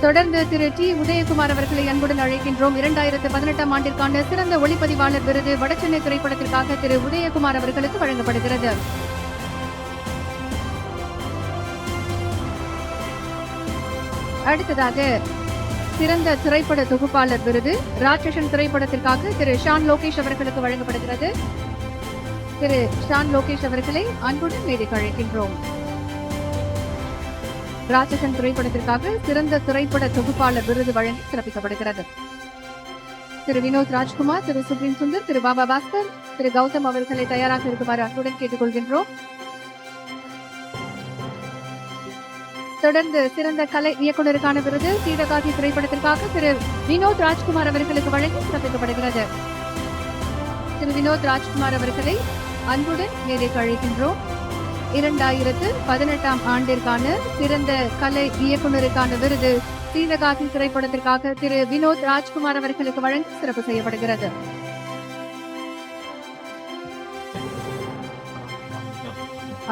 S1: தொடர்ந்து திரு டி உதயகுமார் அவர்களை அன்புடன் அழைக்கின்றோம். 2018 ஆண்டிற்கான சிறந்த ஒளிப்பதிவாளர் விருது வடசென்னை திரைப்படத்திற்காக திரு உதயகுமார் அவர்களுக்கு வழங்கப்படுகிறது. அடுத்ததாக சிறந்த திரைப்பட தொகுப்பாளர் விருது ராட்சசன் திரைப்படத்திற்காக திரு ஷான் லோகேஷ் அவர்களுக்கு வழங்கப்படுகிறது. திரு ஷான் லோகேஷ் அவர்களை அன்புடன் மேடைக்கு அழைக்கின்றோம். ராட்சசன் திரைப்படத்திற்காக சிறந்த திரைப்பட தொகுப்பாளர் விருது வழங்கி சிறப்பிக்கப்படுகிறது. திரு வினோத் ராஜ்குமார், திரு சுப்ரீம் சுந்தர், திரு பாபா பாஸ்கர், திரு கௌதம் அவர்களை தயாராக இருக்குமாறு அன்புடன் கேட்டுக்கொள்கின்றோம். தொடர்ந்து சிறந்த கலை இயக்குநருக்கான விருது சீதகாதி திரைப்படத்திற்காக திரு வினோத் ராஜ்குமார் அவர்களுக்கு வழங்கி சிறப்பிக்கப்படுகிறது. திரு வினோத் ராஜ்குமார் அவர்களை அன்புடன் மேடைக்கு அழைக்கின்றோம். 2018 ஆண்டிற்கான சிறந்த கலை இயக்குநருக்கான விருது சீதகாதி திரைப்படத்திற்காக திரு வினோத் ராஜ்குமார் அவர்களுக்கு வழங்கி சிறப்பு செய்யப்படுகிறது.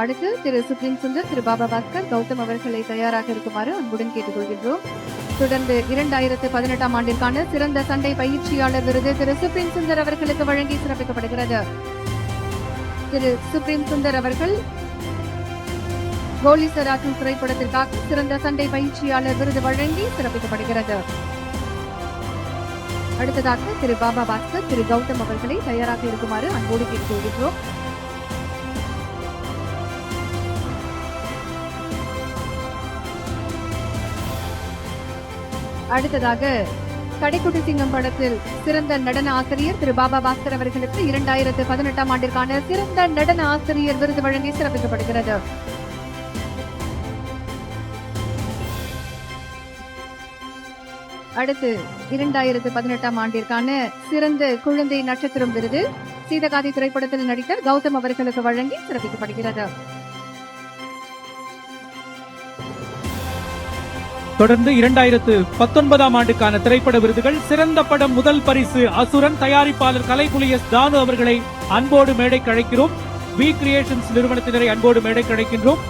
S1: அடுத்து திரு சுப்ரீம் சுந்தர், திரு பாபா பாஸ்கர், கௌதம் அவர்களை தயாராக இருக்குமாறு அன்புடன் கேட்டுக்கொள்கின்றோம். தொடர்ந்து 2018 ஆண்டிற்கான சிறந்த சண்டை பயிற்சியாளர் விருது திரு சுப்ரீம் சுந்தர் அவர்களுக்கு வழங்கி சிறப்பிக்கப்படுகிறது. திரு சுப்ரீம் சுந்தர் அவர்கள் கோலி சராசன் திரைப்படத்திற்காக சிறந்த சண்டை பயிற்சியாளர் விருது வழங்கி சிறப்பிக்கப்படுகிறது. அடுத்ததாக திரு பாபா பாஸ்கர், திரு கௌதம் அவர்களை தயாராக இருக்குமாறு அன்போடு கேட்டுக்கொள்கின்றோம். அடுத்ததாக கடைக்குட்டி சிங்கம் படத்தில் சிறந்த நடன ஆசிரியர் திரு பாபா பாஸ்கர் அவர்களுக்கு 2018 ஆண்டிற்கான சிறந்த நடன ஆசிரியர் விருது வழங்கி சிறப்பிக்கப்படுகிறது. அடுத்து 2018 ஆண்டிற்கான சிறந்த குழந்தை நட்சத்திரம் விருது சீதகாதி திரைப்படத்தில் நடித்த கௌதம் அவர்களுக்கு வழங்கி சிறப்பிக்கப்படுகிறது.
S4: தொடர்ந்து 2019 ஆண்டுக்கான திரைப்பட விருதுகள். சிறந்த படம் முதல் பரிசு அசுரன். தயாரிப்பாளர் கலைப்புலி எஸ் தானு அவர்களை அன்போடு மேடைக்கு அழைக்கிறோம். வி கிரியேஷன்ஸ் நிறுவனத்தினரை அன்போடு மேடைக்கு அழைக்கின்றோம்.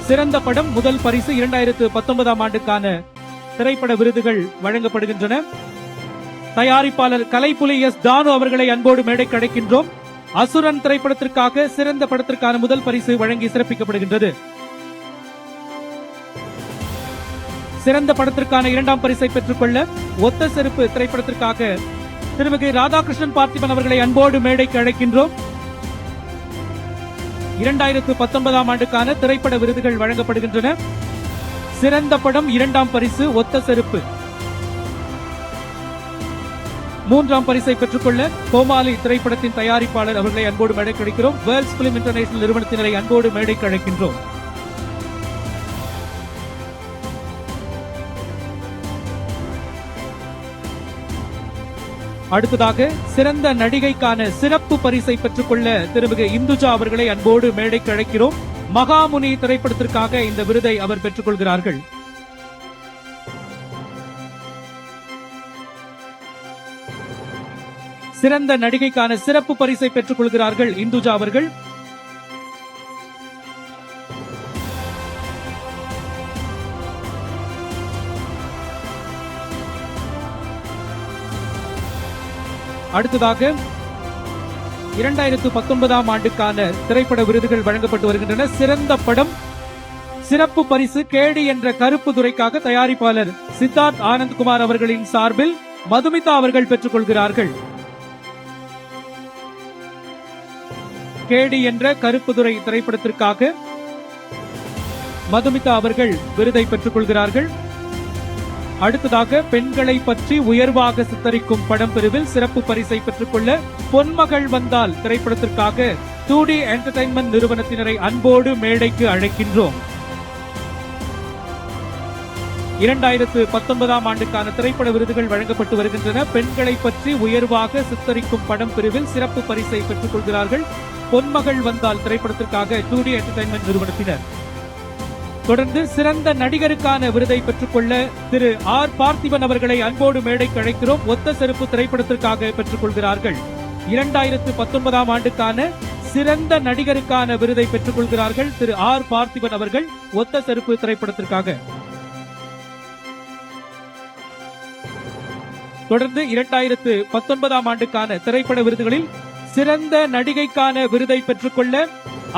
S4: சிறந்த படம் முதல் பரிசு 2019 ஆண்டுக்கான திரைப்பட விருதுகள் வழங்கப்படுகின்றன. தயாரிப்பாளர் கலைப்புலி எஸ் தானு அவர்களை அன்போடு மேடைக்கு அழைக்கின்றோம். அசுரன் திரைப்படத்திற்காக சிறந்த படத்திற்கான முதல் பரிசு வழங்கி சிறப்பிக்கப்படுகின்றது. சிறந்த படத்திற்கான 2ஆம் பரிசை பெற்றுக்கொள்ள ஒத்த செருப்பு திரைப்படத்திற்காக திருமிகு ராதாகிருஷ்ணன் பார்த்திபன் அவர்களை அன்போடு மேடைக்கு அழைக்கின்றோம். 2019 ஆண்டுக்கான திரைப்பட விருதுகள் வழங்கப்படுகின்றன. சிறந்த படம் 2ஆம் பரிசு ஒத்த செருப்பு. 3ஆம் பரிசை பெற்றுக்கொள்ள கோமாளி திரைப்படத்தின் தயாரிப்பாளர் அவர்களை அன்போடு மேடைக்கு அழைக்கிறோம். வேர்ல்ட்ஸ் பிலிம் இன்டர்நேஷனல் நிறுவனத்தினரை அன்போடு மேடைக்கு அழைக்கின்றோம். அடுத்ததாக சிறந்த நடிகைக்கான சிறப்பு பரிசை பெற்றுக்கொள்ள திருமிகு இந்துஜா அவர்களை அன்போடு மேடைக்கு அழைக்கிறோம். மகாமுனி திரைப்படத்திற்காக இந்த விருதை அவர் பெற்றுக் கொள்கிறார்கள். சிறந்த நடிகைக்கான சிறப்பு பரிசை பெற்றுக் கொள்கிறார்கள் இந்துஜா அவர்கள். அடுத்ததாக 2019 ஆண்டுக்கான திரைப்பட விருதுகள் வழங்கப்பட்டு வருகின்றன. சிறந்த படம் சிறப்பு பரிசு கேடி என்ற கருப்பு துறைக்காக தயாரிப்பாளர் சித்தார்த் ஆனந்த்குமார் அவர்களின் சார்பில் மதுமிதா அவர்கள் பெற்றுக் கொள்கிறார்கள். கேடி என்ற கருப்பு துறை திரைப்படத்திற்காக மதுமிதா அவர்கள் விருதை பெற்றுக் கொள்கிறார்கள். அடுத்ததாக பெண்களை பற்றி உயர்வாக சித்தரிக்கும் படம் பிரிவில் சிறப்பு பரிசை பெற்றுக்கொள்ள பொன்மகள் வந்தால் திரைப்படத்திற்காக 2D என்டர்டைன்மெண்ட் நிறுவனத்தினரை அன்போடு மேடைக்கு அழைக்கின்றோம். 2019 ஆண்டுக்கான திரைப்பட விருதுகள் வழங்கப்பட்டு வருகின்றன. பெண்களை பற்றி உயர்வாக சித்தரிக்கும் படம் பிரிவில் சிறப்பு பரிசை பெற்றுக் கொள்கிறார்கள். பொன்மகள் வந்தால் திரைப்படத்திற்காக 2D என்டர்டைன்மெண்ட் நிறுவனத்தினர். தொடர்ந்து சிறந்த நடிகருக்கான விருதை பெற்றுக்கொள்ள திரு ஆர் பார்த்திபன் அவர்களை அன்போடு மேடைக்கு அழைக்கிறோம். ஒத்த செருப்பு திரைப்படத்திற்காக பெற்றுக் கொள்கிறார்கள். 2019 ஆண்டுக்கான சிறந்த நடிகருக்கான விருதை பெற்றுக் கொள்கிறார்கள் திரு ஆர் பார்த்திபன் அவர்கள் ஒத்த செருப்பு திரைப்படத்திற்காக. தொடர்ந்து 2019 ஆண்டுக்கான திரைப்பட விருதுகளில் சிறந்த நடிகைக்கான விருதை பெற்றுக்கொள்ள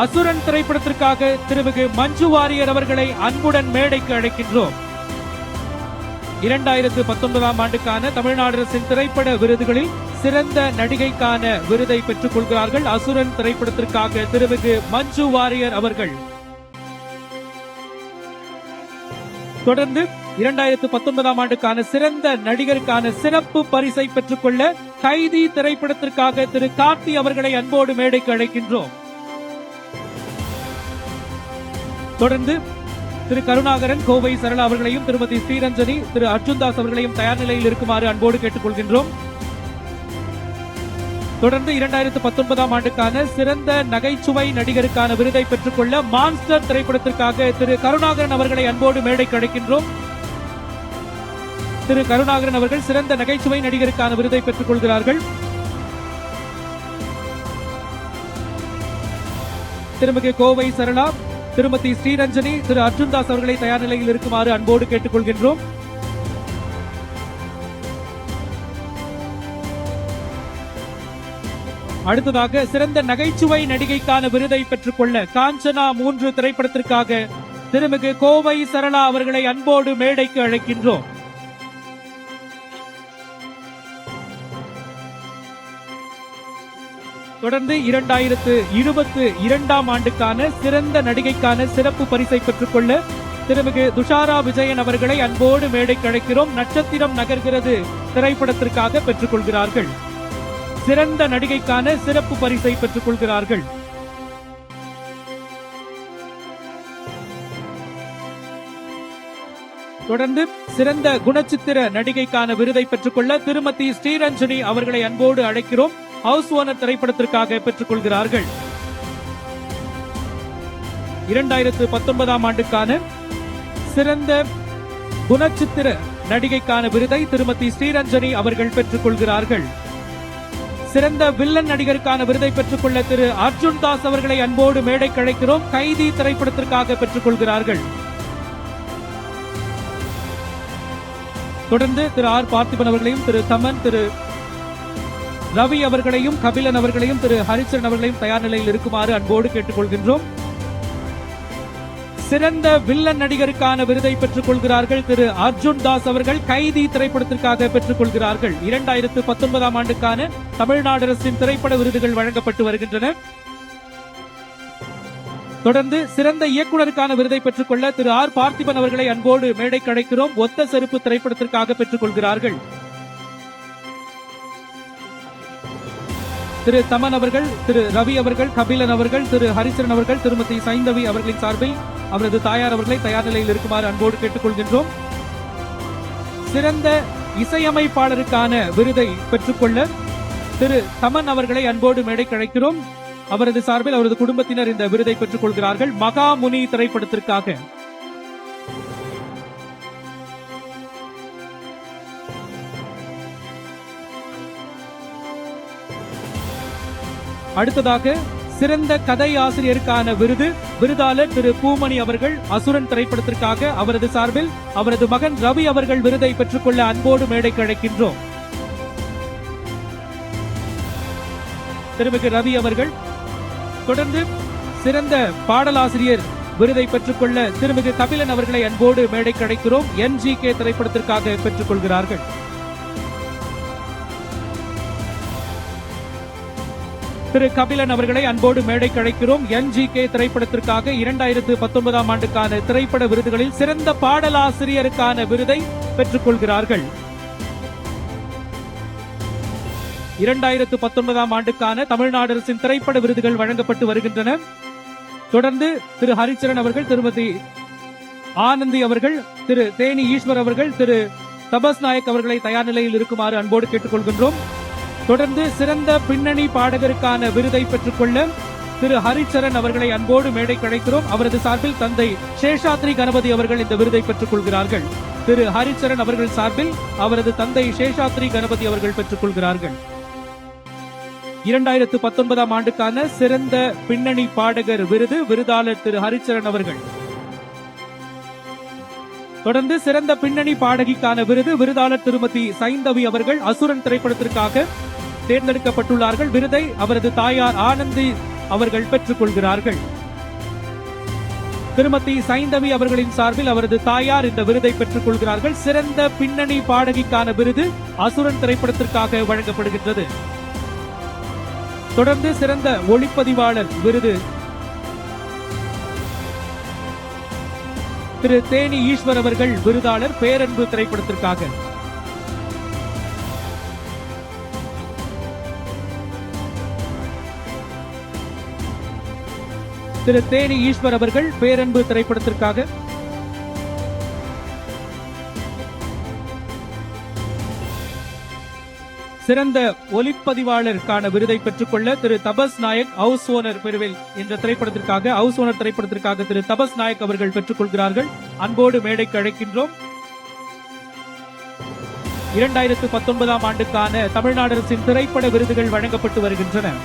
S4: அசுரன் திரைப்படத்திற்காக திருமிகு மஞ்சு வாரியர் அவர்களை அன்புடன் மேடைக்கு அழைக்கின்றோம். 2019 ஆண்டுக்கான தமிழ்நாடு அரசின் திரைப்பட விருதுகளில் சிறந்த நடிகைக்கான விருதை பெற்றுக் கொள்கிறார்கள். அசுரன் திரைப்படத்திற்காக திருமிகு மஞ்சு வாரியர் அவர்கள். தொடர்ந்து 2019 ஆண்டுக்கான சிறந்த நடிகருக்கான சிறப்பு பரிசை பெற்றுக்கொள்ள கைதி திரைப்படத்திற்காக திரு கார்த்தி அவர்களை அன்போடு மேடைக்கு அழைக்கின்றோம். தொடர்ந்து திரு கருணாகரன், கோவை சரளா அவர்களையும் திருமதி ஸ்ரீரஞ்சனி, திரு அர்ஜுன்தாஸ் அவர்களையும் தயார் நிலையில் இருக்குமாறு அன்போடு கேட்டுக் கொள்கின்றோம். தொடர்ந்து 2019 ஆண்டுக்கான சிறந்த நகைச்சுவை நடிகருக்கான விருதை பெற்றுக்கொள்ள மான்ஸ்டர் திரைப்படத்திற்காக திரு கருணாகரன் அவர்களை அன்போடு மேடைக்கு அழைக்கின்றோம். திரு கருணாகரன் அவர்கள் சிறந்த நகைச்சுவை நடிகருக்கான விருதை பெற்றுக் கொள்கிறார்கள். திருமிகு கோவை சரளா, திருமதி ஸ்ரீரஞ்சனி, திரு அர்ஜுன்தாஸ் அவர்களை தயார் நிலையில் இருக்குமாறு அன்போடு கேட்டுக் கொள்கின்றோம். அடுத்ததாக சிறந்த நகைச்சுவை நடிகைக்கான விருதை பெற்றுக்கொள்ள காஞ்சனா 3 திரைப்படத்திற்காக திருமிகு கோவை சரளா அவர்களை அன்போடு மேடைக்கு அழைக்கின்றோம். தொடர்ந்து 2022 ஆண்டுக்கான சிறந்த நடிகைக்கான சிறப்பு பரிசை பெற்றுக்கொள்ள திருமிகு துஷாரா விஜயன் அவர்களை அன்போடு மேடைக்கு அழைக்கிறோம். நட்சத்திரம் நகர்கிறது திரைப்படத்திற்காக பெற்றுக் கொள்கிறார்கள். சிறந்த நடிகைக்கான சிறப்பு பரிசை பெற்றுக் கொள்கிறார்கள். தொடர்ந்து சிறந்த குணச்சித்திர நடிகைக்கான விருதை பெற்றுக்கொள்ள திருமதி ஸ்ரீரஞ்சனி அவர்களை அன்போடு அழைக்கிறோம். ஹவுஸ் ஓனர் திரைப்படத்திற்காக பெற்றுக் கொள்கிறார்கள். 2019 ஆண்டுக்கான சிறந்த குணச்சித்திர நடிகைக்கான விருதை திருமதி ஸ்ரீரஞ்சனி அவர்கள் பெற்றுக் கொள்கிறார்கள். சிறந்த வில்லன் நடிகருக்கான விருதை பெற்றுக்கொள்ள திரு அர்ஜுன் தாஸ் அவர்களை அன்போடு மேடைக்கு அழைக்கிறோம். கைதி திரைப்படத்திற்காக பெற்றுக் கொள்கிறார்கள். தொடர்ந்து திரு ஆர் பார்த்திபன் அவர்களையும் திரு தமன், திரு ரவி அவர்களையும் கபிலன் அவர்களையும் திரு ஹரிச்சரன் அவர்களையும் தயார் நிலையில் இருக்குமாறு அன்போடு கேட்டுக்கொள்கின்றோம். சிறந்த வில்லன் நடிகருக்கான விருதை பெற்றுக் கொள்கிறார்கள். திரு அர்ஜுன் தாஸ் அவர்கள் கைதி திரைப்படத்திற்காக பெற்றுக் கொள்கிறார்கள். 2019 ஆண்டுக்கான தமிழ்நாடு அரசின் திரைப்பட விருதுகள் வழங்கப்பட்டு வருகின்றன. தொடர்ந்து சிறந்த இயக்குனருக்கான விருதை பெற்றுக் கொள்ள திரு ஆர் பார்த்திபன் அவர்களை அன்போடு மேடைக்கு அழைக்கிறோம். ஒத்த செருப்பு திரைப்படத்திற்காக பெற்றுக் கொள்கிறார்கள். திரு தமன் அவர்கள், திரு ரவி அவர்கள், கபிலன் அவர்கள், திரு ஹரிச்சரன் அவர்கள், திருமதி சைந்தவி அவர்களின் சார்பில் அவரது தாயார் அவர்களை தயார் நிலையில் இருக்குமாறு அன்போடு கேட்டுக்கொள்கின்றோம். சிறந்த இசையமைப்பாளருக்கான விருதை பெற்றுக்கொள்ள திரு தமன் அவர்களை அன்போடு மேடைக்கு அழைக்கிறோம். அவரது சார்பில் அவரது குடும்பத்தினர் இந்த விருதை பெற்றுக் கொள்கிறார்கள். மகாமுனி திரைப்படத்திற்காக. அடுத்ததாக சிறந்த கதை ஆசிரியருக்கான விருது விருதாளர் திரு பூமணி அவர்கள் அசுரன் திரைப்படத்திற்காக அவரது சார்பில் அவரது மகன் ரவி அவர்கள் விருதை பெற்றுக்கொள்ள அன்போடு மேடைக்கு அழைக்கின்றோம். திருமிகு ரவி அவர்கள். தொடர்ந்து சிறந்த பாடலாசிரியர் விருதை பெற்றுக்கொள்ள திருமிகு கபிலன் அவர்களை அன்போடு மேடைக்கு அழைக்கிறோம். NGK திரைப்படத்திற்காக பெற்றுக் கொள்கிறார்கள். திரு கபிலன் அவர்களை அன்போடு மேடைக்கு அழைக்கிறோம். NGK திரைப்படத்திற்காக 2019 ஆண்டுக்கான திரைப்பட விருதுகளில் சிறந்த பாடலாசிரியருக்கான விருதை பெற்றுக் கொள்கிறார்கள். 2019 ஆண்டுக்கான தமிழ்நாடு அரசின் திரைப்பட விருதுகள் வழங்கப்பட்டு வருகின்றன. தொடர்ந்து திரு ஹரிச்சரன் அவர்கள், திருமதி ஆனந்தி அவர்கள், திரு தேனி ஈஸ்வர் அவர்கள், திரு தபஸ் நாயக் அவர்களை தயார் நிலையில் இருக்குமாறு அன்போடு கேட்டுக்கொள்கின்றோம். தொடர்ந்து சிறந்த பின்னணி பாடகருக்கான விருதை பெற்றுக்கொள்ள திரு ஹரிச்சரன் அவர்களை அன்போடு மேடைக்கு அழைக்கிறோம். அவரது சார்பில் தந்தை சேஷாத்ரி கணபதி அவர்கள் இந்த விருதை பெற்றுக் கொள்கிறார்கள். திரு ஹரிச்சரன் அவர்கள் சார்பில் அவரது தந்தை சேஷாத்ரி கணபதி அவர்கள் பெற்றுக் கொள்கிறார்கள். 2019 ஆண்டுக்கான சிறந்த பின்னணி பாடகர் விருது விருதாளர் திரு ஹரிச்சரன் அவர்கள். தொடர்ந்து சிறந்த பின்னணி பாடகிக்கான விருது விருதாளர் திருமதி சைந்தவி அவர்கள் அசுரன் திரைப்படத்திற்காக தேர்ந்தெடுக்கப்பட்டுள்ளார்கள். விருதை அவரது தாயார் ஆனந்தி அவர்கள் பெற்றுக் கொள்கிறார்கள். திருமதி சைந்தவி அவர்களின் சார்பில் அவரது தாயார் இந்த விருதை பெற்றுக் கொள்கிறார்கள். சிறந்த பின்னணி பாடகிக்கான விருது அசுரன் திரைப்படத்திற்காக வழங்கப்படுகின்றது. தொடர்ந்து சிறந்த ஒளிப்பதிவாளர் விருது திரு தேனி ஈஸ்வர் அவர்கள் விருதாளர் பேரன்பு திரைப்படத்திற்காக. திரு தேனி ஈஸ்வர் அவர்கள் பேரன்பு திரைப்படத்திற்காக. சிறந்த ஒலிப்பதிவாளருக்கான விருதை பெற்றுக்கொள்ள திரு தபஸ் நாயக் ஹவுஸ் ஓனர் பிரிவில் என்ற திரைப்படத்திற்காக ஹவுஸ் ஓனர் திரைப்படத்திற்காக திரு தபஸ் நாயக் அவர்கள் பெற்றுக் கொள்கிறார்கள். அன்போடு மேடைக்கு அழைக்கின்றோம். 2019 ஆண்டுக்கான தமிழ்நாடு அரசின் திரைப்பட விருதுகள் வழங்கப்பட்டு வருகின்றன.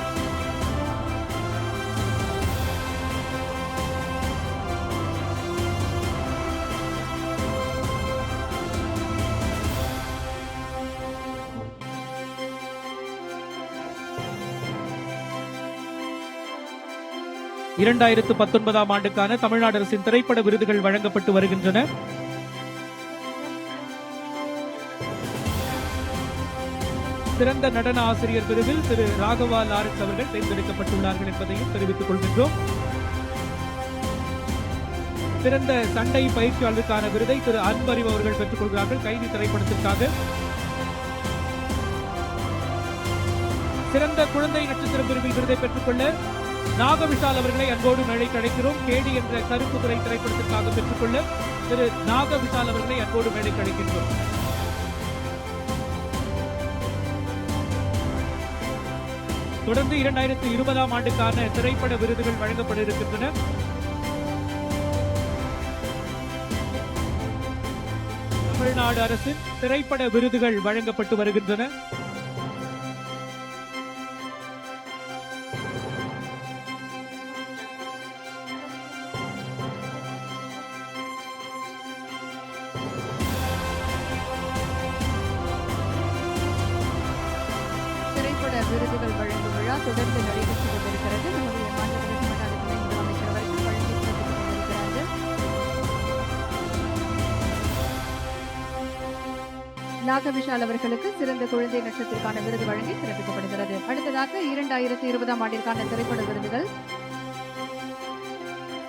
S4: இரண்டாயிரத்து 19 ஆண்டுக்கான தமிழ்நாடு அரசின் திரைப்பட விருதுகள் வழங்கப்பட்டு வருகின்றன. சிறந்த நடன ஆசிரியர் விருதில் திரு ராகவா லாரன்ஸ் அவர்கள் தேர்ந்தெடுக்கப்பட்டுள்ளார்கள் என்பதையும் தெரிவித்துக் கொள்கின்றோம். சிறந்த சண்டை பயிற்சியாளருக்கான விருதை திரு அன்பறிவு அவர்கள் பெற்றுக் கொள்கிறார்கள். கைதி திரைப்படத்திற்காக. சிறந்த குழந்தை நட்சத்திர பிரிவில் விருதை பெற்றுக்கொள்ள நாகவிசால் அவர்களை அன்போடு மேடைக்கு அழைக்கிறோம். கேடி என்ற கருப்பு துறை திரைப்படத்திற்காக பெற்றுக்கொள்ள திரு நாகவிசால் அவர்களை அன்போடு மேடைக்கு அழைக்கின்றோம். தொடர்ந்து 2020ஆம் ஆண்டுக்கான திரைப்பட விருதுகள் வழங்கப்பட இருக்கின்றன. தமிழ்நாடு அரசின் திரைப்பட விருதுகள் வழங்கப்பட்டு வருகின்றன.
S1: திரைப்பட விருதுகள் வழங்கும் விழா தொடர்ந்து நடைபெற்று கொண்டிருக்கிறது. நம்முடைய மாநில துணை முதலமைச்சர் அவர்கள் வழங்கி சிறப்பித்துக் கொண்டிருக்கிறார்கள். நாகவிசால் அவர்களுக்கு சிறந்த குழந்தை நட்சத்திற்கான விருது வழங்கி சிறப்பிக்கப்படுகிறது. அடுத்ததாக 2020ஆம் ஆண்டிற்கான திரைப்பட விருதுகள்.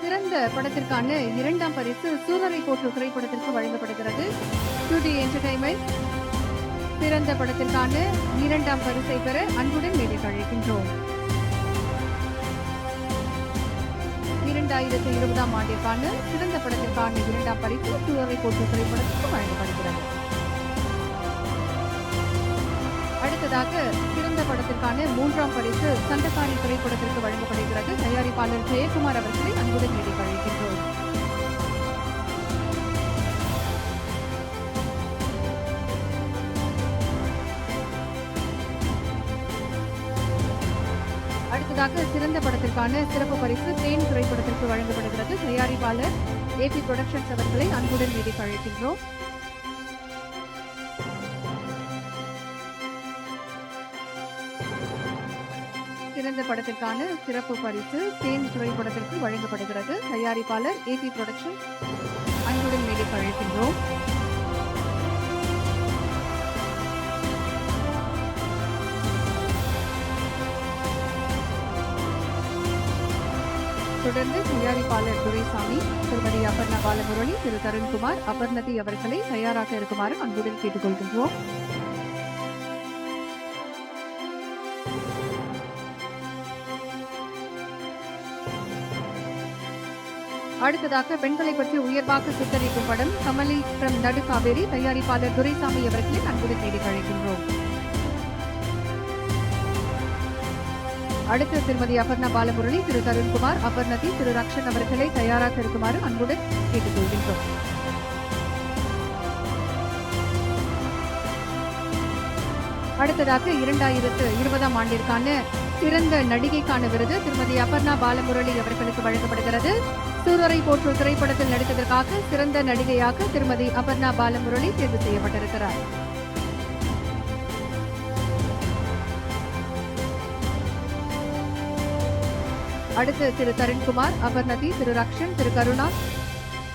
S1: சிறந்த படத்திற்கான 2ஆம் பரிசு சூரரை போற்று திரைப்படத்திற்கு வழங்கப்படுகிறது. 2D என்டர்டைன்மெண்ட் சிறந்த படத்திற்கான 2ஆம் பரிசை பெற அன்புடன் மேடைக்கு அழைக்கின்றோம். 2020ஆம் ஆண்டிற்கான சிறந்த படத்திற்கான 2ஆம் பரிசு சூரரை போற்று திரைப்படத்திற்கு வழங்கப்படுகிறது. அடுத்ததாக சிறந்த படத்திற்கான 3ஆம் பரிசு சண்டக்காரி திரைப்படத்திற்கு வழங்கப்படுகிறது. தயாரிப்பாளர் ஜெயக்குமார் அவர்களை அன்புடன் மேடைக்கு அழைக்கின்றோம். அடுத்ததாக சிறந்த படத்திற்கான சிறப்பு பரிசு தேன் திரைப்படத்திற்கு வழங்கப்படுகிறது. தயாரிப்பாளர் AP புரொடக்ஷன்ஸ் அவர்களை அன்புடன் மேடைக்கு அழைக்கின்றோம். சிறந்த படத்திற்கான சிறப்பு பரிசு தேன் திரைப்படத்திற்கு வழங்கப்படுகிறது. தயாரிப்பாளர் AP புரொடக்ஷன்ஸ் அன்புடன் மேடைக்கு அழைக்கின்றோம். தொடர்ந்து தயாரிப்பாளர் துரைசாமி, திருமதி அபர்ணா பாலமுரளி, திரு தருண்குமார், அபர்ணதி அவர்களை தயாராக இருக்குமாறு அன்புடன் கேட்டுக்கொள்கின்றோம். அடுத்ததாக பெண்களை பற்றி உயர்வாக சித்தரிக்கும் படம் கமலி ஃப்ரம் நடு காவேரி. தயாரிப்பாளர் துரைசாமி அவர்களை அன்புடன் தேடி அழைக்கின்றோம். அடுத்து திருமதி அபர்ணா பாலமுரளி, திரு தருண்குமார், அபர்ணதி, திரு ரக்ஷன் அவர்களை தயாராக இருக்குமாறு அன்புடன் கேட்டுக்கொள்கின்றோம். அடுத்ததாக 2020ஆம் ஆண்டிற்கான சிறந்த நடிகைக்கான விருது திருமதி அபர்ணா பாலமுரளி அவர்களுக்கு வழங்கப்படுகிறது. சூரரை போற்று திரைப்படத்தில் நடித்ததற்காக சிறந்த நடிகையாக திருமதி அபர்ணா பாலமுரளி தேர்வு செய்யப்பட்டிருக்கிறார். அடுத்து திரு தருண்குமார், அபர்ணதி, திரு ரக்ஷன், திரு கருணா,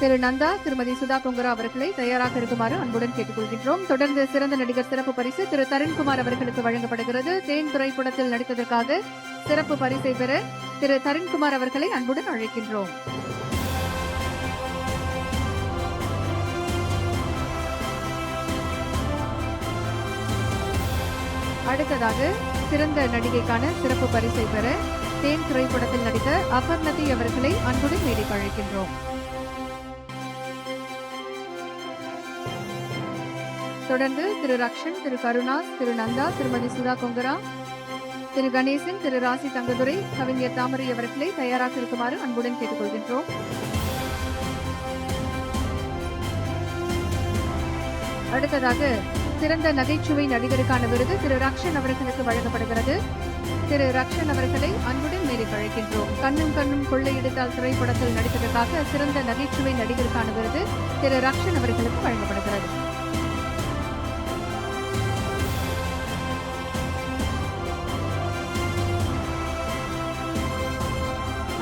S1: திரு நந்தா, திருமதி சுதா கொங்கரா அவர்களை தயாராக இருக்குமாறு அன்புடன் கேட்டுக்கொள்கின்றோம். தொடர்ந்து சிறந்த நடிகர் சிறப்பு பரிசு திரு தருண்குமார் அவர்களுக்கு வழங்கப்படுகிறது. தேன் திரைப்படத்தில் நடித்ததற்காக சிறப்பு பரிசை பெற திரு தருண்குமார் அவர்களை அன்புடன் அழைக்கின்றோம். அடுத்ததாக சிறந்த நடிகைக்கான சிறப்பு பரிசை பெற தேன் திரைப்படத்தில் நடித்த அபர்ணதி அவர்களை அன்புடன் மேடைக்கு அழைக்கின்றோம். தொடர்ந்து திரு ரக்ஷன், திரு கருணா, திரு நந்தா, திருமதி சுதா கொங்கரா, திரு கணேசன், திரு ராசி தங்கதுரை, கவிஞர் தாமரை அவர்களை தயாராக இருக்குமாறு அன்புடன் கேட்டுக்கொள்கின்றோம். அடுத்ததாக சிறந்த நகைச்சுவை நடிகருக்கான விருது திரு ரக்ஷன் அவர்களுக்கு வழங்கப்படுகிறது. திரு ரக்ஷன் அவர்களை அன்புடன் மேடைக்கு அழைக்கின்றோம். கண்ணும் கண்ணும் கொள்ளையடித்தால் திரைப்படத்தில் நடித்ததற்காக சிறந்த நகைச்சுவை நடிகருக்கான விருது திரு ரக்ஷன் அவர்களுக்கு வழங்கப்படுகிறது.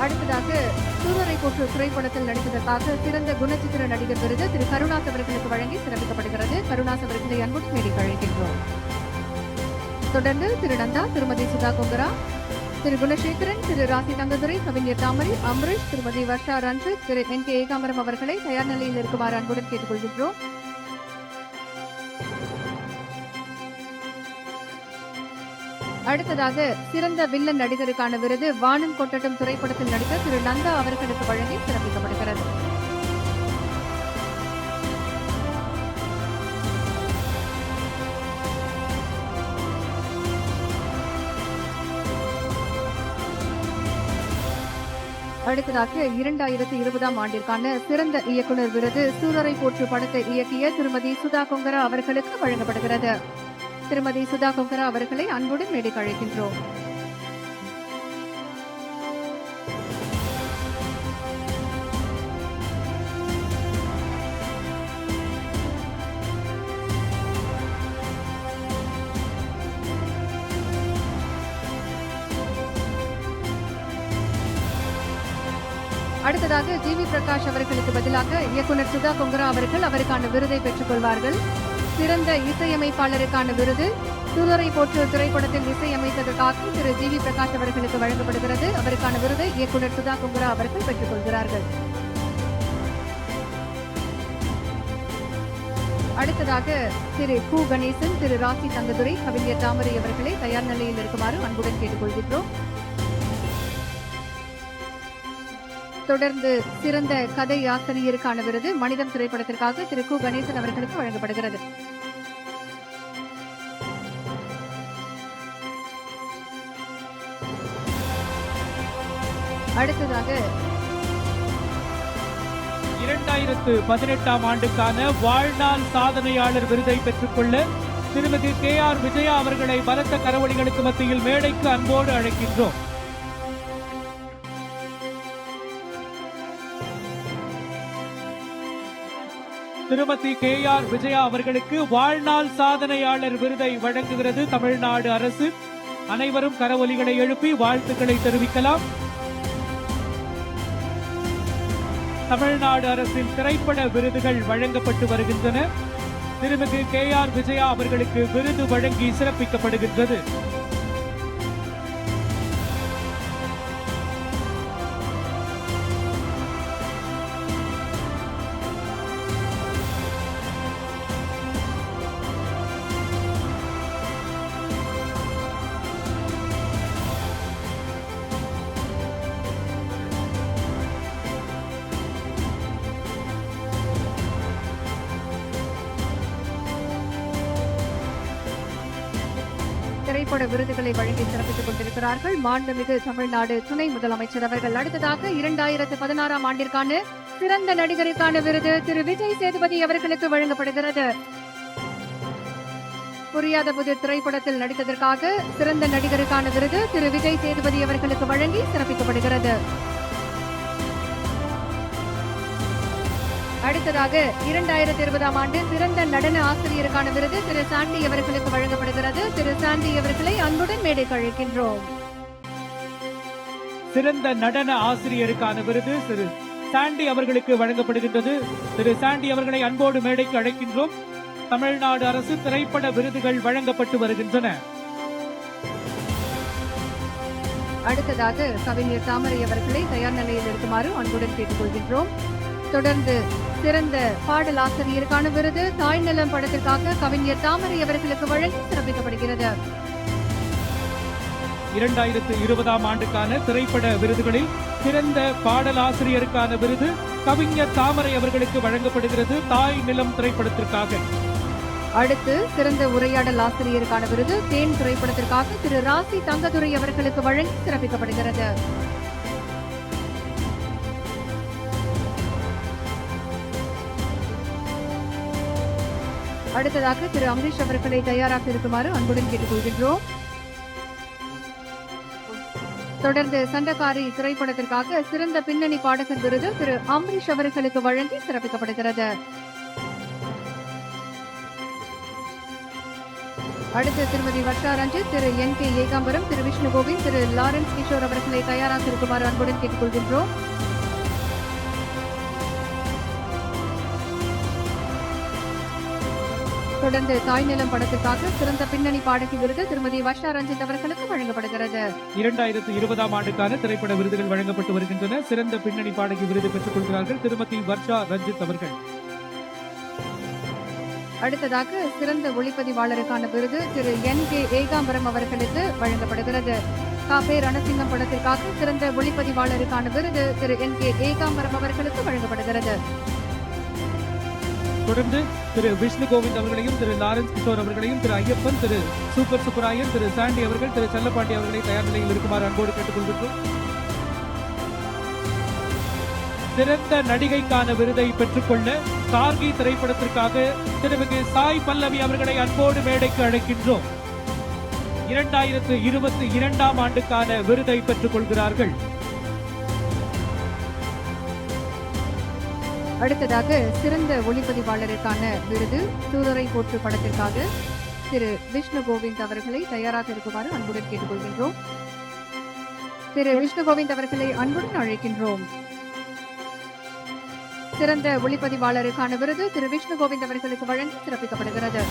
S1: அடுத்ததாக சூரரை போற்று திரைப்படத்தில் நடித்ததற்காக சிறந்த குணச்சித்திர நடிகர் விருது திரு கருணாஸ் அவர்களுக்கு வழங்கி சிறப்பிக்கப்படுகிறது. கருணாஸ் அவர்களை அன்புடன் மேடைக்கு அழைக்கின்றோம். தொடர்ந்து திரு நந்தா, திருமதி சுதா கொங்கரா, திரு குணசேகரன், திரு ராசி தங்கதுரை, கவிஞர் தாமரை, அம்பரீஷ், திருமதி வர்ஷா ரஞ்சித், திரு NK ஏகாம்பரம் அவர்களை தயார் நிலையில் இருக்குமாறு அன்புடன் கேட்டுக்கொள்கின்றோம். அடுத்ததாக சிறந்த வில்லன் நடிகருக்கான விருது வானம் கொட்டட்டும் திரைப்படத்தில் நடித்த திரு நந்தா அவர்களுக்கு வழங்கி சிறப்பிக்கப்படுகிறது. அடுத்ததாக 2020 ஆண்டிற்கான சிறந்த இயக்குனர் விருது சூரரை போற்று படத்தை இயக்கிய திருமதி சுதா கொங்கரா அவர்களுக்கு வழங்கப்படுகிறது. திருமதி சுதா கொங்கரா அவர்களை அன்புடன் மேடைக்கு அழைக்கின்றோம். அடுத்ததாக ஜி.வி. பிரகாஷ் அவர்களுக்கு பதிலாக இயக்குனர் சுதா கொங்கரா அவர்கள் அவருக்கான விருதை பெற்றுக் கொள்வார்கள். சிறந்த இசையமைப்பாளருக்கான விருது சூரரை போற்று திரைப்படத்தில் இசையமைத்ததற்காக திரு ஜி.வி. பிரகாஷ் அவர்களுக்கு வழங்கப்படுகிறது. அவருக்கான விருதை இயக்குனர் சுதா கொங்கரா அவர்கள் பெற்றுக் கொள்கிறார்கள். அடுத்ததாக திரு கு. கணேசன், திரு ராசி தங்கதுரை, கவிஞர் தாமரை அவர்களை தயார் நிலையில் இருக்குமாறு அன்புடன் கேட்டுக்கொள்கின்றோம். தொடர்ந்து சிறந்த கதை ஆசிரியருக்கான விருது மனிதம் திரைப்படத்திற்காக திரு கு. கணேசன் அவர்களுக்கு வழங்கப்படுகிறது. அடுத்ததாக
S4: 2018 ஆண்டுக்கான வாழ்நாள் சாதனையாளர் விருதை பெற்றுக்கொள்ள திருமதி KR விஜயா அவர்களை பலத்த கரவொலிகளுக்கு மத்தியில் மேடைக்கு அன்போடு அழைக்கின்றோம். திருமதி KR விஜயா அவர்களுக்கு வாழ்நாள் சாதனையாளர் விருதை வழங்குகிறது தமிழ்நாடு அரசு. அனைவரும் கரவொலிகளை எழுப்பி வாழ்த்துக்களை தெரிவிக்கலாம். தமிழ்நாடு அரசின் திரைப்பட விருதுகள் வழங்கப்பட்டு வருகின்றன. திருமதி KR விஜயா அவர்களுக்கு விருது வழங்கி சிறப்பிக்கப்படுகின்றது.
S1: திரைப்பட விருதுகளை வழங்கி சிறப்பித்துக் கொண்டிருக்கிறார்கள் மாண்புமிகு தமிழ்நாடு துணை முதலமைச்சர் அவர்கள். அடுத்ததாக 2016 ஆண்டிற்கான சிறந்த நடிகருக்கான விருது திரு விஜய் சேதுபதி அவர்களுக்கு வழங்கப்படுகிறது. புரியாத புதிர் திரைப்படத்தில் நடித்ததற்காக சிறந்த நடிகருக்கான விருது திரு விஜய் சேதுபதி அவர்களுக்கு வழங்கி சிறப்பிக்கப்படுகிறது. அடுத்ததாக 2020 ஆண்டு சிறந்த நடன ஆசிரியருக்கான விருது திரு சாண்டி அவர்களுக்கு வழங்கப்படுகிறது. திரு சாண்டி அவர்களை அன்புடன் மேடைக்கு அழைக்கின்றோம்.
S4: சிறந்த நடன ஆசிரியருக்கான விருது திரு சாண்டி அவர்களுக்கு வழங்கப்படுகின்றது. திரு சாண்டி அவர்களை அன்போடு மேடைக்கு அழைக்கின்றோம். தமிழ்நாடு அரசு திரைப்பட விருதுகள் வழங்கப்பட்டு வருகின்றன.
S1: அடுத்ததாக கவிஞர் தாமரை அவர்களை தயார் நிலையில் இருக்குமாறு அன்புடன் கேட்டுக்கொள்கின்றோம். தொடர்ந்து சிறந்த பாடலாசிரியருக்கான விருது தாய் நிலம் படத்திற்காக கவிஞர் தாமரை அவர்களுக்கு வழங்கி சிறப்பிக்கப்படுகிறது.
S4: 2020 ஆண்டுக்கான திரைப்பட விருதுகளில் சிறந்த பாடலாசிரியருக்கான விருது கவிஞர் தாமரை அவர்களுக்கு வழங்கப்படுகிறது தாய் நிலம் திரைப்படத்திற்காக.
S1: அடுத்து சிறந்த உரையாடல் ஆசிரியருக்கான விருது தேன் திரைப்படத்திற்காக திரு ராசி தங்கதுரை அவர்களுக்கு வழங்கி சிறப்பிக்கப்படுகிறது. அடுத்ததாக திரு அம்பரீஷ் அவர்களை தயாராக இருக்குமாறு அன்புடன் கேட்டுக்கொள்கின்றோம். தொடர்ந்து சண்டக்காரி திரைப்படத்திற்காக சிறந்த பின்னணி பாடகர் விருது திரு அம்பரீஷ் அவர்களுக்கு வழங்கி சிறப்பிக்கப்படுகிறது. அடுத்து திருமதி வர்ஷா ரஞ்சித், திரு NK ஏகாம்பரம், திரு விஷ்ணு கோவிந்த், திரு லாரன்ஸ் கிஷோர் அவர்களை தயாராக இருக்குமாறு அன்புடன் கேட்டுக்கொள்கின்றோம். தொடர்ந்து தாய் நிலம் படத்திற்காக சிறந்த பின்னணி பாடகி விருது திருமதி வர்ஷா ரஞ்சித் அவர்களுக்கு வழங்கப்படுகிறது.
S4: 2020ஆம் ஆண்டுக்கான திரைப்பட விருதுகள் வழங்கப்பட்டு வருகின்றன. சிறந்த பின்னணி பாடகி விருது பெற்றுக் கொள்கிறார்கள் திருமதி வர்ஷா ரஞ்சித் அவர்கள்.
S1: அடுத்ததாக சிறந்த ஒளிப்பதிவாளருக்கான விருது திரு NK ஏகாம்பரம் அவர்களுக்கு வழங்கப்படுகிறது. காபே ரணசிங்கம் படத்திற்காக சிறந்த ஒளிப்பதிவாளருக்கான விருது திரு NK ஏகாம்பரம் அவர்களுக்கு வழங்கப்படுகிறது.
S4: தொடர்ந்து திரு விஷ்ணு கோவிந்த் அவர்களையும் திரு லாரன்ஸ் கிஷோர் அவர்களையும் திரு ஐயப்பன், திரு சூப்பர் சுப்பராயன், திரு சாண்டி அவர்கள், திரு செல்லப்பாண்டி அவர்களை தயார் நிலையில் இருக்குமாறு அன்போடு கேட்டுக்கொள்கின்றோம். சிறந்த நடிகைக்கான விருதை பெற்றுக்கொள்ள கார்கி திரைப்படத்திற்காக திருமிகு சாய் பல்லவி அவர்களை அன்போடு மேடைக்கு அழைக்கின்றோம். 2022ஆம் ஆண்டுக்கான விருதை பெற்றுக் கொள்கிறார்கள்.
S1: அடுத்ததாக சிறந்த ஒளிப்பதிவாளருக்கான விருது சூரரை போற்று படத்திற்காக திரு விஷ்ணு கோவிந்த் அவர்களை தயாராக இருக்குமாறு அன்புடன் கேட்டுக்கொள்கின்றோம். திரு விஷ்ணு கோவிந்த் அவர்களை அன்புடன் அழைக்கின்றோம். சிறந்த ஒளிப்பதிவாளருக்கான விருது திரு விஷ்ணு கோவிந்த் அவர்களுக்கு வழங்கி சிறப்பிக்கப்படுகிறது.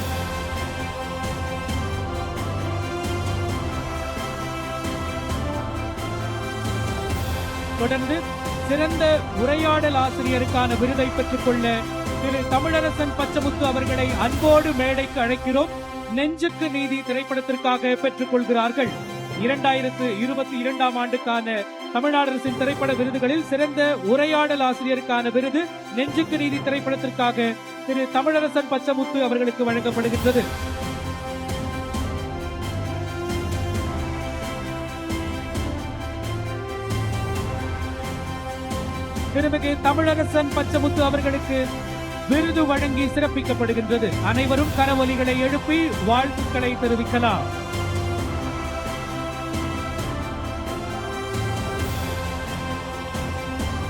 S4: தொடர்ந்து சிறந்த உரையாடல் ஆசிரியருக்கான விருதை பெற்றுக் கொள்ள திரு தமிழரசன் பச்சமுத்து அவர்களை அன்போடு மேடைக்கு அழைக்கிறோம். நெஞ்சுக்கு நீதி திரைப்படத்திற்காக பெற்றுக் கொள்கிறார்கள். 2022ஆம் ஆண்டுக்கான தமிழ்நாடு அரசின் திரைப்பட விருதுகளில் சிறந்த உரையாடல் ஆசிரியருக்கான விருது நெஞ்சுக்கு நீதி திரைப்படத்திற்காக திரு தமிழரசன் பச்சமுத்து அவர்களுக்கு வழங்கப்படுகின்றது. திருமிகு தமிழரசன் பச்சமுத்து அவர்களுக்கு விருது வழங்கி சிறப்பிக்கப்படுகின்றது. அனைவரும் கரவொலிகளை எழுப்பி வாழ்த்துக்களை தெரிவிக்கலாம்.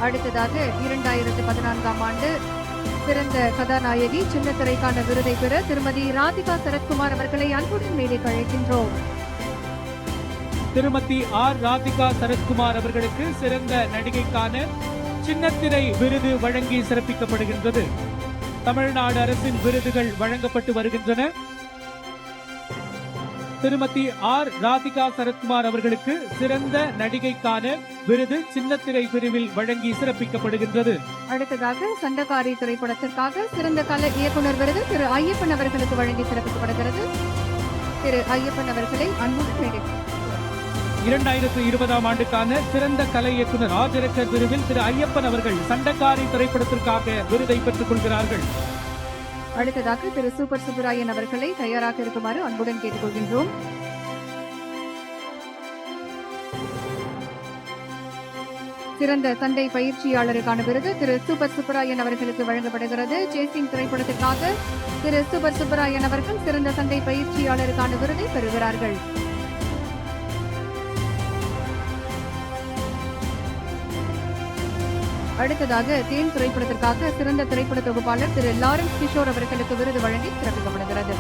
S1: அடுத்ததாக 2014ஆம் ஆண்டு சிறந்த கதாநாயகி சின்னத்திரைக்கான விருதை பெற திருமதி ராதிகா சரத்குமார் அவர்களை அன்புடன் மேடைக்கு அழைக்கின்றோம்.
S4: திருமதி ராதிகா சரத்குமார் அவர்களுக்கு சிறந்த நடிகைக்கான சின்னத்திரை விருது வழங்கி சிறப்பிக்கப்படுகின்றது. தமிழ்நாடு அரசின் விருதுகள் வழங்கப்பட்டு வருகின்றன. திருமதி ராதிகா சரத்குமார் அவர்களுக்கு சிறந்த நடிகைக்கான விருது சின்னத்திரை பிரிவில் வழங்கி சிறப்பிக்கப்படுகின்றது.
S1: அடுத்ததாக சண்டகாரி திரைப்படத்திற்காக சிறந்த கலை இயக்குனர் விருது திரு ஐயப்பன் அவர்களுக்கு வழங்கி சிறப்பிக்கப்படுகிறது. திரு ஐயப்பன் அவர்களை அன்புடன் மேடைக்கு
S4: 2020ஆம் ஆண்டுக்கான சிறந்த கலை இயக்குனர் ஆஜரக்கர் பிரிவில் திரு ஐயப்பன் அவர்கள் சண்டகாரி திரைப்படத்திற்காக விருதை பெற்றுக் கொள்கிறார்கள்.
S1: அடுத்ததாக திரு சூப்பர் சுப்பராயன் அவர்களை தயாராக இருக்குமாறு அன்புடன் கேட்டுக்கொள்கின்றோம். சிறந்த சண்டை பயிற்சியாளருக்கான விருது திரு சூப்பர் சுப்பராயன் அவர்களுக்கு வழங்கப்படுகிறது. சேசிங் திரைப்படத்திற்காக திரு சூப்பர் சுப்பராயன் அவர்கள் சிறந்த சண்டை பயிற்சியாளருக்கான விருதை பெறுகிறார்கள். அடுத்ததாக தேன் திரைப்படத்திற்காக சிறந்த திரைப்பட தொகுப்பாளர் திரு லாரன்ஸ் கிஷோர் அவர்களுக்கு விருது வழங்கி சிறப்பிக்கப்படுகிறது.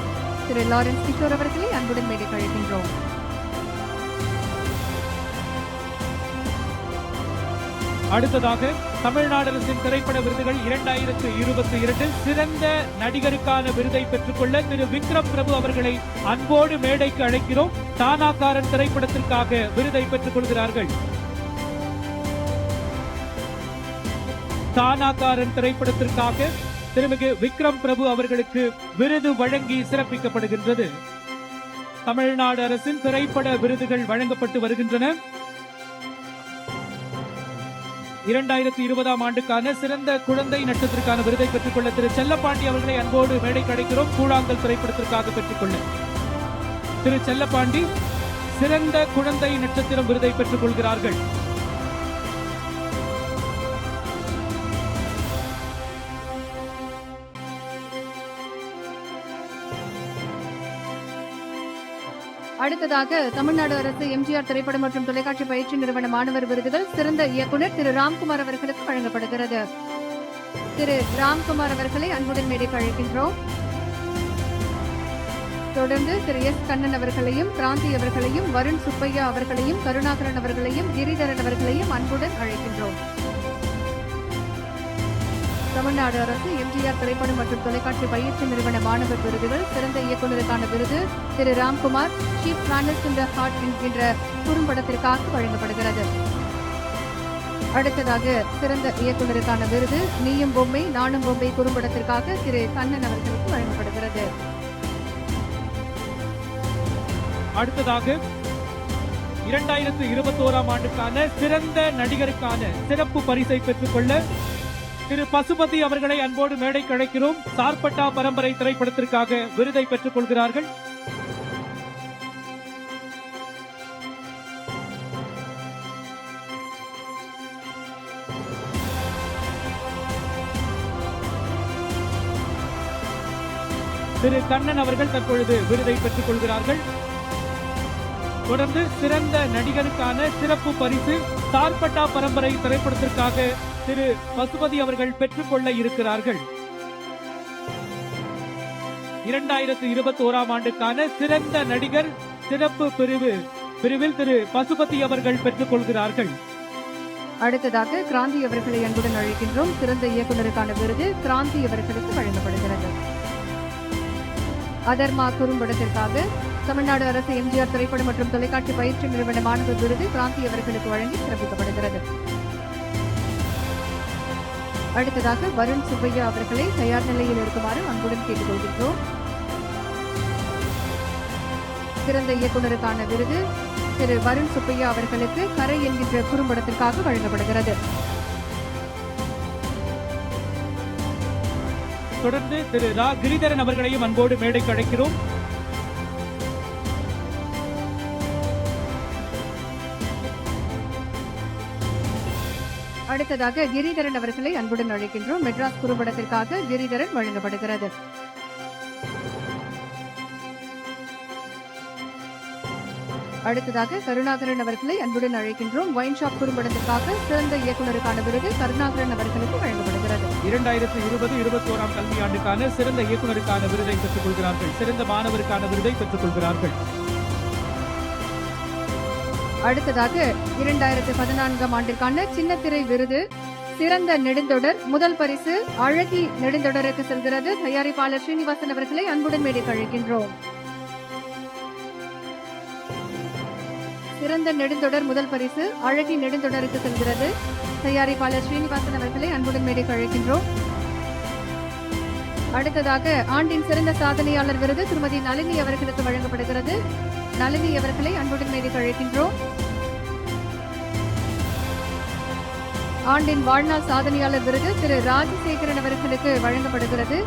S1: திரு லாரன்ஸ் கிஷோர் அவர்களை அன்புடன் மேடைக்கு அழைக்கின்றோம்.
S4: அடுத்ததாக தமிழ்நாடு அரசின் திரைப்பட விருதுகள் 2022 சிறந்த நடிகருக்கான விருதை பெற்றுக்கொள்ள திரு விக்ரம் பிரபு அவர்களை அன்போடு மேடைக்கு அழைக்கிறோம். தானாக்காரன் திரைப்படத்திற்காக விருதை பெற்றுக் கொள்கிறார்கள். தானாக்காரன் திரைப்படத்திற்காக திருமிகு விக்ரம் பிரபு அவர்களுக்கு விருது வழங்கி சிறப்பிக்கப்படுகின்றது. தமிழ்நாடு அரசின் திரைப்பட விருதுகள் வழங்கப்பட்டு வருகின்றன. 2020ஆம் ஆண்டுக்கான சிறந்த குழந்தை நட்சத்திற்கான விருதை பெற்றுக்கொள்ள திரு செல்லப்பாண்டி அவர்களை அன்போடு மேடைக்கு அழைக்கிறோம். கூழாங்கல் திரைப்படத்திற்காக பெற்றுக்கொள்ள திரு செல்லப்பாண்டி சிறந்த குழந்தை நட்சத்திரம் விருதை பெற்றுக் கொள்கிறார்கள்.
S1: அடுத்ததாக தமிழ்நாடு அரசு எம்ஜிஆர் திரைப்படம் மற்றும் தொலைக்காட்சி பயிற்சி நிறுவன மாணவர் விருதுகள் சிறந்த இயக்குனர் திரு ராம்குமார் அவர்களுக்கு வழங்கப்படுகிறது. திரு ராம்குமார் அவர்களை அன்புடன் மேடைக்கு அழைக்கின்றோம். தொடர்ந்து திரு எஸ் கண்ணன் அவர்களையும் கிராந்தி அவர்களையும் வருண் சுப்பையா அவர்களையும் கருணாகரன் அவர்களையும் கிரிதரன் அவர்களையும் அன்புடன் அழைக்கின்றோம். தமிழ்நாடு அரசு எம்ஜிஆர் திரைப்படம் மற்றும் தொலைக்காட்சி பயிற்சி நிறுவன மாணவர் விருதுகள். சிறந்த இயக்குநருக்கான விருது திரு Ramkumar cheap planet in the heart என்கின்ற குறும்படத்திற்காக வழங்கப்படுகிறது. அடுத்ததாக சிறந்த இயக்குநருக்கான விருது நீயும் பொம்மை நானும் பொம்மை குறும்படத்திற்காக திரு கண்ணன் அவர்களுக்கு வழங்கப்படுகிறது.
S4: அடுத்ததாக 2021 ஆண்டுக்கான சிறந்த நடிகருக்கான சிறப்பு பரிசை பெற்றுக்கொள்ள திரு பசுபதி அவர்களை அன்போடு மேடைக்கு அழைக்கிறோம். சார்பட்டா பரம்பரை திரைப்படத்திற்காக விருதை பெற்றுக் கொள்கிறார்கள். திரு கண்ணன் அவர்கள் தற்பொழுது விருதை பெற்றுக் கொள்கிறார்கள். தொடர்ந்து சிறந்த நடிகருக்கான சிறப்பு பரிசு சார்பட்டா பரம்பரை திரைப்படத்திற்காக திரு பசுபதி அவர்கள் பெற்றுக்கொள்ள இருக்கிறார்கள். 2021 ஆண்டுக்கான சிறந்த நடிகர் சிறப்பு பிரிவில் திரு பசுபதி அவர்கள் பெற்றுக் கொள்கிறார்கள்.
S1: அடுத்ததாக கிராந்தி அவர்களை அன்புடன் அழைக்கின்றோம். சிறந்த இயக்குநருக்கான விருது கிராந்தி அவர்களுக்கு வழங்கப்படுகிறது. அதர்மா குறும்படத்திற்காக தமிழ்நாடு அரசு எம்ஜிஆர் திரைப்படம் மற்றும் தொலைக்காட்சி பயிற்சி நிறுவன மாணவர் விருது கிராந்தி அவர்களுக்கு வழங்கி சிறப்பிக்கப்படுகிறது. அடுத்ததாக வருண் சுப்பையா அவர்களை தயார் நிலையில் இருக்குமாறு அன்புடன் கேட்டுக்கொள்கின்றோம். சிறந்த இயக்குநருக்கான விருது திரு வருண் சுப்பையா அவர்களுக்கு கரை என்கின்ற குறும்படத்திற்காக வழங்கப்படுகிறது.
S4: தொடர்ந்து திரு ரா கிரிதரன் அவர்களையும் அன்போடு மேடைக்கு அழைக்கிறோம்.
S1: அடுத்ததாக கிரிதரன் அவர்களை அன்புடன் அழைக்கின்றோம். மெட்ராஸ் குறும்படத்திற்காக கிரிதரன் வழங்கப்படுகிறது. அடுத்ததாக கருணாகரன் அவர்களை அன்புடன் அழைக்கின்றோம். ஒயின் ஷாப் குறும்படத்திற்காக சிறந்த இயக்குநருக்கான விருது கருணாகரன் அவர்களுக்கு வழங்கப்படுகிறது.
S4: 2020-21 கல்வியாண்டுக்கான சிறந்த இயக்குநருக்கான விருதை பெற்றுக் கொள்கிறார்கள். சிறந்த மாணவருக்கான விருதை பெற்றுக் கொள்கிறார்கள்.
S1: அடுத்ததாக 2014 ஆண்டிற்கான சின்னத்திரை விருது சிறந்த நெடுந்தொடர் முதல் பரிசு அழகி நெடுந்தொடருக்கு செல்கிறது. தயாரிப்பாளர் ஸ்ரீனிவாசன் அவர்களை அன்புடன் மேடைக்கு அழைக்கின்றோம். சிறந்த நெடுந்தொடர் முதல் பரிசு அழகி நெடுந்தொடருக்கு செல்கிறது. தயாரிப்பாளர் ஸ்ரீனிவாசன் அவர்களை அன்புடன் மேடைக்கு அழைக்கின்றோம். அடுத்ததாக ஆண்டின் சிறந்த சாதனையாளர் விருது திருமதி நளினி அவர்களுக்கு வழங்கப்படுகிறது. நளினி அவர்களை அன்புடன் மேடைக்கு அழைக்கின்றோம். ஆண்டின் வாழ்நாள் சாதனையாளர் விருது திரு ராஜசேகரன் அவர்களுக்கு வழங்கப்படுகிறது.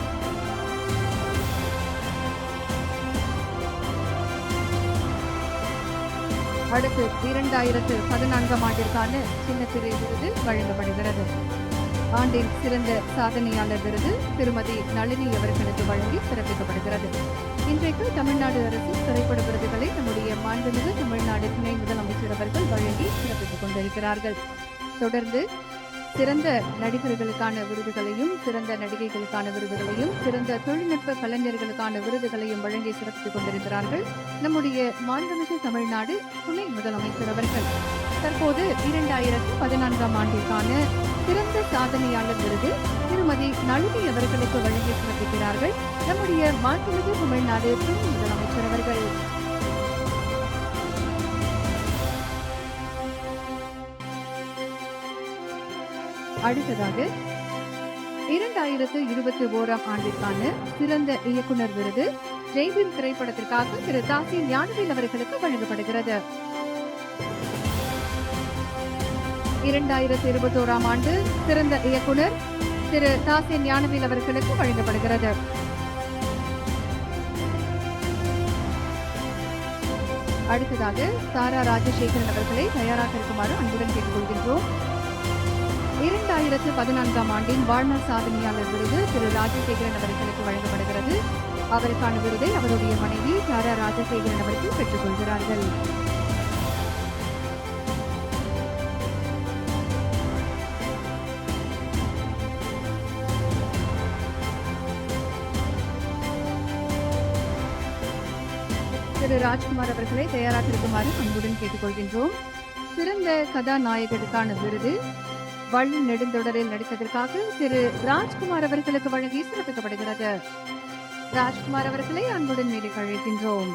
S1: அடுத்து 2014 ஆண்டிற்கான சின்னத்திரை விருது வழங்கப்படுகிறது. ஆண்டின் சிறந்த சாதனையாளர் விருது திருமதி நளினி அவர்களுக்கு வழங்கி சிறப்பிக்கப்படுகிறது. இன்றைக்கு தமிழ்நாடு அரசு திரைப்பட விருதுகளை நம்முடைய மாண்புமிகு தமிழ்நாடு துணை முதலமைச்சர் அவர்கள் வழங்கி சிறப்பித்துக் கொண்டிருக்கிறார்கள். தொடர்ந்து சிறந்த நடிகர்களுக்கான விருதுகளையும் சிறந்த நடிகைகளுக்கான விருதுகளையும் சிறந்த தொழில்நுட்ப கலைஞர்களுக்கான விருதுகளையும் வழங்கி சிறப்பித்துக் கொண்டிருக்கிறார்கள் நம்முடைய மாண்புமிகு தமிழ்நாடு துணை முதலமைச்சர் அவர்கள். தற்போது 2014 ஆண்டிற்கான சிறந்த சாதனையாளர் விருது திருமதி நளினி அவர்களுக்கு வழங்கி சிறப்பிக்கிறார்கள் நம்முடைய மாண்புமிகு தமிழ்நாடு துணை முதலமைச்சர் அவர்கள். அடுத்ததாக 2021 ஆண்டிற்கான சிறந்த இயக்குனர் விருது ஜெய்பீம் திரைப்படத்திற்காக திரு தாசி ஞானவேல் அவர்களுக்கு வழங்கப்படுகிறது. 2021 ஆண்டு சிறந்த இயக்குனர் திரு தாசி ஞானவேல் அவர்களுக்கு வழங்கப்படுகிறது. அடுத்ததாக சாரா ராஜசேகரன் அவர்களை தயாராக இருக்குமாறு அன்புடன் கேட்டுக்கொள்கின்றோம். 2014 ஆண்டின் வாழ்நாள் சாதனையாளர் விருது திரு ராஜசேகரன் அவர்களுக்கு வழங்கப்படுகிறது. அவருக்கான விருதை அவருடைய மனைவி சாரா ராஜசேகரன் அவர்கள் பெற்றுக் கொள்கிறார்கள். திரு ராஜ்குமார் அவர்களை தயாராக இருக்குமாறு அன்புடன் கேட்டுக்கொள்கின்றோம். சிறந்த கதாநாயகருக்கான விருது வள்ளி நெடுந்தொடரில் நடித்ததற்காக திரு ராஜ்குமார் அவர்களுக்கு வழங்கி சிறப்பிக்கப்படுகிறது. ராஜ்குமார் அவர்களை அன்புடன் மேடைக்கு அழைக்கின்றோம்.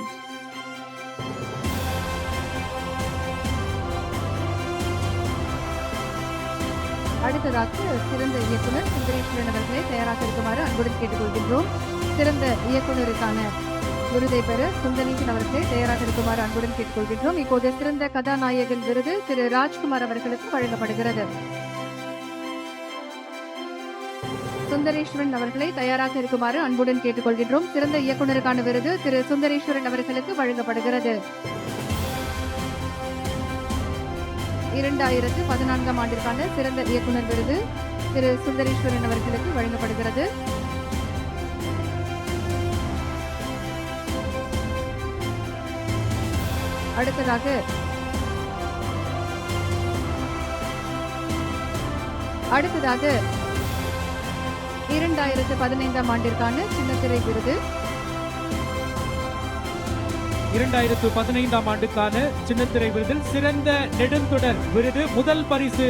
S1: அடுத்ததாக சிறந்த இயக்குனர் சுந்தரேஸ்வரன் அவர்களை தயாராக இருக்குமாறு அன்புடன் கேட்டுக்கொள்கின்றோம். சிறந்த இயக்குனருக்கான விருதை பெற சுந்தரேசன் அவர்களை தயாராக இருக்குமாறு அன்புடன் கேட்டுக்கொள்கின்றோம். இப்போது சிறந்த கதாநாயகன் விருது திரு ராஜ்குமார் அவர்களுக்கு வழங்கப்படுகிறது. சுந்தரேஸ்வரன் அவர்களை தயாராக இருக்குமாறு அன்புடன் கேட்டுக்கொள்கின்றோம். சிறந்த இயக்குனருக்கான விருது திரு சுந்தரேஸ்வரன் அவர்களுக்கு வழங்கப்படுகிறது. 2014 ஆண்டிற்கான சிறந்த இயக்குனர் விருது திரு சுந்தரேஸ்வரன் அவர்களுக்கு வழங்கப்படுகிறது. அடுத்ததாக 2015 ஆண்டிற்கான சின்னத்திரை விருது
S4: 2015 ஆண்டுக்கான சின்னத்திரை விருதில் சிறந்த நெடுந்தொடர் விருது முதல் பரிசு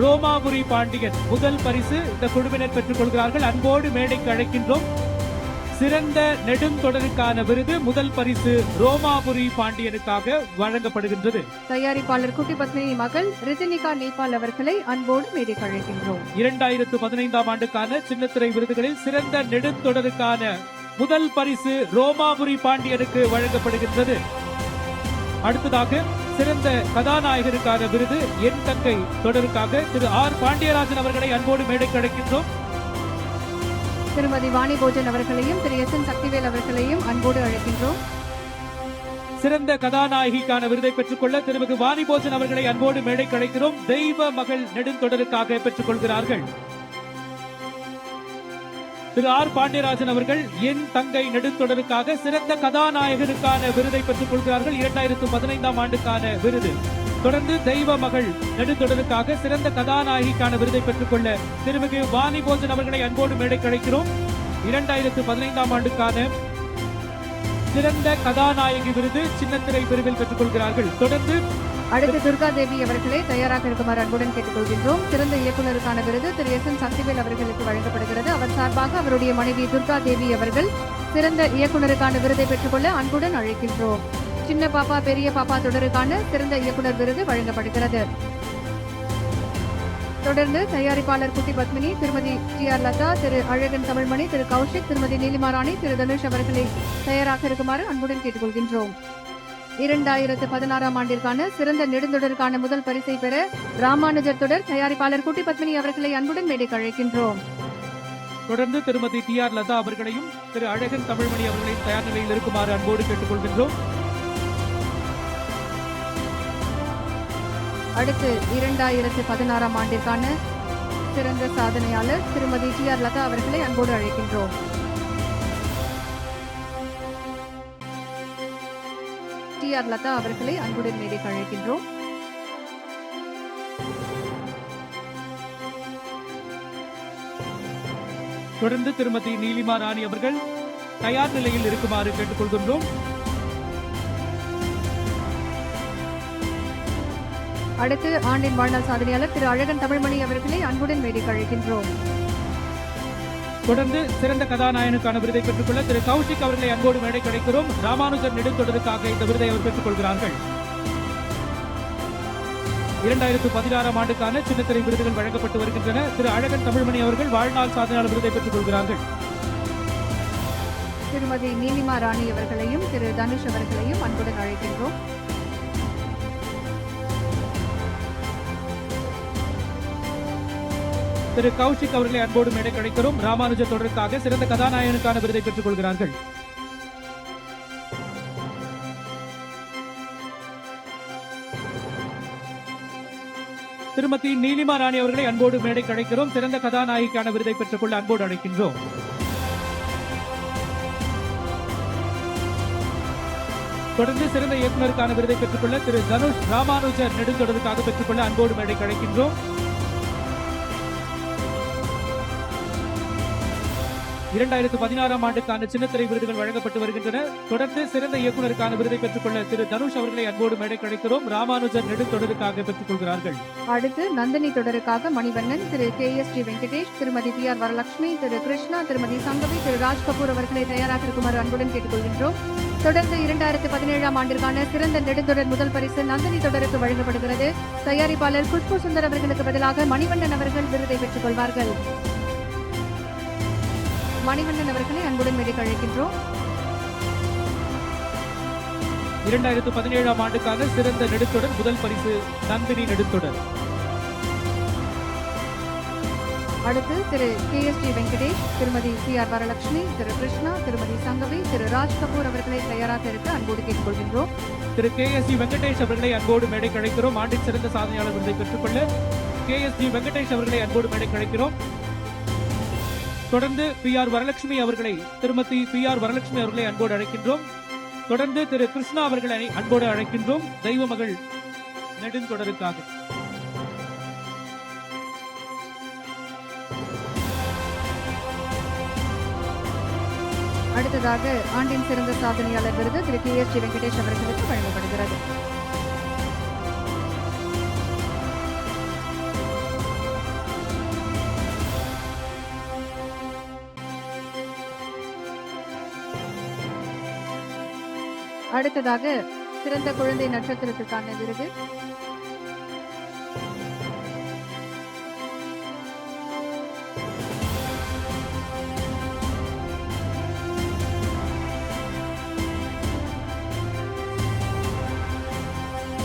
S4: ரோமாபுரி பாண்டியன். முதல் பரிசு இந்த குழுவினர் பெற்றுக் கொள்கிறார்கள். அன்போடு மேடைக்கு அழைக்கின்றோம். சிறந்த நெடுந்தொடருக்கான விருது முதல் பரிசு ரோமாபுரி பாண்டியனுக்காக வழங்கப்படுகின்றது.
S1: தயாரிப்பாளர் குட்டி பத்மினி மகள் ரித்தினிகா நேபால் அவர்களை அன்போடு மேடைக்கு அழைக்கின்றோம்.
S4: 2015 ஆண்டுக்கான சின்னத்திரை விருதுகளில் சிறந்த நெடுந்தொடருக்கான முதல் பரிசு ரோமாபுரி பாண்டியனுக்கு வழங்கப்படுகின்றது. அடுத்ததாக சிறந்த கதாநாயகருக்கான விருது என் தங்கை தொடருக்காக திரு ஆர் பாண்டியராஜன் அவர்களை அன்போடு மேடைக்கு அழைக்கின்றோம்.
S1: திருமதி வாணி போஜன் அவர்களையும் திரு எஸ் என் சக்திவேல் அவர்களையும் அன்போடு அழைக்கின்றோம்.
S4: சிறந்த கதாநாயகிக்கான விருதை பெற்றுக்கொள்ள திருமிகு வாணி போஜன் அவர்களை அன்போடு மேடைக்கு அழைக்கிறோம். தெய்வ மகள் நெடுந்தொடருக்காக பெற்றுக் கொள்கிறார்கள். திரு ஆர் பாண்டியராஜன் அவர்கள் என் தங்கை நெடுந்தொடருக்காக சிறந்த கதாநாயகருக்கான விருதை பெற்றுக் கொள்கிறார்கள். 2015 ஆண்டுக்கான விருது. தொடர்ந்து தெய்வ மகள் நெடுந்தொடருக்காக சிறந்த கதாநாயகிக்கான விருதை பெற்றுக்கொள்ள திருமிகு வாணி போஜன் அவர்களை அன்போடு மேடைக்கு அழைக்கிறோம். 2015 ஆண்டுக்கான சிறந்த கதாநாயகி விருது சின்னத்திரை பிரிவில் பெற்றுக் கொள்கிறார்கள். தொடர்ந்து
S1: அடுத்து துர்கா தேவி அவர்களை தயாராக இருக்குமாறு அன்புடன் கேட்டுக்கொள்கின்றோம். சிறந்த இயக்குனருக்கான விருது திரு எஸ் என் சக்திவேல் அவர்களுக்கு வழங்கப்படுகிறது. அவர் சார்பாக அவருடைய மனைவி துர்கா தேவி அவர்கள் சிறந்த இயக்குனருக்கான விருதை பெற்றுக்கொள்ள அன்புடன் அழைக்கின்றோம். சின்ன பாப்பா பெரிய பாப்பா தொடருக்கான சிறந்த இயக்குனர் விருது வழங்கப்படுகிறது. தொடர்ந்து தயாரிப்பாளர் குட்டி பத்மினி, திருமதி டி ஆர் லதா, திரு அழகன் தமிழ்மணி, திரு கௌஷிக், திருமதி நீலிமா ராணி, திரு தனுஷ் அவர்களை தயாராக இருக்குமாறு அன்புடன் கேட்டுக்கொள்கின்றோம். 2016 ஆண்டிற்கான சிறந்த நெடுந்தொடருக்கான முதல் பரிசை பெற ராமானுஜர் தொடர் தயாரிப்பாளர் குட்டி பத்மினி அவர்களை அன்புடன் மேடைக்கு அழைக்கின்றோம்.
S4: தொடர்ந்து திருமதி டி ஆர் லதா அவர்களையும் திரு அழகன் தமிழ்மணி அவர்களையும் தயார் நிலையில் இருக்குமாறு அன்போடு கேட்டுக்கொள்கின்றோம்.
S1: அடுத்து 2016 ஆண்டிற்கான சிறந்த சாதனையாளர் திருமதி டி ஆர் லதா அவர்களை அன்போடு அழைக்கின்றோம். டி ஆர் லதா அவர்களை அன்புடன் மேடைக்கு அழைக்கின்றோம்.
S4: தொடர்ந்து திருமதி நீலிமா ராணி அவர்கள் தயார் நிலையில் இருக்குமாறு கேட்டுக்கொள்கின்றோம்.
S1: அடுத்து ஆண்டின் வாழ்நாள் சாதனையாளர் திரு அழகன் தமிழ்மணி அவர்களை அன்புடன் மேடைக்கு அழைக்கின்றோம்.
S4: தொடர்ந்து சிறந்த கதாநாயகனுக்கான விருதை பெற்றுக்கொள்ள திரு கௌஷிக் அவர்களை அன்போடு மேடைக்கு அழைக்கிறோம். ராமானுஜர் நெடுந்தொடருக்காக இந்த விருதை அவர் பெற்றுக் கொள்கிறார்கள். 2016 ஆண்டுக்கான சின்னத்திரை விருதுகள் வழங்கப்பட்டு வருகின்றன. திரு அழகன் தமிழ்மணி அவர்கள் வாழ்நாள் சாதனையாளர் விருதை பெற்றுக் கொள்கிறார்கள்.
S1: திருமதி நீலிமா ராணி அவர்களையும் திரு தனுஷ் அவர்களையும் அன்புடன் அழைக்கின்றோம்.
S4: திரு கௌஷிக் அவர்களை அன்போடு மேடைக்கு அழைக்கிறோம். ராமானுஜர் தொடருக்காக சிறந்த கதாநாயகனுக்கான விருதை பெற்றுக் கொள்கிறார்கள். திருமதி நீலிமா ராணி அவர்களை அன்போடு மேடைக்கு அழைக்கிறோம். சிறந்த கதாநாயகிக்கான விருதை பெற்றுக் கொள்ள அன்போடு அழைக்கின்றோம். தொடர்ந்து சிறந்த இயக்குநருக்கான விருதை பெற்றுக்கொள்ள திரு தனுஷ் ராமானுஜர் நெடுந்தொடருக்காக பெற்றுக்கொள்ள அன்போடு மேடைக்கு அழைக்கின்றோம். 2016ஆம் ஆண்டுக்கான சின்னத்திரை விருதுகள் வழங்கப்பட்டு வருகின்றன. தொடர்ந்து சிறந்த இயக்குனருக்கான விருதை பெற்றுக்கொள்ள திரு தனுஷ் அவர்களை அன்போடு மேடை கிடைக்கிறோம். ராமானுஜர் நெடுந்தொடருக்காக பெற்றுக் கொள்கிறார்கள்.
S1: அடுத்து நந்தினி தொடருக்காக மணிவண்ணன், திரு KSG வெங்கடேஷ், திருமதி PR வரலட்சுமி, திரு கிருஷ்ணா, திருமதி சங்கவி, திரு ராஜ் கபூர் அவர்களை தயாராக இருக்குமாறு அன்புடன் கேட்டுக்கொள்கின்றோம். தொடர்ந்து 2017ஆம் ஆண்டிற்கான சிறந்த நெடுந்தொடர் முதல் பரிசு நந்தினி தொடருக்கு வழங்கப்படுகிறது. தயாரிப்பாளர் குஷ்பு சுந்தர் அவர்களுக்கு பதிலாக மணிவண்ணன் அவர்கள் விருதை பெற்றுக் கொள்வார்கள். மணிவண்ணன் அவர்களை அன்புடன் மேடைக்கு அழைக்கின்றோம்.
S4: 2017ஆம் ஆண்டுக்கான சிறந்த நெடுந்தொடர் முதல் பரிசு நந்தினி நெடுந்தொடர்.
S1: அடுத்து திரு KSG வெங்கடேஷ், திருமதி PR வரலட்சுமி, திரு கிருஷ்ணா, திருமதி சங்கவி, திரு ராஜ் கபூர் அவர்களை தயாராக இருக்க அன்போடு கேட்டுக்கொள்கின்றோம்.
S4: திரு KSG வெங்கடேஷ் அவர்களை அன்போடு மேடை கிடைக்கிறோம். ஆண்டின் சிறந்த சாதனையாளர் விருதை பெற்றுக்கொள்ள KSG வெங்கடேஷ் அவர்களை அன்போடு மேடை கிடைக்கிறோம். தொடர்ந்து PR வரலட்சுமி அவர்களை திருமதி PR வரலட்சுமி அவர்களை அன்போடு அழைக்கின்றோம். தொடர்ந்து திரு கிருஷ்ணா அவர்களை அன்போடு அழைக்கின்றோம். தெய்வ மகள் நெடுந்தொடருக்காக.
S1: அடுத்ததாக ஆண்டின் சிறந்த சாதனையாளர் விருது திரு KSG வெங்கடேஷ் அவர்களுக்கு வழங்கப்படுகிறது. அடுத்ததாக சிறந்த குழந்தை நட்சத்திரத்திற்கான விருது
S4: –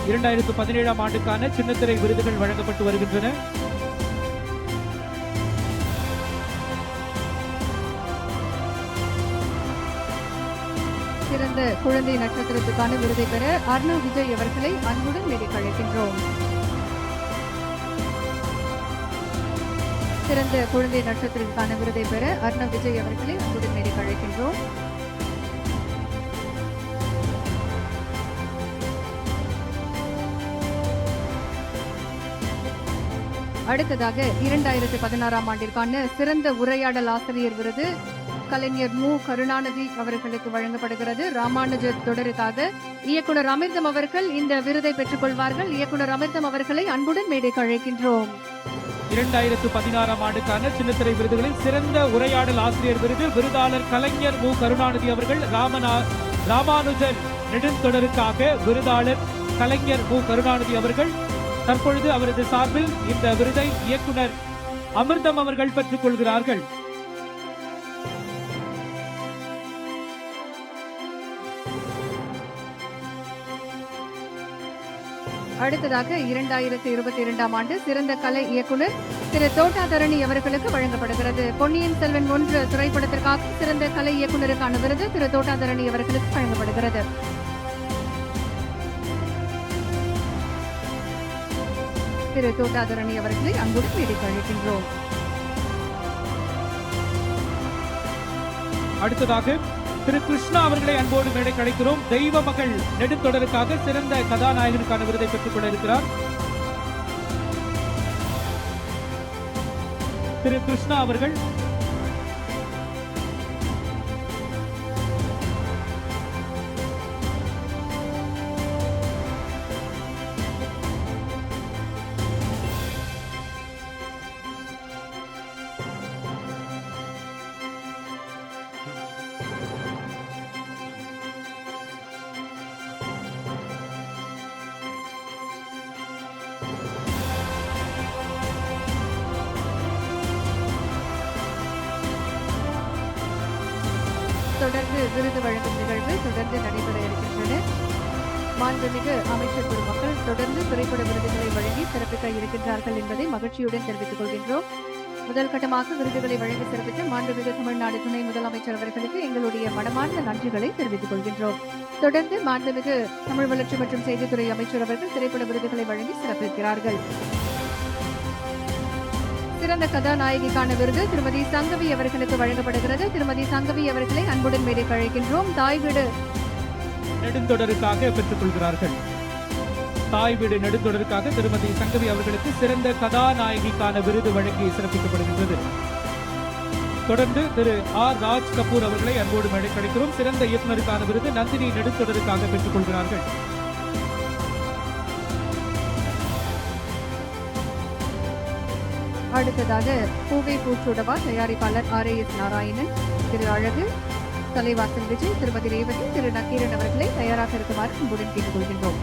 S4: 2017ஆம் ஆண்டுக்கான சின்னத்திரை விருதுகள் வழங்கப்பட்டு வருகின்றன.
S1: சிறந்த குழந்தை நட்சத்திரத்துக்கான விருதை பெற அர்ணவ் விஜய் அவர்களை அன்புடன் மேடைக்கு அழைக்கின்றோம். சிறந்த குழந்தை நட்சத்திரத்துக்கான விருதை பெற அர்ணவ் விஜய் அவர்களை அன்புடன் மேடைக்கு அழைக்கின்றோம். அடுத்ததாக 2016ஆம் ஆண்டிற்கான சிறந்த உரையாடல் ஆசிரியர் விருது கலைஞர் மு. கருணாநிதி அவர்களுக்கு வழங்கப்படுகிறது. ராமானுஜர் தொடருக்காக இயக்குனர் அமிர்தம் அவர்கள் இந்த விருதை பெற்றுக் கொள்வார்கள். இயக்குனர் அமிர்தம் அவர்களை அன்புடன் மேடைக்கு அழைக்கின்றோம்.
S4: 2016ஆம் ஆண்டுக்கான சின்னத்திரை விருதுகளில் சிறந்த உரையாடல் ஆசிரியர் விருது விருதாளர் கலைஞர் மு. கருணாநிதி அவர்கள். ராமானுஜர் நெடுந்தொடருக்காக விருதாளர் கலைஞர் மு. கருணாநிதி அவர்கள். தற்பொழுது அவரது சார்பில் இந்த விருதை இயக்குனர் அமிர்தம் அவர்கள் பெற்றுக் கொள்கிறார்கள்.
S1: அடுத்ததாக 2022ஆம் ஆண்டு சிறந்த கலை இயக்குனர் திரு தோட்டாதரணி அவர்களுக்கு வழங்கப்படுகிறது. பொன்னியின் செல்வன் 1 திரைப்படத்திற்காக சிறந்த கலை இயக்குனருக்கான விருது திரு தோட்டாதரணி அவர்களுக்கு வழங்கப்படுகிறது. திரு தோட்டாதரணி அவர்களை அன்புடன் மேடைக்கு அழைக்கின்றோம்.
S4: அடுத்ததாக திரு கிருஷ்ணா அவர்களை அன்போடு மேடைக்கு அழைக்கிறோம். தெய்வ மகள் நெடுந்தொடருக்காக சிறந்த கதாநாயகனுக்கான விருதை பெற்றுக் கொள்ள இருக்கிறார். திரு கிருஷ்ணா அவர்கள்
S1: தொடர்ந்து விருது வழங்கும் நிகழ்வு தொடர்ந்து நடைபெற இருக்கின்றன. மாண்புமிகு அமைச்சர் பெருமக்கள் தொடர்ந்து திரைப்பட விருதுகளை வழங்கி சிறப்பிக்க இருக்கின்றார்கள் என்பதை மகிழ்ச்சியுடன் தெரிவித்துக் கொள்கின்றோம். முதல் கட்டமாக விருதுகளை வழங்கி சிறப்பித்த மாண்புமிகு தமிழ்நாடு துணை முதலமைச்சர் அவர்களுக்கு எங்களுடைய மனமார்ந்த நன்றிகளை தெரிவித்துக் கொள்கின்றோம். தொடர்ந்து மாண்புமிகு தமிழ் வளர்ச்சி மற்றும் செய்தித்துறை அமைச்சர் அவர்கள் திரைப்பட விருதுகளை வழங்கி சிறப்பிக்கிறார்கள். சிறந்த கதாநாயகிக்கான விருது திருமதி சங்கவி அவர்களுக்கு வழங்கப்படுகிறது. திருமதி சங்கவி அவர்களை அன்புடன் மேடைக்கு அழைக்கின்றோம். தாய் வீடு
S4: நெடுந்தொடருக்காக பெற்றுக் கொள்கிறார்கள். தாய் வீடு நெடுந்தொடருக்காக திருமதி சங்கவி அவர்களுக்கு சிறந்த கதாநாயகிக்கான விருது வழங்கி சிறப்பிக்கப்படுகின்றது. தொடர்ந்து திரு ஆர் ராஜ் கபூர் அவர்களை அன்போடு மேடை கிடைக்கிறோம். சிறந்த இயக்குனருக்கான விருது நந்தினி நெடுந்தொடருக்காக பெற்றுக் கொள்கிறார்கள்.
S1: அடுத்ததாக பூவே பூச்சூடவா தயாரிப்பாளர் RAS நாராயணன், திரு அழகு, தலைவாசல் விஜய், திருமதி ரேவதி, திரு நக்கீரன் அவர்களை தயாராக இருக்குமாறு அன்புடன் கேட்டுக்கொள்கின்றோம்.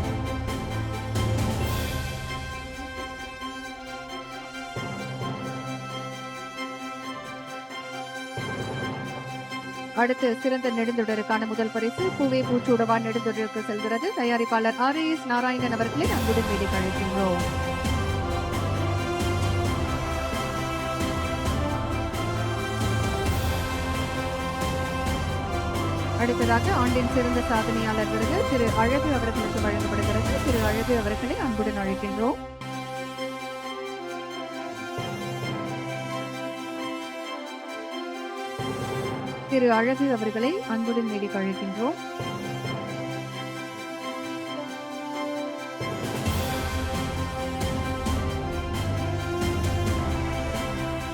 S1: அடுத்து சிறந்த நெடுந்தொடருக்கான முதல் பரிசு பூவே பூச்சூடவா நெடுந்தொடருக்கு செல்கிறது. தயாரிப்பாளர் RAS நாராயணன் அவர்களை அன்புடன் மேடைக்கு அழைக்கின்றோம். அடுத்ததாக ஆண்டின் சிறந்த சாதனையாளர் விருது திரு அழகு அவர்களுக்கு வழங்கப்படுகிறது. திரு அழகு அவர்களை அன்புடன் அழைக்கின்றோம். திரு அழகு அவர்களை அன்புடன் மேடைக்கு அழைக்கின்றோம்.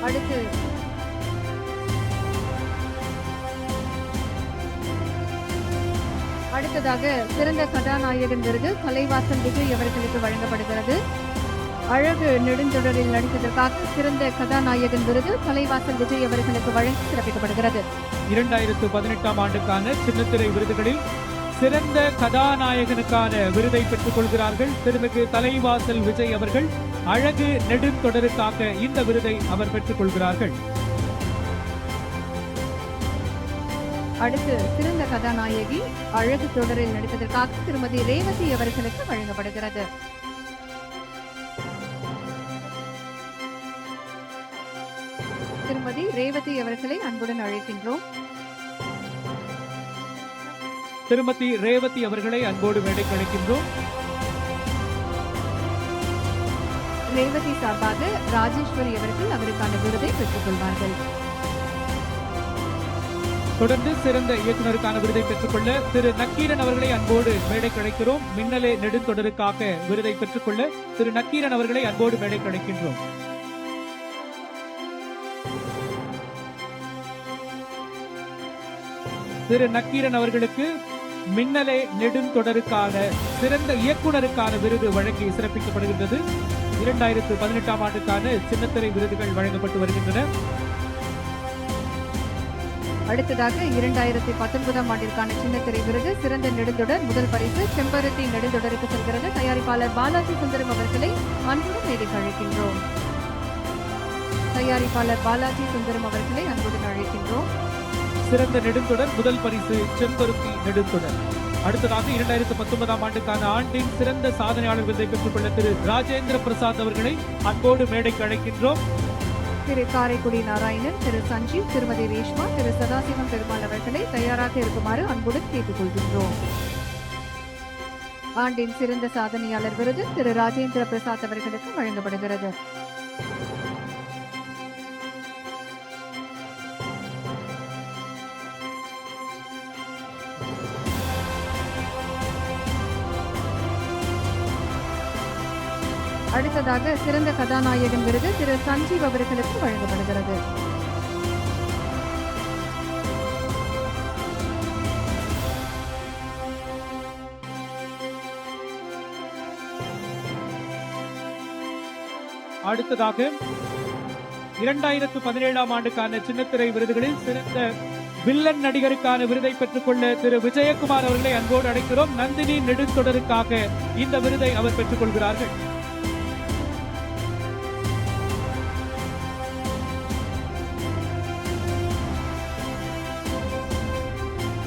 S1: அடுத்து அடுத்ததாக சிறந்த கதாநாயகன் விருது தலைவாசல் விஜய் அவர்களுக்கு வழங்கப்படுகிறது. அழகு நெடுந்தொடரில் நடித்ததற்காக சிறந்த கதாநாயகன் விருது தலைவாசல் விஜய் அவர்களுக்கு வழங்கி சிறப்பிக்கப்படுகிறது.
S4: 2018 ஆண்டுக்கான சின்னத்திரை விருதுகளில் சிறந்த கதாநாயகனுக்கான விருதை பெற்றுக் கொள்கிறார்கள். திருமிகு தலைவாசல் விஜய் அவர்கள் அழகு நெடுந்தொடருக்காக இந்த விருதை அவர் பெற்றுக் கொள்கிறார்கள்.
S1: அடுத்து சிறந்த கதாநாயகி அழகு தொடரில் நடித்ததற்காக திருமதி ரேவதி அவர்களுக்கு வழங்கப்படுகிறது. திருமதி ரேவதி அவர்களை அன்புடன் அழைக்கின்றோம்.
S4: திருமதி ரேவதி அவர்களை அன்போடு மேடைக்கு அழைக்கின்றோம்.
S1: ரேவதி சார்பாக ராஜேஸ்வரி அவர்கள் அவருக்கான விருதை பெற்றுக் கொள்வார்கள்.
S4: தொடர்ந்து சிறந்த இயக்குனருக்கான விருதை பெற்றுக்கொள்ள திரு நக்கீரன் அவர்களை அன்போடு மேடைக்கு அழைக்கிறோம். மின்னலே நெடுந்தொடருக்காக விருதை பெற்றுக்கொள்ள திரு நக்கீரன் அவர்களை அன்போடு மேடைக்கு அழைக்கின்றோம். திரு நக்கீரன் அவர்களுக்கு மின்னலே நெடுந்தொடருக்கான சிறந்த இயக்குனருக்கான விருது வழங்கி சிறப்பிக்கப்படுகின்றது. 2018 ஆண்டுக்கான சின்னத்திரை விருதுகள் வழங்கப்பட்டு வருகின்றன.
S1: அடுத்ததாக 2019 ஆண்டிற்கான சின்னத்திரை விருது சிறந்த நெடுந்தொடர் முதல் பரிசு செம்பருத்தி நெடுந்தொடருக்கு செல்கிறது. தயாரிப்பாளர் பாலாஜி சுந்தரம் அவர்களை அன்புடன் மேடைக்கு அழைக்கின்றோம். தயாரிப்பாளர் பாலாஜி சுந்தரம் அவர்களை அன்புடன் அழைக்கின்றோம்.
S4: சிறந்த நெடுந்தொடர் முதல் பரிசு செம்பருத்தி நெடுந்தொடர். அடுத்ததாக 2019 ஆண்டுக்கான ஆண்டின் சிறந்த சாதனையாளர் விருதை பெற்றுக்கொள்ள திரு ராஜேந்திர பிரசாத் அவர்களை அன்போடு மேடைக்கு அழைக்கின்றோம்.
S1: திரு காரைக்குடி நாராயணன், திரு சஞ்சீவ், திருமதி ரேஷ்மா, திரு சதாசிவம் பெருமாள் அவர்களை தயாராக இருக்குமாறு அன்புடன் கேட்டுக்கொள்கின்றோம். ஆண்டின் சிறந்த சாதனையாளர் விருது திரு ராஜேந்திர பிரசாத் அவர்களுக்கு வழங்கப்படுகிறது. அடுத்ததாக சிறந்த கதாநாயகன் விருது திரு சஞ்சீவ் அவர்களுக்கு வழங்கப்படுகிறது.
S4: அடுத்ததாக 2017 ஆண்டுக்கான சின்னத்திரை விருதுகளில் சிறந்த வில்லன் நடிகருக்கான விருதை பெற்றுக்கொள்ள திரு விஜயகுமார் அவர்களை அன்போடு அழைக்கிறோம். நந்தினி நெடுந்தொடருக்காக இந்த விருதை அவர் பெற்றுக் கொள்கிறார்கள்.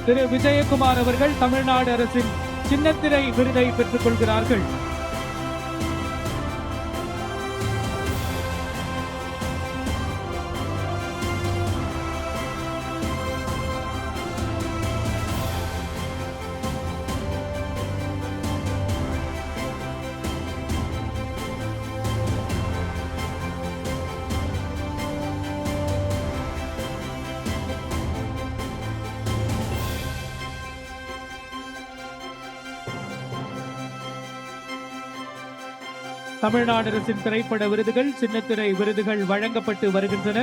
S4: திரு விஜயகுமார் அவர்கள் தமிழ்நாடு அரசின் சின்னத்திரை விருதை பெற்றுக் கொள்கிறார்கள். தமிழ்நாடு அரசின் திரைப்பட விருதுகள் சின்னத்திரை விருதுகள் வழங்கப்பட்டு வருகின்றன.